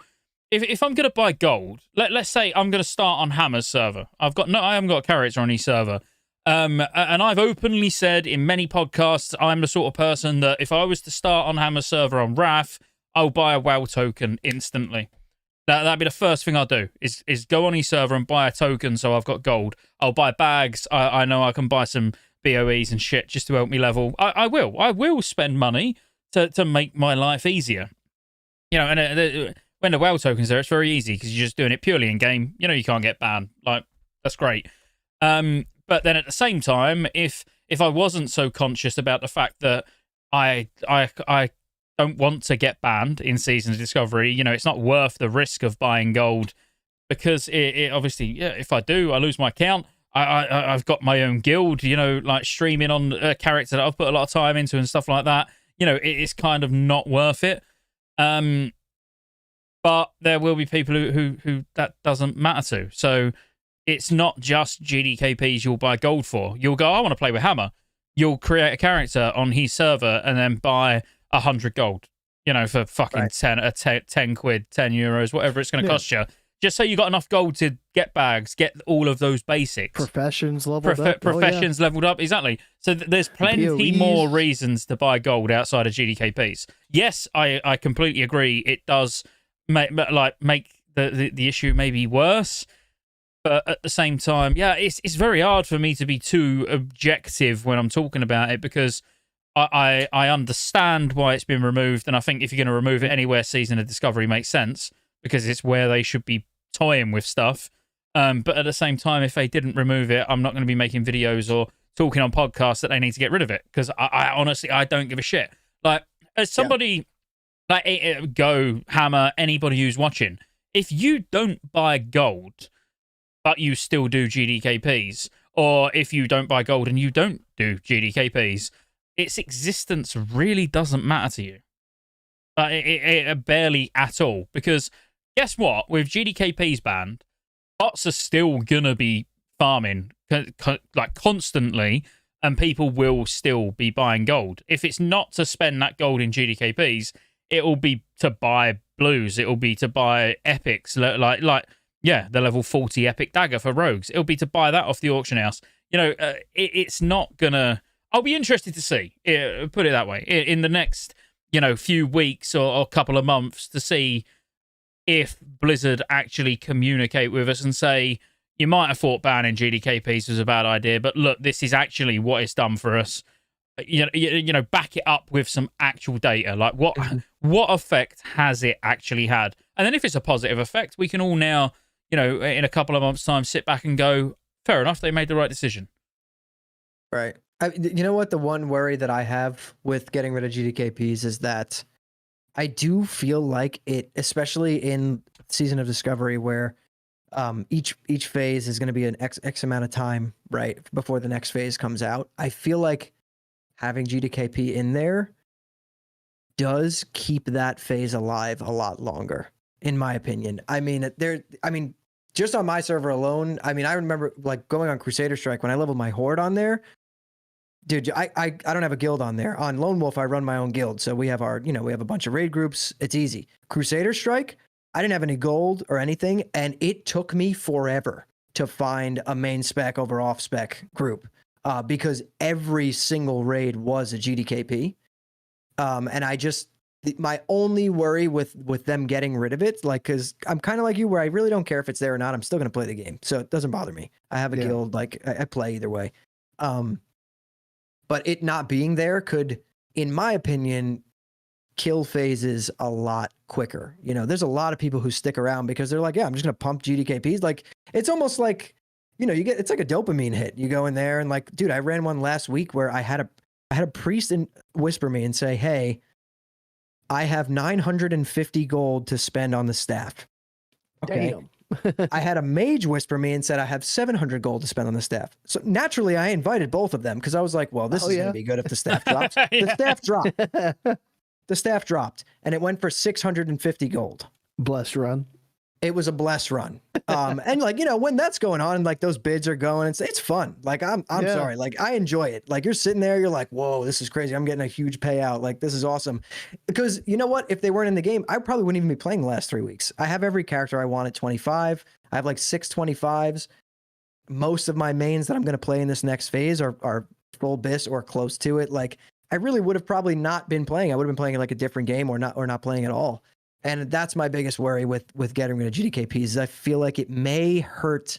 if I'm going to buy gold, let's say I'm going to start on Hammer's server. I haven't got a character on his server. And I've openly said in many podcasts, I'm the sort of person that if I was to start on Hammer's server on Wrath, I'll buy a WoW token instantly. That'd be the first thing I'll do, is go on his server and buy a token so I've got gold. I'll buy bags. I know I can buy some BOEs and shit just to help me level. I will spend money to make my life easier. And when the WoW token's there, it's very easy because you're just doing it purely in game. You can't get banned. Like, that's great. But then at the same time, if I wasn't so conscious about the fact that I don't want to get banned in Seasons of Discovery, it's not worth the risk of buying gold, because it obviously, if I do, I lose my account. I've got my own guild, like streaming on a character that I've put a lot of time into and stuff like that. It's kind of not worth it. But there will be people who that doesn't matter to. So it's not just GDKPs you'll buy gold for. You'll go, I want to play with Hammer. You'll create a character on his server and then buy 100 gold, for fucking 10 quid, 10 euros, whatever it's going to cost you. Just so you got enough gold to get bags, get all of those basics. Professions leveled up. Professions leveled up, exactly. So there's plenty POEs. more reasons to buy gold outside of GDKPs. Yes, I completely agree. It does make the issue maybe worse. But at the same time, it's very hard for me to be too objective when I'm talking about it, because I understand why it's been removed, and I think if you're going to remove it anywhere, Season of Discovery makes sense, because it's where they should be toying with stuff. But at the same time, if they didn't remove it, I'm not going to be making videos or talking on podcasts that they need to get rid of it, because I honestly, I don't give a shit. Like, as somebody, like Go, Hammer, anybody who's watching, if you don't buy gold but you still do GDKPs, or if you don't buy gold and you don't do GDKPs, its existence really doesn't matter to you. Barely at all. Because guess what? With GDKP's banned, bots are still gonna be farming like constantly, and people will still be buying gold. If it's not to spend that gold in GDKPs, it will be to buy blues. It will be to buy epics, like the level 40 epic dagger for rogues. It'll be to buy that off the auction house. It's not gonna. I'll be interested to see. Put it that way. In the next, few weeks or couple of months to see if Blizzard actually communicate with us and say, you might have thought banning GDKPs was a bad idea, but look, this is actually what it's done for us. Back it up with some actual data. Like what effect has it actually had? And then if it's a positive effect, we can all now, in a couple of months' time, sit back and go, fair enough, they made the right decision. Right. You know what? The one worry that I have with getting rid of GDKPs is that I do feel like it, especially in Season of Discovery, where each phase is going to be an X amount of time, right, before the next phase comes out. I feel like having GDKP in there does keep that phase alive a lot longer, in my opinion. Just on my server alone, I remember like going on Crusader Strike when I leveled my Horde on there. Dude, I don't have a guild on there. On Lone Wolf, I run my own guild. So we have we have a bunch of raid groups. It's easy. Crusader Strike, I didn't have any gold or anything, and it took me forever to find a main spec over off spec group because every single raid was a GDKP. And my only worry with them getting rid of it, like, because I'm kind of like you, where I really don't care if it's there or not. I'm still going to play the game, so it doesn't bother me. I have a guild, like I play either way. But it not being there could, in my opinion, kill phases a lot quicker. There's a lot of people who stick around because they're like, yeah, I'm just going to pump GDKPs. Like, it's almost like, it's like a dopamine hit. You go in there and like, dude, I ran one last week where I had a priest whisper me and say, hey, I have 950 gold to spend on the staff. Okay. Damn. I had a mage whisper me and said, I have 700 gold to spend on the staff. So naturally I invited both of them because I was like, well, this is going to be good if the staff drops. The staff dropped. The staff dropped and it went for 650 gold. Blessed run. It was a blessed run. And like, when that's going on and like those bids are going, it's fun. Like, I'm sorry. Like, I enjoy it. Like, you're sitting there, you're like, whoa, this is crazy. I'm getting a huge payout. Like, this is awesome. Because you know what? If they weren't in the game, I probably wouldn't even be playing the last 3 weeks. I have every character I want at 25. I have like 6 25s. Most of my mains that I'm going to play in this next phase are full bis or close to it. Like, I really would have probably not been playing. I would have been playing like a different game or not playing at all. And that's my biggest worry with getting rid of GDKPs is I feel like it may hurt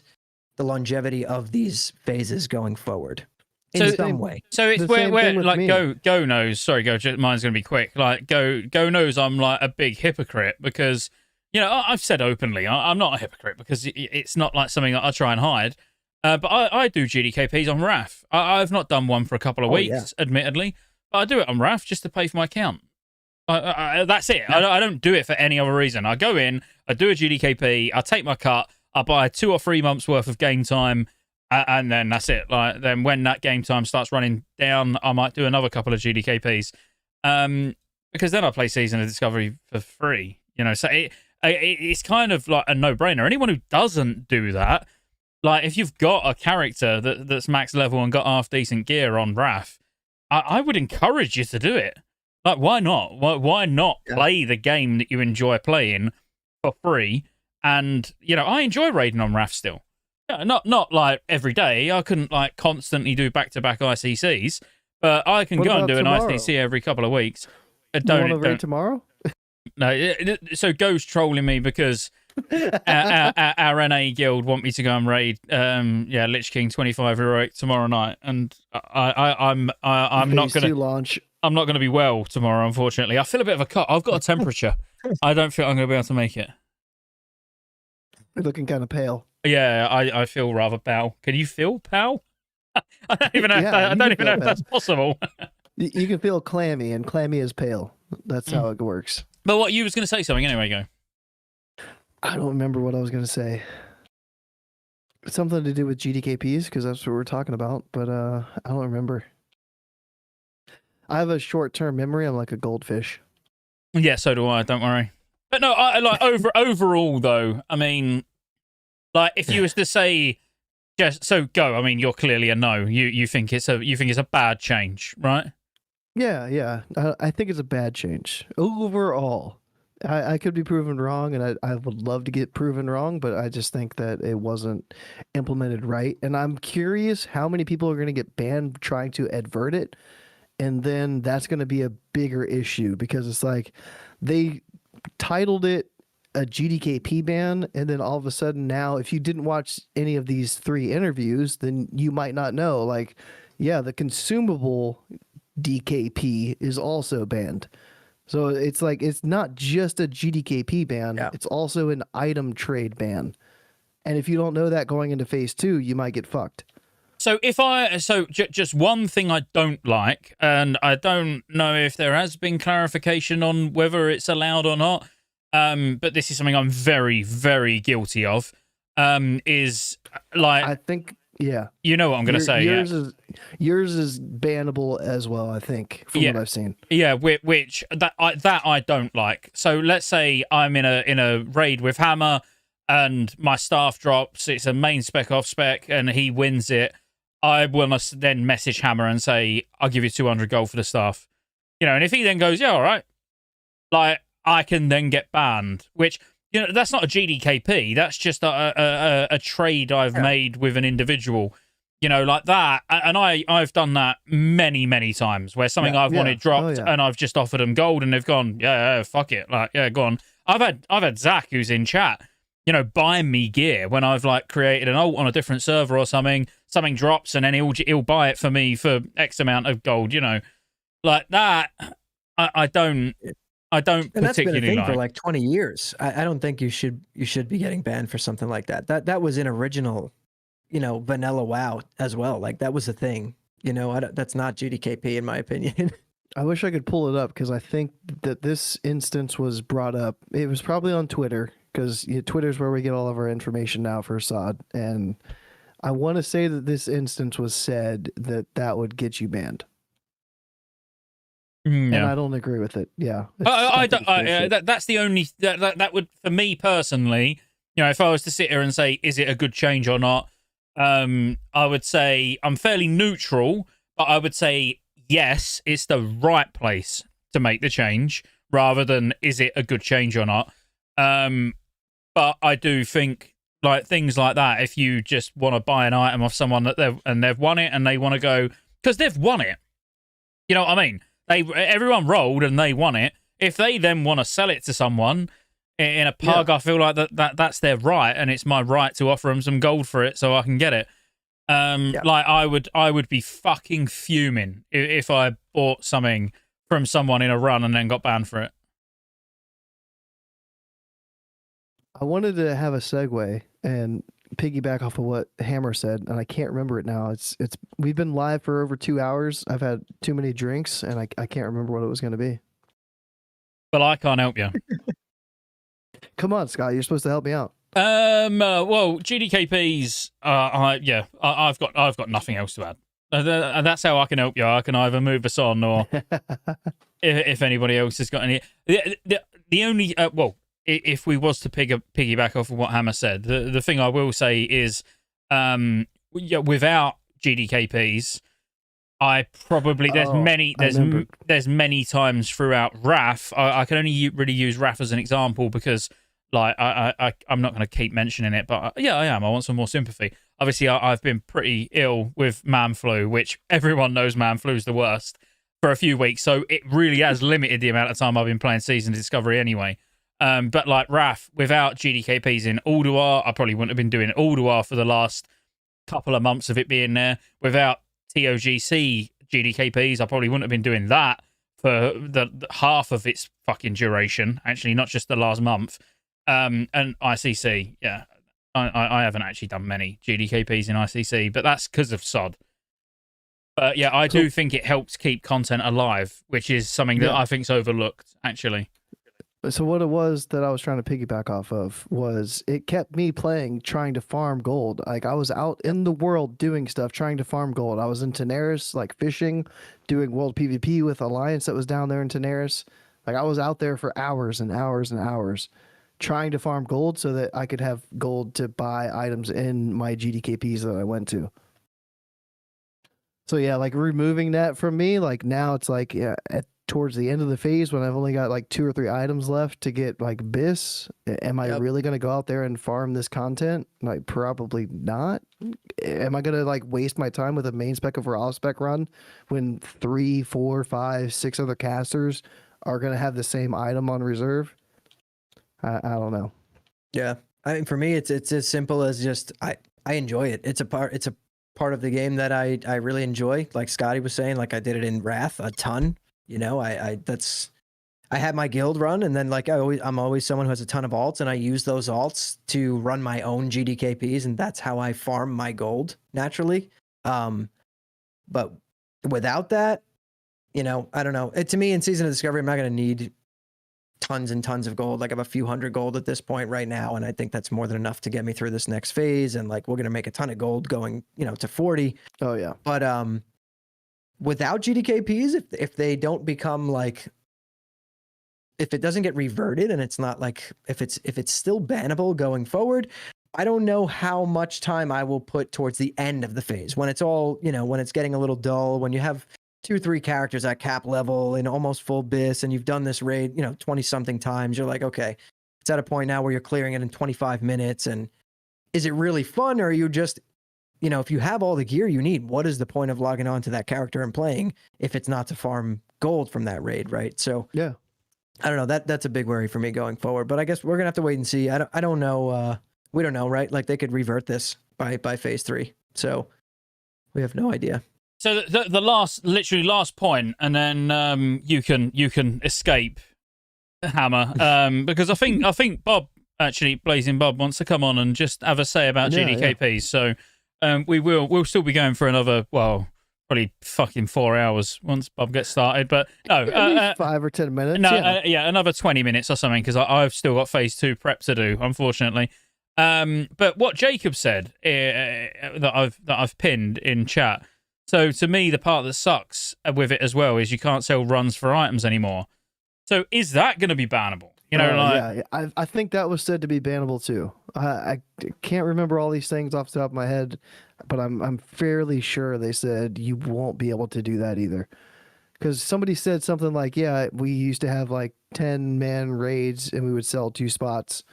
the longevity of these phases going forward in some way. So it's where like Go knows. Sorry, Go. Mine's going to be quick. Like Go knows I'm like a big hypocrite because I've said openly I'm not a hypocrite because it's not like something that I try and hide. But I do GDKPs on RAF. I've not done one for a couple of weeks, admittedly, but I do it on RAF just to pay for my account. That's it. I don't do it for any other reason. I go in, I do a GDKP, I take my cut, I buy 2 or 3 months worth of game time, and then that's it. Like then when that game time starts running down, I might do another couple of GDKPs, because then I play Season of Discovery for free. So it's kind of like a no-brainer. Anyone who doesn't do that, like if you've got a character that's max level and got half decent gear on RAF, I would encourage you to do it. Like, why not? Why not play the game that you enjoy playing for free? And, I enjoy raiding on RAF still. Not like every day. I couldn't like constantly do back-to-back ICCs, but I can go and do tomorrow? An ICC every couple of weeks. Don't raid tomorrow? No, so Go's trolling me because our NA guild want me to go and raid Lich King 25 heroic tomorrow night, and I'm not gonna launch. I'm not going to be well tomorrow, unfortunately. I feel a bit of a cut. I've got a temperature. I don't think I'm going to be able to make it. You're looking kind of pale. Yeah, I feel rather pale. Can you feel pale? I don't even know. I don't even know if that's possible. You can feel clammy, and clammy is pale. That's how it works. But what, you was going to say something anyway, Go. I don't remember what I was going to say. Something to do with GDKPs, because that's what we're talking about, but I don't remember. I have a short-term memory. I'm like a goldfish. Yeah, so do I. Don't worry. But no, I like overall though. I mean, like if you was to say just so go. I mean, you're clearly a no. You think it's a bad change, right? Yeah. I think it's a bad change overall. I could be proven wrong, and I would love to get proven wrong, but I just think that it wasn't implemented right. And I'm curious how many people are going to get banned trying to advert it, and then that's going to be a bigger issue because it's like they titled it a GDKP ban, and then all of a sudden now, if you didn't watch any of these 3 interviews, then you might not know. Like, yeah, the consumable DKP is also banned. So it's like it's not just a GDKP ban, it's also an item trade ban. And if you don't know that going into phase 2, you might get fucked. So just one thing I don't like, and I don't know if there has been clarification on whether it's allowed or not, but this is something I'm very, very guilty of, is like... I think, yeah. You know what I'm going to say, yours is bannable as well, I think, from what I've seen. Yeah, which I don't like. So let's say I'm in a raid with Hammer, and my staff drops, it's a main spec off spec, and he wins it. I will then message Hammer and say, I'll give you 200 gold for the staff. You know, and if he then goes, yeah, all right, like, I can then get banned, which, you know, that's not a GDKP. That's just a trade I've made with an individual, you know, like that. And I've done that many, many times where something I've wanted dropped and I've just offered them gold and they've gone, yeah, fuck it. Like, yeah, go on. I've had Zach, who's in chat, you know, buy me gear when I've like created an ult on a different server or something drops and then he'll buy it for me for X amount of gold, you know, like that. I don't and that's been a particularly thing for like 20 years. I don't think you should be getting banned for something like that. That was an original, you know, vanilla WoW as well. Like that was a thing, you know, that's not GDKP in my opinion. I wish I could pull it up because I think that this instance was brought up. It was probably on Twitter because Twitter's where we get all of our information now for Assad. And I want to say that this instance was said that would get you banned. And I don't agree with it. Yeah, I don't. That's the only that would, for me personally, you know, if I was to sit here and say, is it a good change or not? I would say I'm fairly neutral, but I would say yes, it's the right place to make the change, rather than is it a good change or not. But I do think like things like that. If you just want to buy an item off someone that they've won it and they want to go because they've won it, you know what I mean? Everyone rolled and they won it. If they then want to sell it to someone in a pug, I feel like that's their right, and it's my right to offer them some gold for it so I can get it. Like I would be fucking fuming if I bought something from someone in a run and then got banned for it. I wanted to have a segue and piggyback off of what Hammer said, and I can't remember it now. It's we've been live for over 2 hours. I've had too many drinks, and I can't remember what it was going to be. But I can't help you. Come on, Scott, you're supposed to help me out. Well, GDKPs. I've got nothing else to add. That's how I can help you. I can either move us on, or if anybody else has got any. The only if we was to piggyback off of what Hammer said, the thing I will say is, without GDKPs, I probably there's many times throughout Wrath. I can only really use Wrath as an example because like I'm not going to keep mentioning it, but I am. I want some more sympathy. Obviously, I've been pretty ill with man flu, which everyone knows man flu is the worst, for a few weeks. So it really has limited the amount of time I've been playing Season Discovery anyway. But like Wrath, without GDKPs in Ulduar, I probably wouldn't have been doing Ulduar for the last couple of months of it being there. Without TOGC GDKPs, I probably wouldn't have been doing that for the half of its fucking duration. Actually, not just the last month. And ICC, yeah. I haven't actually done many GDKPs in ICC, but that's because of SOD. But yeah, I do think it helps keep content alive, which is something that I think's overlooked, actually. So what it was that I was trying to piggyback off of was it kept me playing, trying to farm gold. Like I was out in the world doing stuff, trying to farm gold. I was in Tenaris, like fishing, doing world PvP with Alliance that was down there in Tenaris. Like I was out there for hours and hours and hours trying to farm gold so that I could have gold to buy items in my GDKPs that I went to. So yeah, like removing that from me, like now it's like towards the end of the phase when I've only got like 2 or 3 items left to get like bis, am I really going to go out there and farm this content? Like probably not. Am I going to like waste my time with a main spec of raw spec run when 3, 4, 5, 6 other casters are going to have the same item on reserve? I don't know. Yeah, I mean, for me, it's as simple as just I enjoy it. It's a part of the game that I really enjoy. Like Scotty was saying, like I did it in Wrath a ton. You know, I had my guild run, and then like I'm always someone who has a ton of alts, and I use those alts to run my own GDKPs, and that's how I farm my gold naturally. But without that, you know, I don't know. To me, in Season of Discovery, I'm not going to need tons and tons of gold. Like I have a few hundred gold at this point right now, and I think that's more than enough to get me through this next phase. And like we're gonna make a ton of gold going, you know, to 40. Oh yeah. But without GDKPs, if they don't become like, if it doesn't get reverted and it's not like if it's still bannable going forward, I don't know how much time I will put towards the end of the phase when it's all, you know, when it's getting a little dull, when you have 2 or 3 characters at cap level in almost full bis, and you've done this raid, you know, 20 something times. You're like, okay, it's at a point now where you're clearing it in 25 minutes. And is it really fun? Or are you just, you know, if you have all the gear you need, what is the point of logging on to that character and playing if it's not to farm gold from that raid, right? So yeah, I don't know. That's a big worry for me going forward. But I guess we're gonna have to wait and see. I don't know. We don't know, right? Like they could revert this by phase 3, so we have no idea. So the last point, and then you can escape, Hammer, because I think Bob, actually Blazing Bob, wants to come on and just have a say about GDKPs. So we'll still be going for another, well, probably fucking 4 hours once Bob gets started. But no, 5 or 10 minutes. No, another 20 minutes or something, because I've still got phase 2 prep to do, unfortunately. But what Jacob said that I've pinned in chat. So to me, the part that sucks with it as well is you can't sell runs for items anymore. So is that going to be bannable? You know, yeah, I think that was said to be bannable too. I can't remember all these things off the top of my head, but I'm fairly sure they said you won't be able to do that either. Because somebody said something like, yeah, we used to have like 10-man raids and we would sell 2 spots.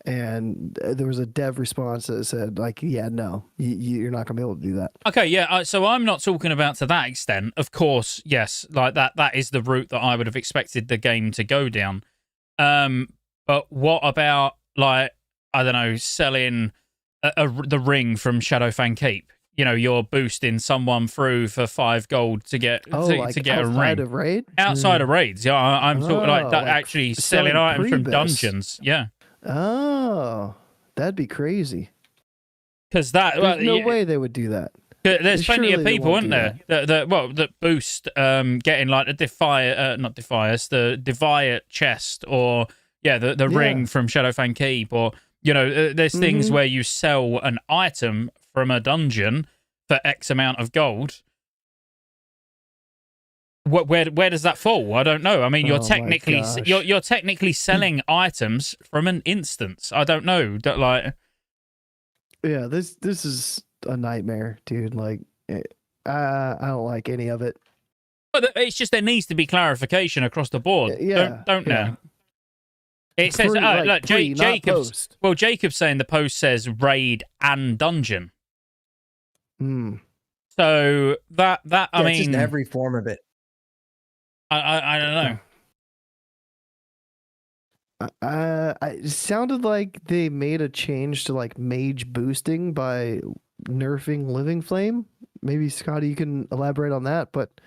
And there was a dev response that said, like, yeah, no, you're not going to be able to do that. Okay, yeah, so I'm not talking about to that extent. Of course, yes, like that is the route that I would have expected the game to go down. But what about, like, I don't know, selling the ring from Shadowfang Keep? You know, you're boosting someone through for 5 gold to get to get a ring. Outside of raid? Outside of raids, yeah. I'm talking like actually selling items from dungeons, yeah. Oh, that'd be crazy. Because there's no way they would do that. There's plenty of people, aren't there, that boost getting like the Deviate chest, or the ring from Shadowfang Keep, or you know, there's things where you sell an item from a dungeon for X amount of gold. Where does that fall? I don't know. I mean, you're technically selling items from an instance. I don't know. Yeah, this is a nightmare, dude. Like, I don't like any of it. But it's just there needs to be clarification across the board. Don't know. It says Jacob's. Well, Jacob's saying the post says raid and dungeon. So that I mean, just every form of it. I don't know. It sounded like they made a change to like mage boosting by nerfing Living Flame. Maybe Scotty, you can elaborate on that. But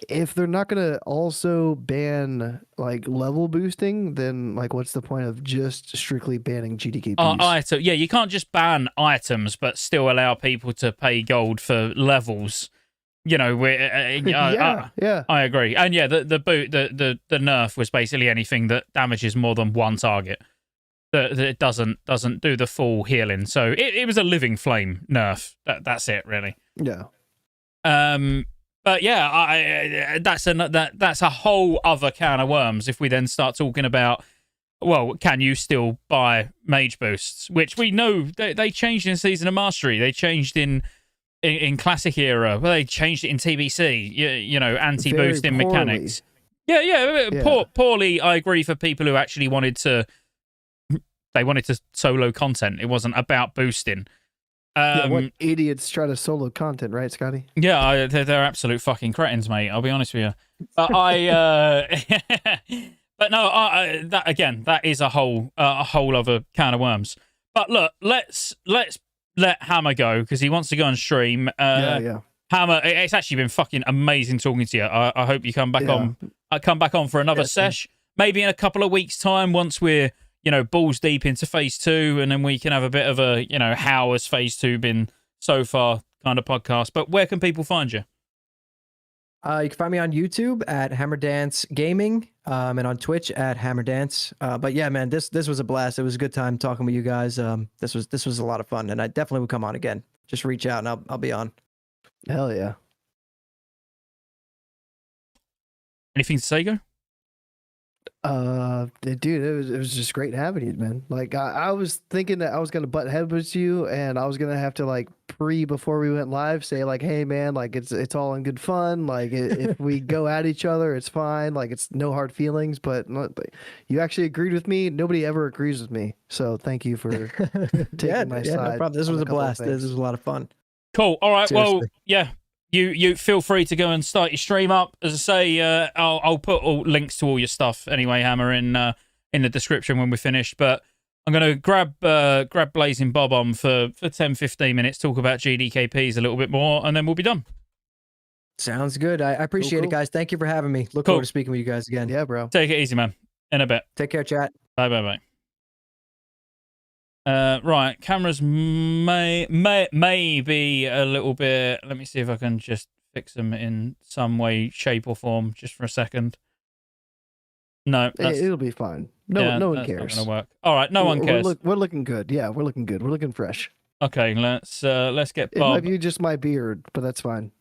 if they're not gonna also ban like level boosting, then like what's the point of just strictly banning GDKPs? Yeah, you can't just ban items but still allow people to pay gold for levels. You know, I agree, and yeah, the nerf was basically anything that damages more than one target. That it doesn't do the full healing. So it was a Living Flame nerf. That's it, really. Yeah. But yeah, that's a whole other can of worms. If we then start talking about, well, can you still buy mage boosts? Which we know they changed in Season of Mastery. They changed in Classic Era. Well, they changed it in TBC. You know, anti-boosting mechanics. Yeah. Poorly, I agree, for people who actually wanted to solo content. It wasn't about boosting. What idiots try to solo content, right, Scotty? Yeah, they're absolute fucking cretins, mate. I'll be honest with you. But but no, that is a whole other can of worms. But look, let's let Hammer go because he wants to go and stream. Yeah. Hammer, it's actually been fucking amazing talking to you. I hope you come back on. I come back on for another sesh, maybe in a couple of weeks' time once we're balls deep into phase 2, and then we can have a bit of a how has phase 2 been so far kind of podcast. But where can people find you? You can find me on YouTube at Hammer Dance Gaming, and on Twitch at Hammer Dance. But yeah, man, this was a blast. It was a good time talking with you guys. This was a lot of fun, and I definitely would come on again. Just reach out, and I'll be on. Hell yeah. Anything to say, Go? Dude, it was just great having you, man. Like I was thinking that I was gonna butt heads with you, and I was gonna have to like before we went live say like, hey man, like it's all in good fun. Like if we go at each other, it's fine. Like it's no hard feelings. But you actually agreed with me. Nobody ever agrees with me, so thank you for taking my side. No problem. This was a blast. This was a lot of fun. Cool. All right. Seriously. Well, yeah. You feel free to go and start your stream up. As I say, I'll put all links to all your stuff anyway, Hammer, in the description when we're finished. But I'm gonna grab Blazing Bob on for 10-15 minutes, talk about GDKPs a little bit more, and then we'll be done. Sounds good. I appreciate it, guys. Thank you for having me. Look forward to speaking with you guys again. Yeah, bro. Take it easy, man. In a bit. Take care, chat. Bye. Right, cameras may be a little bit. Let me see if I can just fix them in some way, shape, or form. Just for a second. No, it'll be fine. No one cares. Not gonna work. All right, no one cares. We're looking good. Yeah, we're looking good. We're looking fresh. Okay, let's get Bob. It might be just my beard, but that's fine.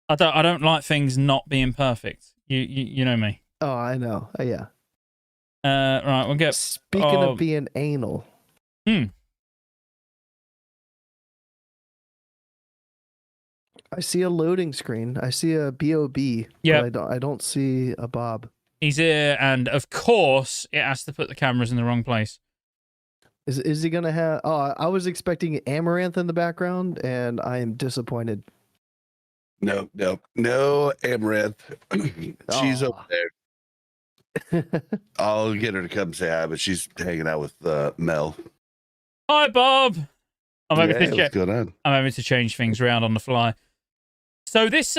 I don't like things not being perfect. You know me. Oh, I know. Yeah. Right, we'll get. Speaking of being anal. I see a loading screen. I see a Bob. Yeah. I don't see a Bob. He's here, and of course, it has to put the cameras in the wrong place. Is he gonna have? Oh, I was expecting Amaranth in the background, and I am disappointed. No Amaranth. She's over there. I'll get her to come say hi, but she's hanging out with Mel. Hi, Bob. I'm what's going on? I'm having to change things around on the fly. So this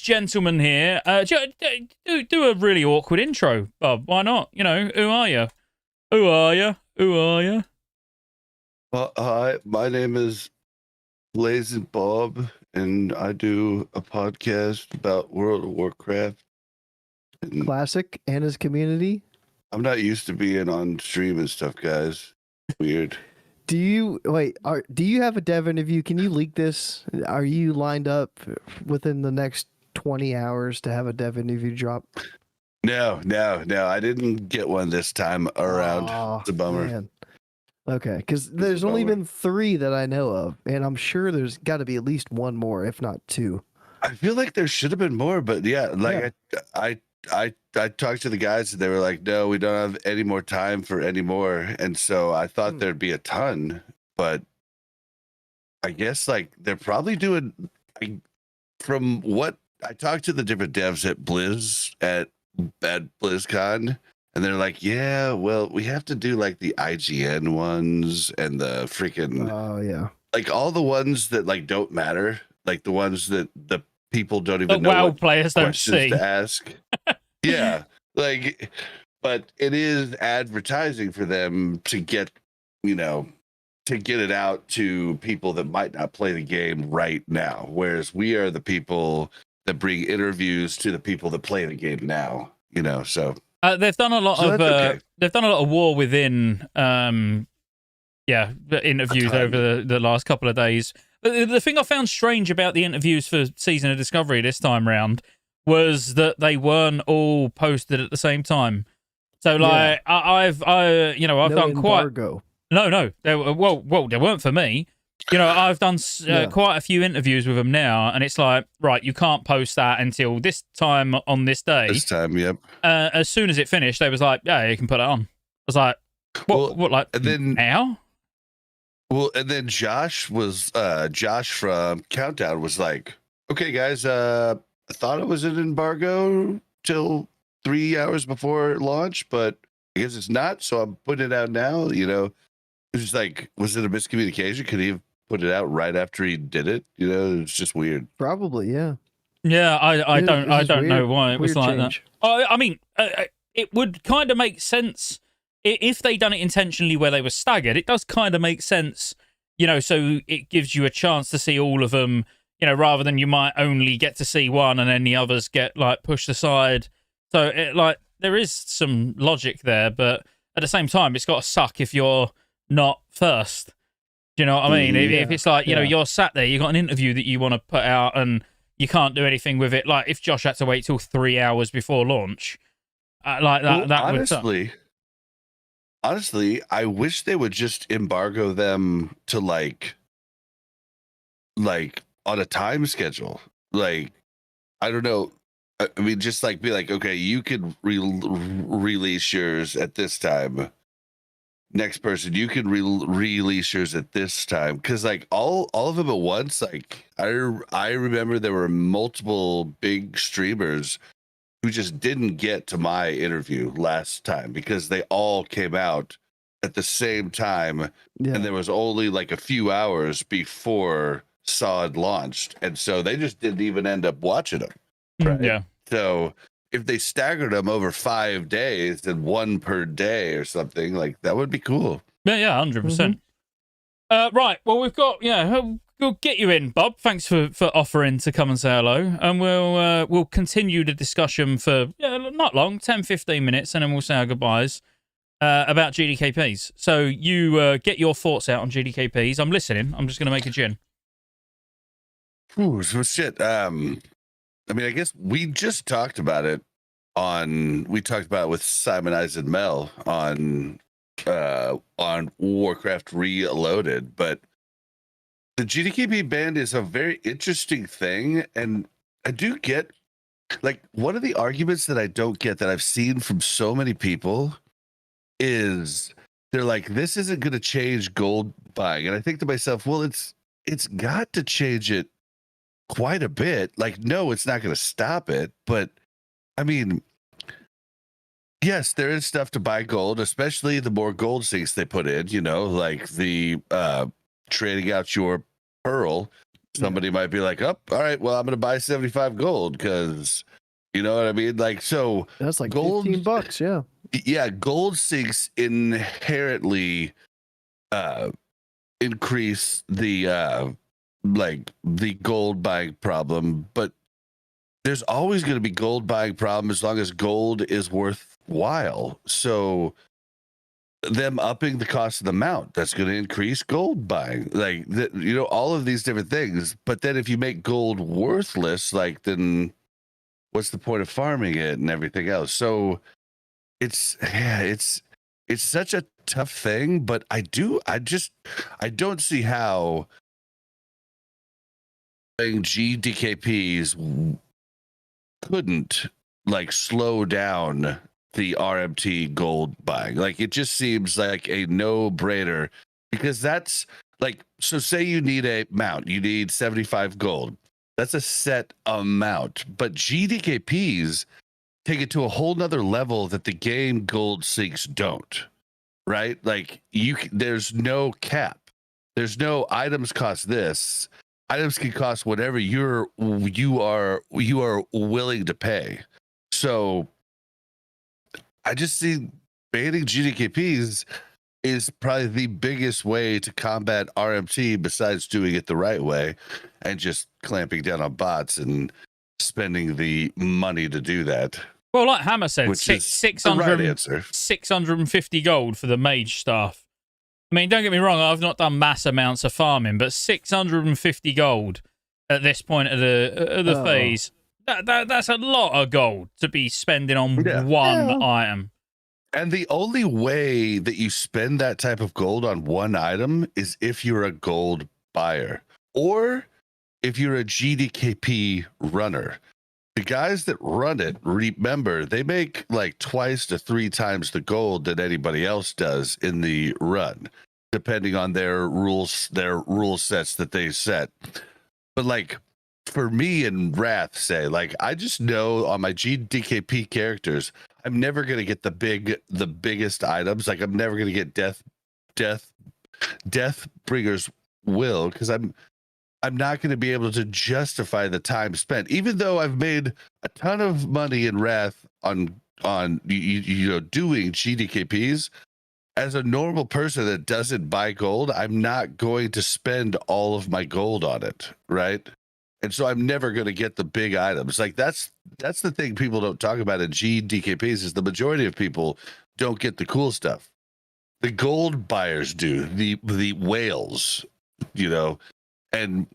gentleman here, do a really awkward intro, Bob. Why not? Who are you? Who are you? Hi, my name is Blazing Bob, and I do a podcast about World of Warcraft. Classic and his community. I'm not used to being on stream and stuff, guys. Weird. Do you have a dev interview? Can you leak this? Are you lined up within the next 20 hours to have a dev interview drop? No. I didn't get one this time around. It's a bummer. Man. Okay, because there's only been 3 that I know of, and I'm sure there's got to be at least one more, if not 2. I feel like there should have been more, but I talked to the guys and they were like, no, we don't have any more time for any more. And so I thought there'd be a ton, but I guess like they're probably doing, from what I talked to the different devs at BlizzCon, and they're like, yeah, well, we have to do like the IGN ones and the freaking, like all the ones that like don't matter, like the ones that the people don't even know WoW players don't see to ask. Yeah, like, but it is advertising for them to get, to get it out to people that might not play the game right now. Whereas we are the people that bring interviews to the people that play the game now. So they've done a lot of they've done a lot of war within the interviews over the last couple of days. The thing I found strange about the interviews for Season of Discovery this time round was that they weren't all posted at the same time. So like I've done embargo. No, they weren't for me. I've done quite a few interviews with them now, and it's like, right, you can't post that until this time on this day. This time, yep. As soon as it finished, they was like, yeah, you can put it on. I was like, what, like, and then now? Well, and then Josh from Countdown was like, okay, guys, I thought it was an embargo till 3 hours before launch, but I guess it's not, so I'm putting it out now. It was like, was it a miscommunication? Could he have put it out right after he did it? It's just weird. Probably, yeah. Yeah, I don't know why it was like change. that. I mean, it would kind of make sense if they done it intentionally where they were staggered. It does kind of make sense, so it gives you a chance to see all of them, rather than you might only get to see one and then the others get like pushed aside. So there is some logic there, but at the same time, it's got to suck if you're not first. Do you know what I mean? If it's like, you're sat there, you got an interview that you want to put out and you can't do anything with it. Like if Josh had to wait till 3 hours before launch, that would suck. Honestly, I wish they would just embargo them to like on a time schedule. Like, I don't know. I mean, just like be like, okay, you could release yours at this time. Next person, you can release yours at this time. Because like all of them at once, like I remember there were multiple big streamers who just didn't get to my interview last time because they all came out at the same time, and there was only like a few hours before Saw had launched, and so they just didn't even end up watching them. Right? Yeah. So if they staggered them over 5 days and one per day or something, like that would be cool. Yeah, 100%. Right. Well, we've got we'll get you in, Bob. Thanks for offering to come and say hello, and we'll continue the discussion for not long, 10-15 minutes, and then we'll say our goodbyes about GDKPs. So you get your thoughts out on GDKPs. I'm listening. I'm just going to make a gin. Ooh, so shit. I mean, I guess we just talked about it with Simon Eyes and Mel on Warcraft Reloaded, but the GDKP ban is a very interesting thing, and I do get, like, one of the arguments that I don't get that I've seen from so many people is they're like, this isn't going to change gold buying, and I think to myself, well, it's got to change it quite a bit. Like, no, it's not going to stop it, but I mean, yes, there is stuff to buy gold, especially the more gold sinks they put in, like the trading out your pearl. Somebody might be like, all right, well, I'm going to buy 75 gold because, you know what I mean? Like, so that's like gold, $15, yeah. Yeah, gold sinks inherently increase the gold buying problem, but there's always going to be gold buying problem as long as gold is worthwhile. So them upping the cost of the mount, that's going to increase gold buying, like all of these different things. But then if you make gold worthless, like, then what's the point of farming it and everything else? So it's such a tough thing, but I don't see how GDKPs couldn't like slow down the RMT gold buying. Like, it just seems like a no-brainer, because that's like, so say you need a mount, you need 75 gold. That's a set amount, but GDKPs take it to a whole nother level that the game gold sinks don't, right? Like, there's no cap. There's no items cost this. Items can cost whatever you are willing to pay. So I just see banning GDKPs is probably the biggest way to combat RMT, besides doing it the right way and just clamping down on bots and spending the money to do that. Well, like Hammer said, which is 600, the right answer. 650 gold for the mage staff. I mean, don't get me wrong, I've not done mass amounts of farming, but 650 gold at this point of the phase, that's a lot of gold to be spending on one item. And the only way that you spend that type of gold on one item is if you're a gold buyer or if you're a GDKP runner. The guys that run it, remember, they make like 2 to 3 times the gold that anybody else does in the run, depending on their rule sets that they set. But like for me and Wrath, say, like, I just know on my GDKP characters, I'm never gonna get the biggest items. Like I'm never gonna get Deathbringer's Will, because I'm not going to be able to justify the time spent, even though I've made a ton of money in Wrath on you know, doing GDKPs. As a normal person that doesn't buy gold, I'm not going to spend all of my gold on it, right? And so I'm never going to get the big items. Like that's the thing people don't talk about in GDKPs is the majority of people don't get the cool stuff. The gold buyers do, the whales, you know. And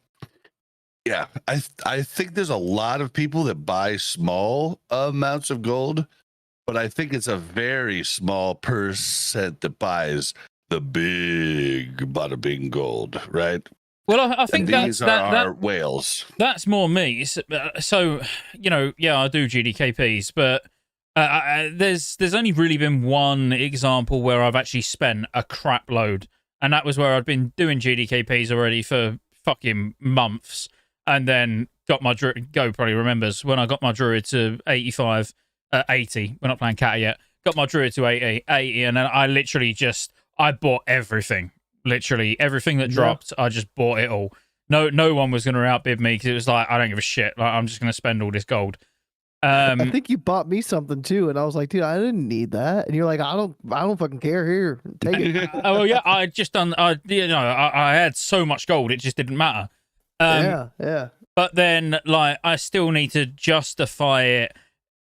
yeah, I think there's a lot of people that buy small amounts of gold, but I think it's a very small percent that buys the big bada bing gold, right? Well, I think these are our whales. That's more me. So, you know, yeah, I do GDKPs, but there's only really been one example where I've actually spent a crap load, and that was where I'd been doing GDKPs already for fucking months, and then got my druid. Go probably remembers when I got my druid to 80. We're not playing Cat yet. Got my druid to 80, and then I literally I bought everything. Literally everything that dropped, I just bought it all. No one was going to outbid me because it was like, I don't give a shit. Like, I'm just going to spend all this gold. I think you bought me something too, and I was like, dude, I didn't need that. And you're like, I don't fucking care. Here, take it. Oh yeah, I had so much gold, it just didn't matter. Yeah. But then, like, I still need to justify it.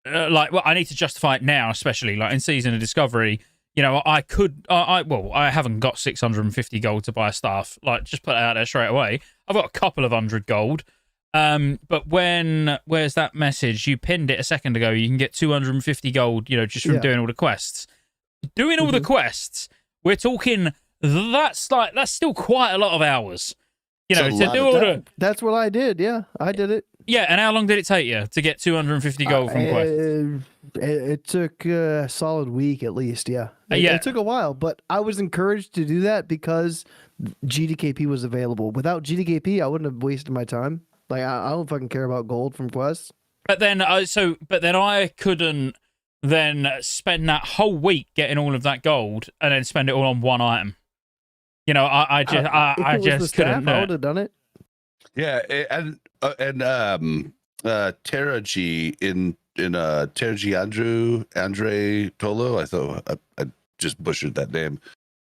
I need to justify it now, especially like in Season of Discovery. You know, I haven't got 650 gold to buy staff. Like, just put it out there straight away. I've got a couple of 100 gold. But where's that message? You pinned it a second ago. You can get 250 gold, you know, just from doing all the quests. Doing all the quests, we're talking, that's still quite a lot of hours. You know, to do all the... That's what I did, yeah. I did it. Yeah, and how long did it take you to get 250 gold from quests? It took a solid week at least, yeah. It took a while, but I was encouraged to do that because GDKP was available. Without GDKP, I wouldn't have wasted my time. Like, I don't fucking care about gold from quests. But then I couldn't then spend that whole week getting all of that gold and then spend it all on one item. You know, I just couldn't. I would have done it. Yeah, and Tara G in Tara G Andre Tolo, I thought I just butchered that name,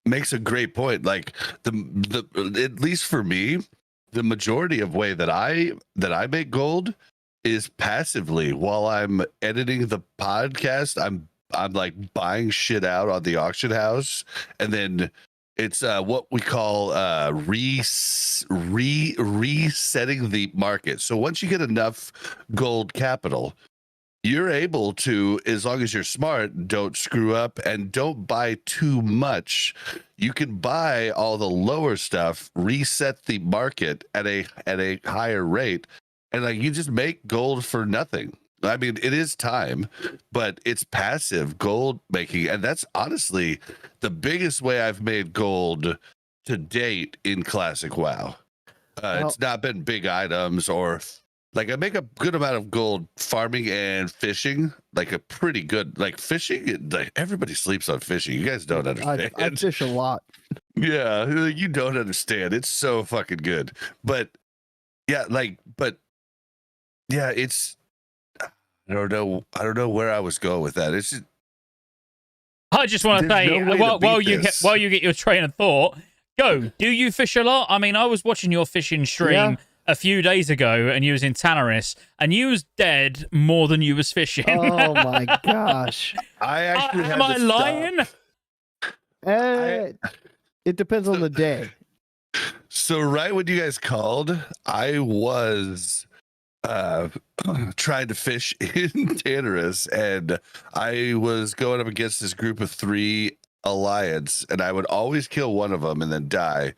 makes a great point. Like the at least for me, the majority of way that I make gold is passively while I'm editing the podcast. I'm like buying shit out on the auction house, and then it's what we call resetting the market. So once you get enough gold capital, you're able to, as long as you're smart, don't screw up and don't buy too much. You can buy all the lower stuff, reset the market at a higher rate, and like you just make gold for nothing. I mean, it is time, but it's passive gold making, and that's honestly the biggest way I've made gold to date in Classic WoW. It's not been big items or like I make a good amount of gold farming and fishing, like a pretty good, like fishing. Like everybody sleeps on fishing. You guys don't understand. I fish a lot. Yeah, you don't understand. It's so fucking good. But yeah, it's. I don't know where I was going with that. It's just, I just want to say, while you get your train of thought, go. Do you fish a lot? I mean, I was watching your fishing stream a few days ago, and you was in Tanneris, and you was dead more than you was fishing. Oh my gosh! I actually am I lying? It depends on the day. So right when you guys called, I was trying to fish in Tannerus, and I was going up against this group of 3 alliance, and I would always kill one of them and then die.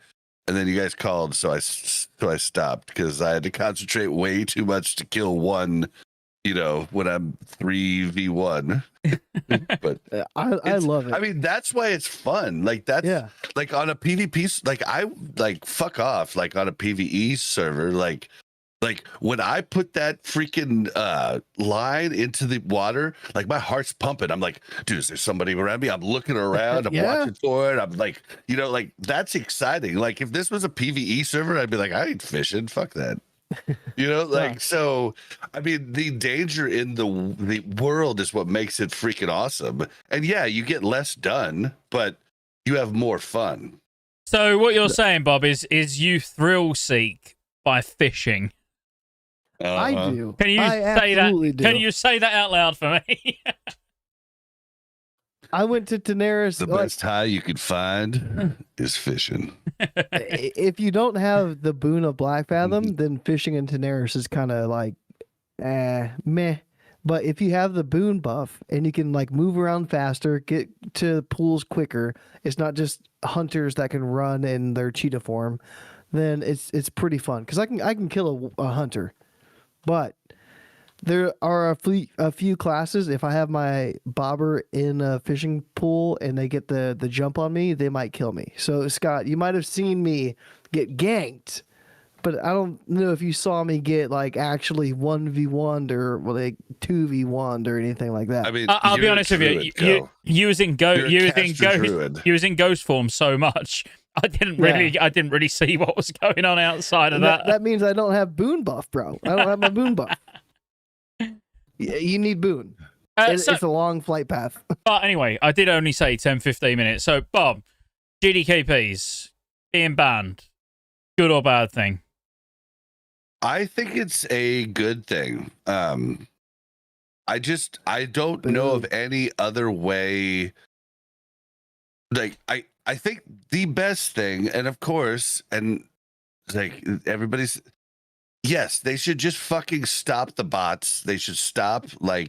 And then you guys called, so I stopped because I had to concentrate way too much to kill one, you know, when I'm 3v1. But I love it. I mean, that's why it's fun. Like that's like on a PvP, like I like fuck off. Like on a PvE server, like when I put that freaking line into the water, like my heart's pumping. I'm like, dude, is there somebody around me? I'm looking around. I'm watching for it. I'm like, you know, like that's exciting. Like if this was a PvE server, I'd be like, I ain't fishing. Fuck that. You know, like so. I mean, the danger in the world is what makes it freaking awesome. And yeah, you get less done, but you have more fun. So what you're saying, Bob, is you thrill seek by fishing. I do. Can you say that? Do. Can you say that out loud for me? I went to Daenerys. The best high you could find is fishing. If you don't have the boon of Black Fathom, then fishing in Daenerys is kind of like, meh. But if you have the boon buff and you can like move around faster, get to pools quicker, it's not just hunters that can run in their cheetah form, then it's pretty fun. Because I can kill a hunter. But there are a few classes. If I have my bobber in a fishing pool and they get the jump on me, they might kill me. So Scott, you might have seen me get ganked, but I don't know if you saw me get like actually 1v1'd or like 2v1'd or anything like that. I mean, I'll be honest with you. Using ghost form so much, I didn't really see what was going on outside of that. That means I don't have boon buff, bro. I don't have my boon buff. You need boon. It's a long flight path. But anyway, I did only say 10-15 minutes. So, Bob, GDKPs being banned, good or bad thing? I think it's a good thing. I don't know of any other way. Like I think the best thing, and of course, and like everybody's, yes, they should just fucking stop the bots. They should stop they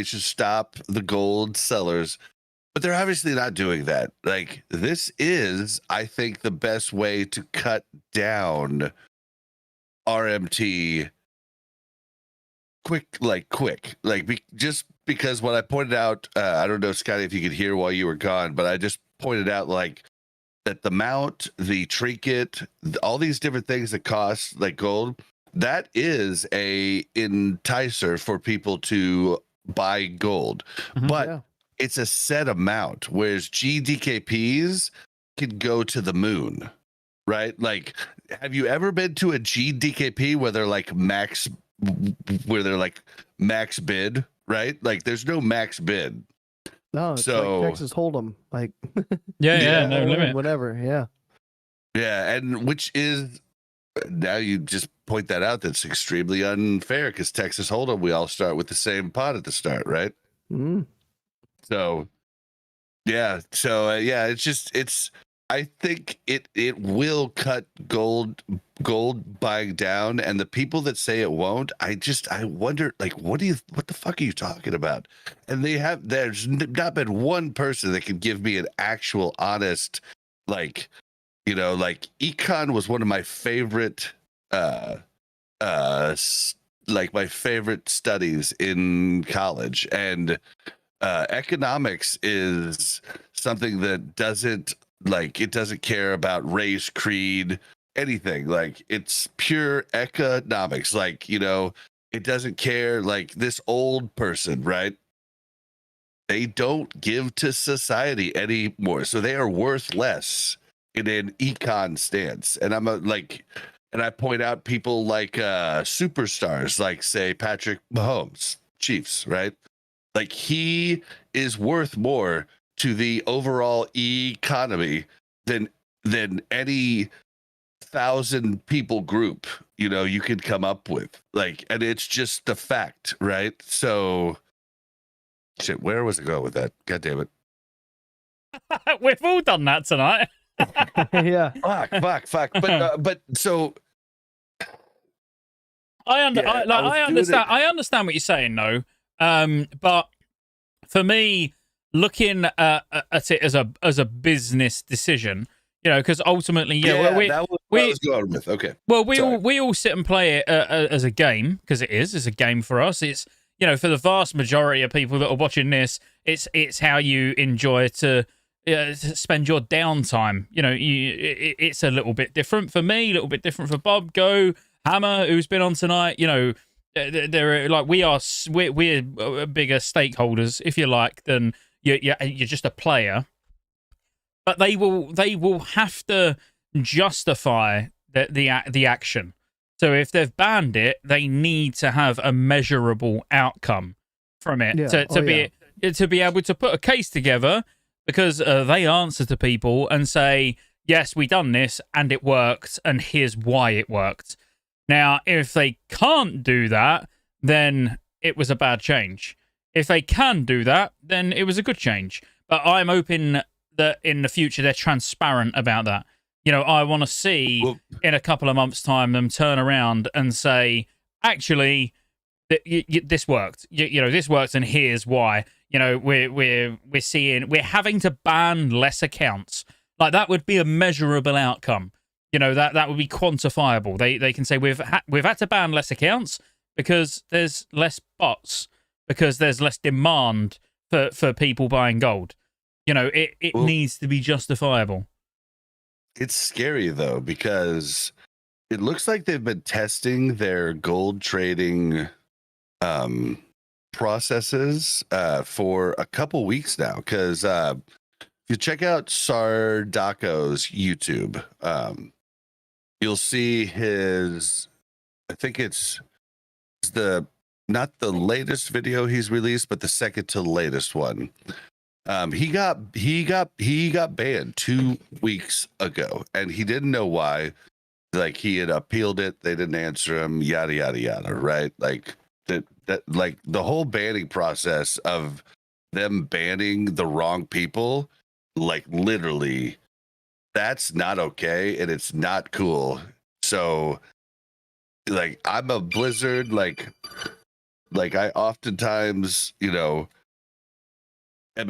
should stop the gold sellers. But they're obviously not doing that. Like this is, I think, the best way to cut down RMT quick. Just because what I pointed out, I don't know, Scotty, if you could hear while you were gone, but I just pointed out like that the mount, the trinket, all these different things that cost like gold, that is a enticer for people to buy gold. But it's a set amount, whereas GDKPs can go to the moon, right? Like, have you ever been to a GDKP where they're like max bid, right? Like there's no max bid. No, it's like Texas Hold'em, like no limit, whatever. Yeah, and which is, now you just point that out, that's extremely unfair because Texas Hold'em, we all start with the same pot at the start, right? So it's I think it will cut gold buying down, and the people that say it won't, I wonder, like, what the fuck are you talking about? And there's not been one person that can give me an actual honest, like, you know, like econ was one of my favorite my favorite studies in college, and economics is something that doesn't care about race, creed, anything. Like it's pure economics. Like, you know, it doesn't care. Like this old person, right? They don't give to society anymore, so they are worth less in an econ stance. And and I point out people like superstars, like say Patrick Mahomes, Chiefs, right? Like he is worth more to the overall economy than any 1,000 people group, you know, you could come up with. Like, and it's just the fact, right? So shit, where was it going with that? God damn it. We've all done that tonight. Yeah. Fuck. But so I Yeah, I was doing understand. it- I understand what you're saying, though. But for me, looking at it as a business decision, because ultimately, yeah, we that was what I was going with. Okay. Sorry. we all sit and play it as a game, because it's a game for us. It's for the vast majority of people that are watching this, it's how you enjoy to spend your downtime. It's a little bit different for me, a little bit different for Bob, Go, Hammer, who's been on tonight. They're like we're bigger stakeholders, if you like, than you're just a player. But they will have to justify the action. So if they've banned it, they need to have a measurable outcome from it to be able to put a case together, because they answer to people and say, yes, we done this and it worked, and here's why it worked. Now, if they can't do that, then it was a bad change. If they can do that, then it was a good change. But I'm hoping that in the future they're transparent about that. I want to see in a couple of months' time them turn around and say, actually, this worked. This worked, and here's why. We're having to ban less accounts. Like, that would be a measurable outcome. That would be quantifiable. They can say we've had to ban less accounts because there's less bots, because there's less demand for people buying gold. It needs to be justifiable. It's scary though, because it looks like they've been testing their gold trading processes for a couple weeks now. Because if you check out Sardako's YouTube, you'll see his, I think it's not the latest video he's released, but the second to latest one. He got banned 2 weeks ago, and he didn't know why. Like, he had appealed it, they didn't answer him, yada yada yada, right? Like that like the whole banning process of them banning the wrong people, like, literally, that's not okay, and it's not cool. So, like, I'm a Blizzard, like I oftentimes, am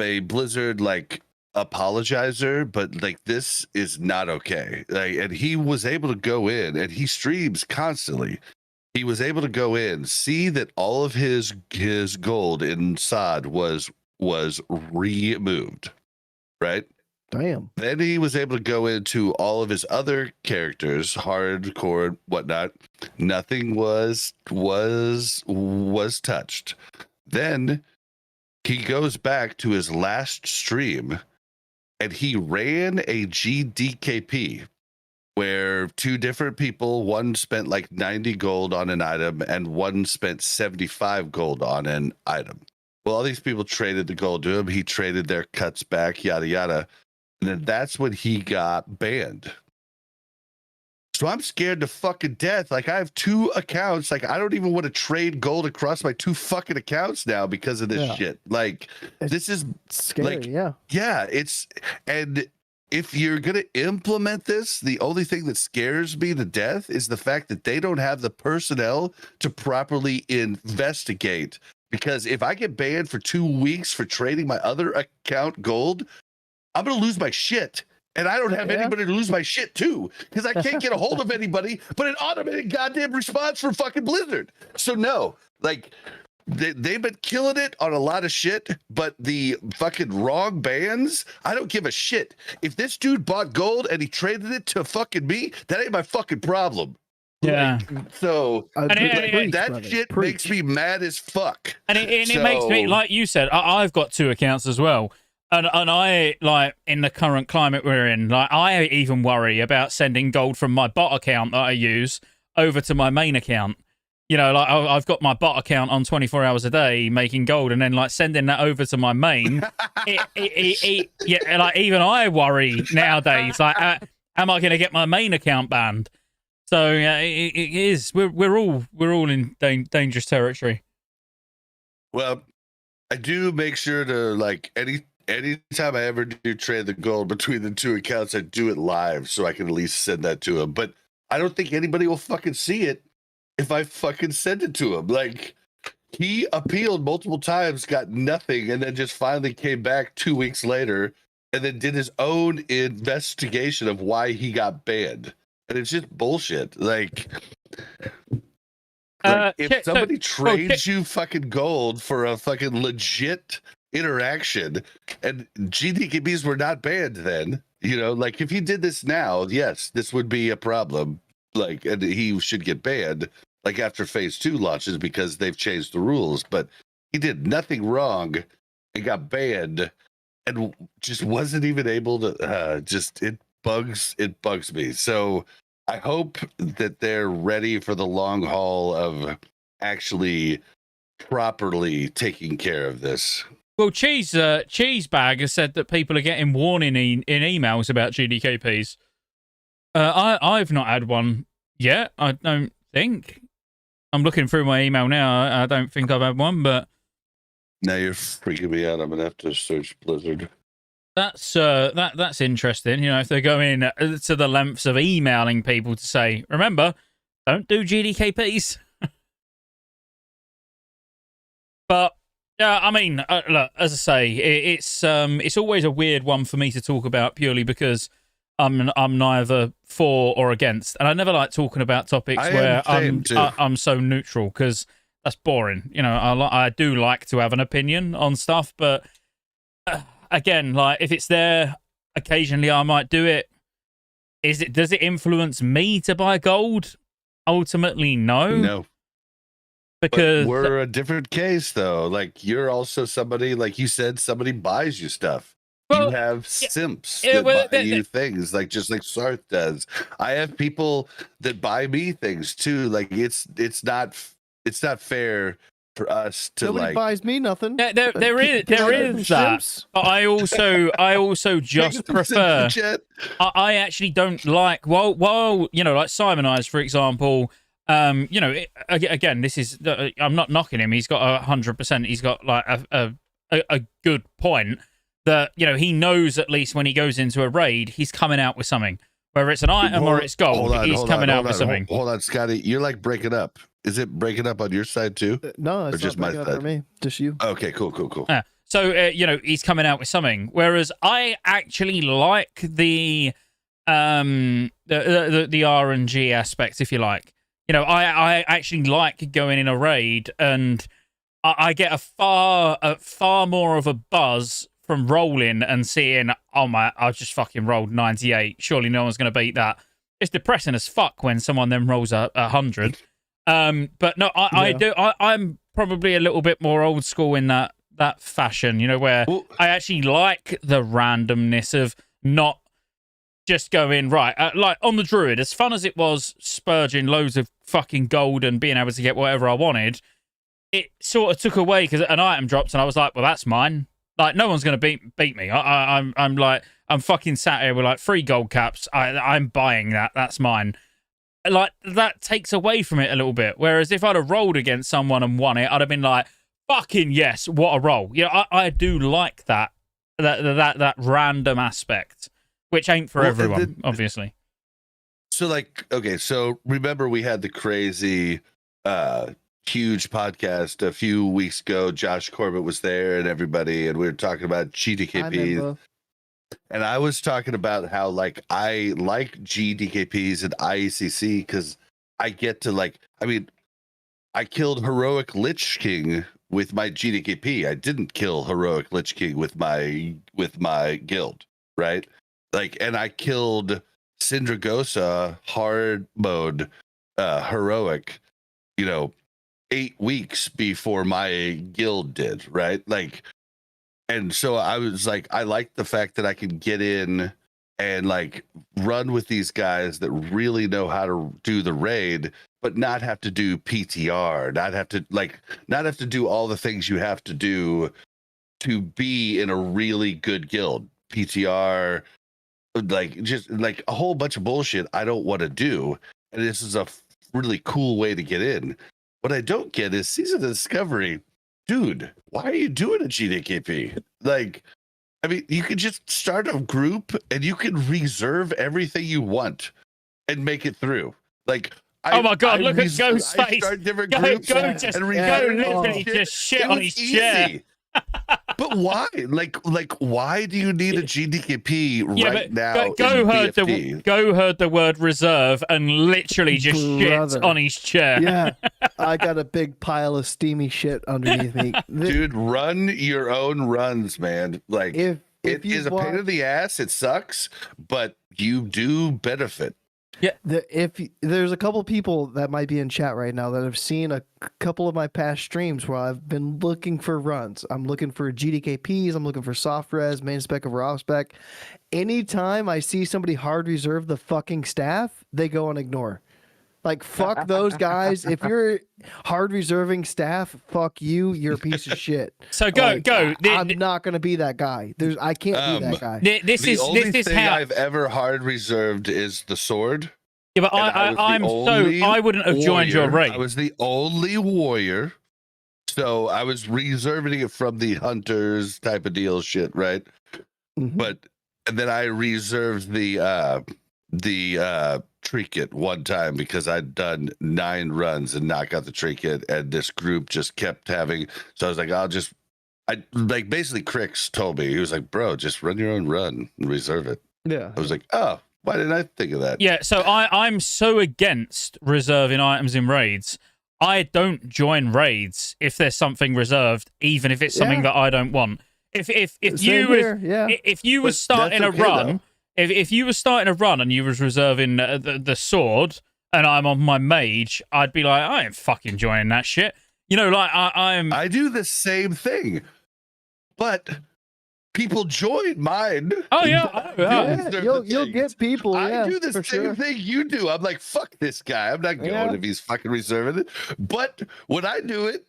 a Blizzard like apologizer, but like, this is not okay. Like, and he was able to go in, and he streams constantly. He was able to go in, see that all of his gold in SOD was removed, right? Damn. Then he was able to go into all of his other characters, hardcore, whatnot. Nothing was touched. Then he goes back to his last stream, and he ran a GDKP where 2 different people, one spent like 90 gold on an item and one spent 75 gold on an item. Well, all these people traded the gold to him. He traded their cuts back, yada, yada. And then that's when he got banned. So I'm scared to fucking death. Like, I have 2 accounts. Like, I don't even want to trade gold across my 2 fucking accounts now because of this shit. Like, this is scary. like, yeah. And if you're going to implement this, the only thing that scares me to death is the fact that they don't have the personnel to properly investigate. Because if I get banned for 2 weeks for trading my other account gold, I'm going to lose my shit. And I don't have anybody to lose my shit to, because I can't get a hold of anybody but an automated goddamn response from fucking Blizzard. So no, like, they've been killing it on a lot of shit, but the fucking wrong bans, I don't give a shit. If this dude bought gold and he traded it to fucking me, that ain't my fucking problem. Yeah. Like, so that shit makes me mad as fuck. And it makes me, like you said, I've got 2 accounts as well. And I, like, in the current climate we're in, like, I even worry about sending gold from my bot account that I use over to my main account. Like, I've got my bot account on 24 hours a day making gold, and then, like, sending that over to my main. Yeah, like, even I worry nowadays. Like, am I going to get my main account banned? So yeah, it is. We're all in dangerous territory. Well, I do make sure to, like, anytime I ever do trade the gold between the two accounts, I do it live so I can at least send that to him. But I don't think anybody will fucking see it if I fucking send it to him. Like, he appealed multiple times, got nothing, and then just finally came back 2 weeks later and then did his own investigation of why he got banned. And it's just bullshit. Like if somebody trades you fucking gold for a fucking legit interaction, and GDKPs were not banned then, you know, like if he did this now, yes, this would be a problem. Like, and he should get banned like after phase 2 launches because they've changed the rules. But he did nothing wrong and got banned and just wasn't even able to it bugs me. So I hope that they're ready for the long haul of actually properly taking care of this. Well, Cheesebag has said that people are getting warning in emails about GDKPs. I've not had one yet. I don't think. I'm looking through my email now. I don't think I've had one, but now you're freaking me out. I'm gonna have to search Blizzard. That's interesting. You know, if they're going to the lengths of emailing people to say, remember, don't do GDKPs. But yeah, I mean, look, as I say, it's always a weird one for me to talk about purely because I'm neither for or against, and I never like talking about topics where I'm so neutral because that's boring. You know, I do like to have an opinion on stuff, but again, like if it's there, occasionally I might do it. Does it influence me to buy gold? Ultimately, no. No. Because but we're a different case, though. Like you're also somebody, like you said, somebody buys you stuff. Well, you have simps that buy you things, like just like Sarth does. I have people that buy me things too. Like it's not fair for us to Nobody buys me nothing. There is that. But I also just prefer. I actually don't like. Well, you know, like Simon Eyes, for example. You know, again, this is. I'm not knocking him. He's got 100%. He's got like a good point that, you know, he knows at least when he goes into a raid, he's coming out with something. Whether it's an item or it's gold, he's coming out with something. Hold on, Scotty. You're like breaking up. Is it breaking up on your side too? No, it's just not breaking up for me. Just you. Okay, cool. So, you know, he's coming out with something. Whereas I actually like the RNG aspect, if you like. You know, I actually like going in a raid, and I get a far more of a buzz from rolling and seeing, oh my, I just fucking rolled 98. Surely no one's going to beat that. It's depressing as fuck when someone then rolls 100. But no, I'm probably a little bit more old school in that fashion, you know, where I actually like the randomness of not just going, right, like on the Druid, as fun as it was spurging loads of fucking gold and being able to get whatever I wanted, it sort of took away because an item dropped and I was like, well, that's mine. Like, no one's going to beat me. I'm like, I'm fucking sat here with like 3 gold caps. I'm buying that. That's mine. Like, that takes away from it a little bit. Whereas if I'd have rolled against someone and won it, I'd have been like, fucking yes, what a roll. You know, I do like that random aspect, which ain't for everyone, obviously. So, like, okay, so remember we had the crazy, huge podcast a few weeks ago. Josh Corbett was there and everybody, and we were talking about GDKPs. And I was talking about how, like, I like GDKPs and IECC because I get to, like, I mean, I killed Heroic Lich King with my GDKP. I didn't kill Heroic Lich King with my guild, right? Like, and I killed Syndragosa hard mode heroic, you know, 8 weeks before my guild did, right? Like, and so I was like, I like the fact that I can get in and like run with these guys that really know how to do the raid, but not have to do PTR, not have to do all the things you have to do to be in a really good guild. PTR, like just like a whole bunch of bullshit I don't want to do. And this is a really cool way to get in. What I don't get is Season of Discovery. Dude, why are you doing a GDKP? Like, I mean, you could just start a group and you can reserve everything you want and make it through. Like, Oh my God! Look at Ghost's I face. start different Go groups just and go reserve literally shit. just shit It on was his chair. easy. But why? Like, why do you need a GDKP right now? Go in heard BFT? Go heard the word reserve and literally just Brother. shit on his chair. Yeah, I got a big pile of steamy shit underneath me. Dude, run your own runs, man. Like, If it you is a pain in the ass. It sucks, but you do benefit. There's a couple people that might be in chat right now that have seen a couple of my past streams where I've been looking for runs. I'm looking for GDKPs. I'm looking for soft res, main spec over off spec. Anytime I see somebody hard reserve the fucking staff, they go and ignore. Like, fuck those guys. If you're hard reserving staff, fuck you. You're a piece of shit. So go. I'm not gonna be that guy. I can't be that guy. The only thing I've ever hard reserved is the sword. Yeah, but I wouldn't have joined your raid. I was the only warrior, so I was reserving it from the hunters type of deal shit, right? Mm-hmm. But and then I reserved the trinket one time because I'd done 9 runs and not got the trinket, and this group just kept having. So I was like, I like basically Crix told me, he was like, bro, just run your own run and reserve it. Yeah. I was like, oh, why didn't I think of that? Yeah, so I'm so against reserving items in raids. I don't join raids if there's something reserved, even if it's something that I don't want. If you were starting a run. If you were starting a run and you was reserving the sword and I'm on my mage, I'd be like, I ain't fucking joining that shit. You know, like I do the same thing, but people join mine. Oh yeah, you'll get people. I do the same thing you do. I'm like, fuck this guy. I'm not going if he's fucking reserving it. But when I do it,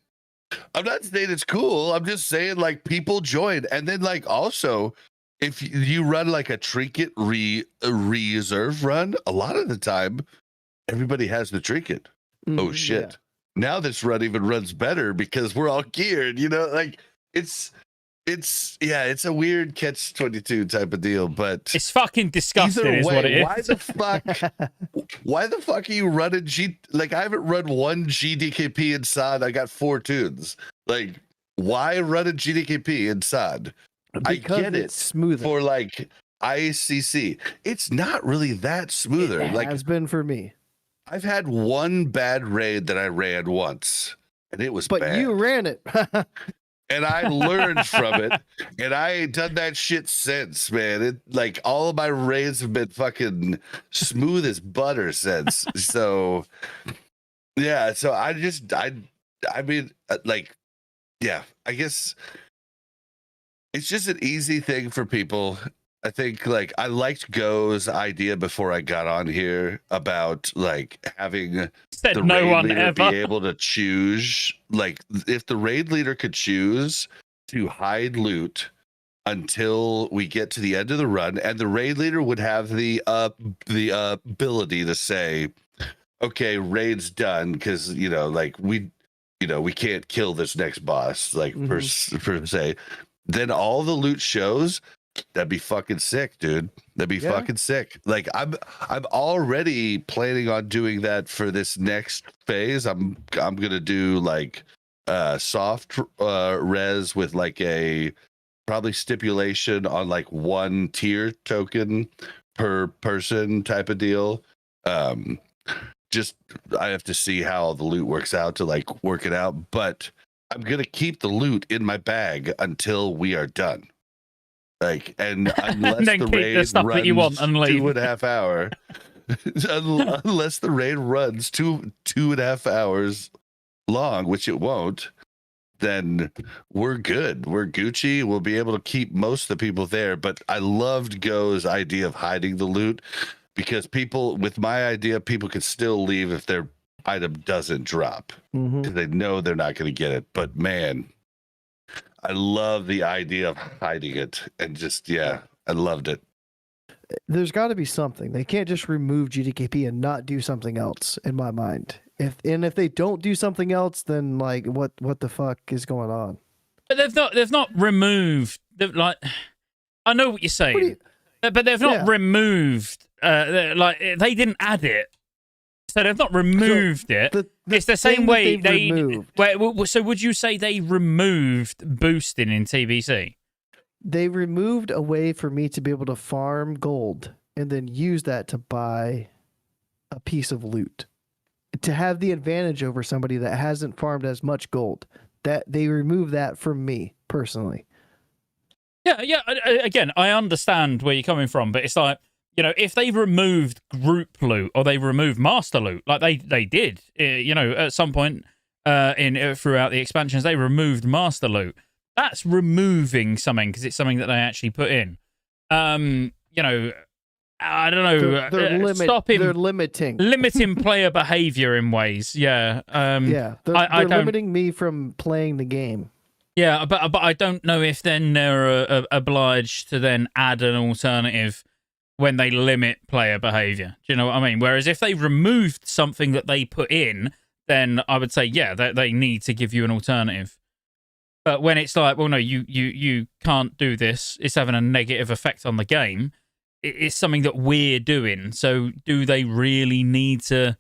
I'm not saying it's cool. I'm just saying like people join, and then like also. If you run like a trinket reserve run, a lot of the time, everybody has the trinket. Oh shit! Yeah. Now this run even runs better because we're all geared. You know, like it's a weird catch-22 type of deal. But it's fucking disgusting. Is what it is. Why the fuck are you running Like I haven't run one GDKP inside. I got 4 tunes. Like why run a GDKP inside? Because I get it's smoother for like ICC. It's not really that smoother. It has been for me. I've had one bad raid that I ran once, and it was bad. You ran it. And I learned from it, and I ain't done that shit since, man. It like all of my raids have been fucking smooth as butter since. So yeah, so I mean, like, yeah, I guess. It's just an easy thing for people. I think like I liked Go's idea before I got on here about like having the raid leader be able to choose. Like if the raid leader could choose to hide loot until we get to the end of the run, and the raid leader would have the ability to say, okay, raid's done, because like we can't kill this next boss, like per se. Then all the loot shows, that'd be fucking sick, dude. That'd be fucking sick. Like I'm already planning on doing that for this next phase. I'm gonna do like soft res with like a probably stipulation on like 1 tier token per person type of deal. Just I have to see how the loot works out to like work it out, but I'm gonna keep the loot in my bag until we are done. Like, and unless and the raid runs that you want and leave. 2.5 hour, unless the raid runs 2.5 hours long, which it won't, then we're good. We're Gucci. We'll be able to keep most of the people there. But I loved Go's idea of hiding the loot, because with my idea, people could still leave if their item doesn't drop, because they know they're not going to get it. But man, I love the idea of hiding it, and just I loved it. There's got to be something. They can't just remove GDKP and not do something else, in my mind. If they don't do something else, then like what the fuck is going on? But they've not removed. I know what you're saying, but they've not removed. Like they didn't add it, so they've not removed it. It's the same way they removed. So would you say they removed boosting in TBC? They removed a way for me to be able to farm gold and then use that to buy a piece of loot, to have the advantage over somebody that hasn't farmed as much gold. That they removed that from me personally. Yeah. Again, I understand where you're coming from, but it's like, you know, if they removed group loot or they removed master loot, like they did, you know, at some point throughout the expansions, they removed master loot. That's removing something because it's something that they actually put in. You know, I don't know. They're limiting player behavior in ways. Yeah. They're limiting me from playing the game. Yeah, but I don't know if then they're obliged to then add an alternative when they limit player behavior. Do you know what I mean? Whereas if they removed something that they put in, then I would say, yeah, they need to give you an alternative. But when it's like, well, no, you can't do this, it's having a negative effect on the game, it's something that we're doing. So do they really need to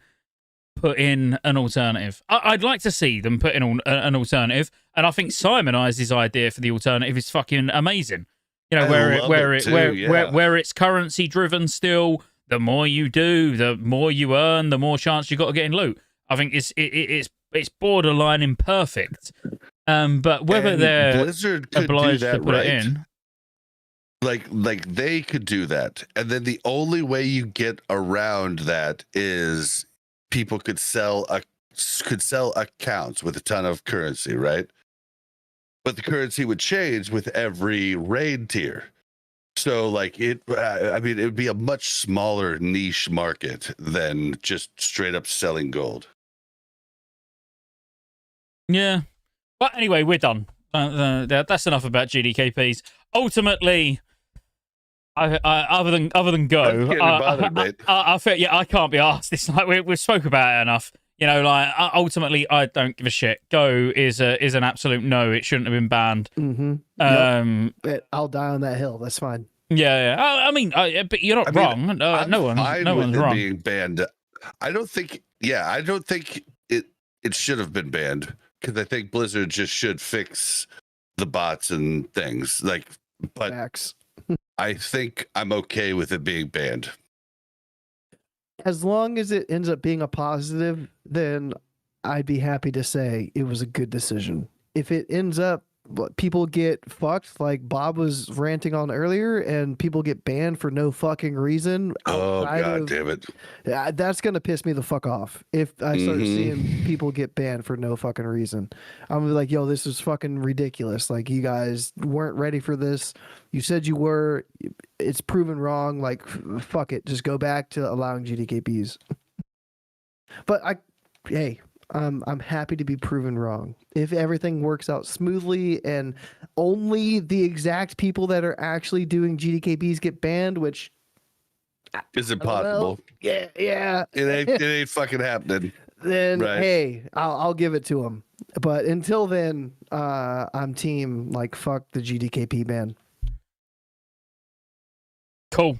put in an alternative? I'd like to see them put in an alternative, and I think Simon Eyes' idea for the alternative is fucking amazing. You know, where it's currency driven still, the more you do, the more you earn, the more chance you got of getting loot. I think it's borderline imperfect. But whether they're Blizzard could obliged do that, to put it in, like they could do that, and then the only way you get around that is people could sell accounts with a ton of currency, right? But the currency would change with every raid tier. So like it would be a much smaller niche market than just straight up selling gold. Yeah. But anyway, we're done. That's enough about GDKPs. Ultimately, other than go, I feel I can't be asked. It's like we've spoke about it enough. You know, like ultimately, I don't give a shit. Go is an absolute no. It shouldn't have been banned. Mm-hmm. I'll die on that hill. That's fine. Yeah. I mean, but you're not wrong. No one's wrong. Being banned. I don't think it should have been banned. Because I think Blizzard just should fix the bots and things. But Facts. I think I'm okay with it being banned. As long as it ends up being a positive, then I'd be happy to say it was a good decision. If it ends up people get fucked like Bob was ranting on earlier, and people get banned for no fucking reason. Oh god damn it. That's gonna piss me the fuck off if I start seeing people get banned for no fucking reason. I'm gonna be like, yo, this is fucking ridiculous. Like, you guys weren't ready for this. You said you were. It's proven wrong. Like, fuck it. Just go back to allowing GDKPs. But I'm happy to be proven wrong. If everything works out smoothly and only the exact people that are actually doing GDKPs get banned, which is impossible. Yeah. It ain't fucking happening. Then hey, I'll give it to them. But until then, I'm team like fuck the GDKP ban. Cool.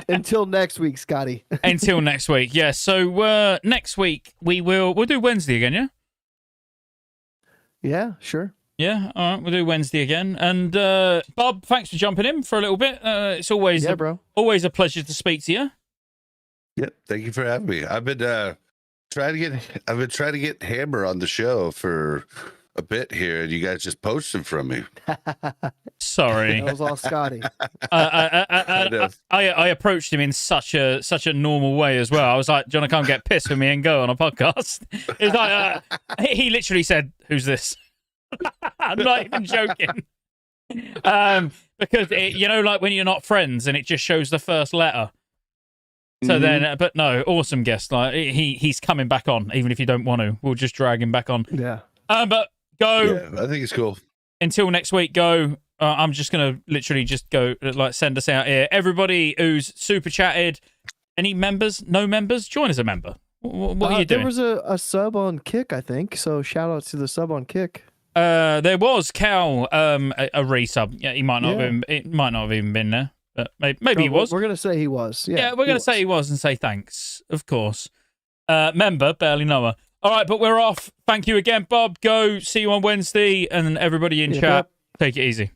Until next week, Scotty. Until next week, yeah. So next week we'll do Wednesday again, yeah. Yeah, sure. Yeah, all right. We'll do Wednesday again. And Bob, thanks for jumping in for a little bit. It's always always a pleasure to speak to you. Yep, thank you for having me. I've been trying to get Hammer on the show for a bit here, and you guys just poached him from me. Sorry, that was all Scotty. I approached him in such a normal way as well. I was like, "Do you want to come get pissed with me and go on a podcast?" It's like he literally said, "Who's this?" I'm not even joking. Because like when you're not friends and it just shows the first letter. So then, but no, awesome guest. Like he's coming back on, even if you don't want to. We'll just drag him back on. Yeah. But go. Yeah, I think it's cool. Until next week, go. I'm just gonna literally just go send us out here. Everybody who's super chatted, any members, no members, join as a member. What are you doing? There was a sub on Kick, I think. So shout out to the sub on Kick. There was Cal, a resub. Yeah, he might not have been. It might not have even been there, but maybe he was. We're gonna say he was. Yeah, we're gonna say he was and say thanks, of course. Member, barely know her. All right, but we're off. Thank you again, Bob. Go. See you on Wednesday, and everybody in chat. Take it easy.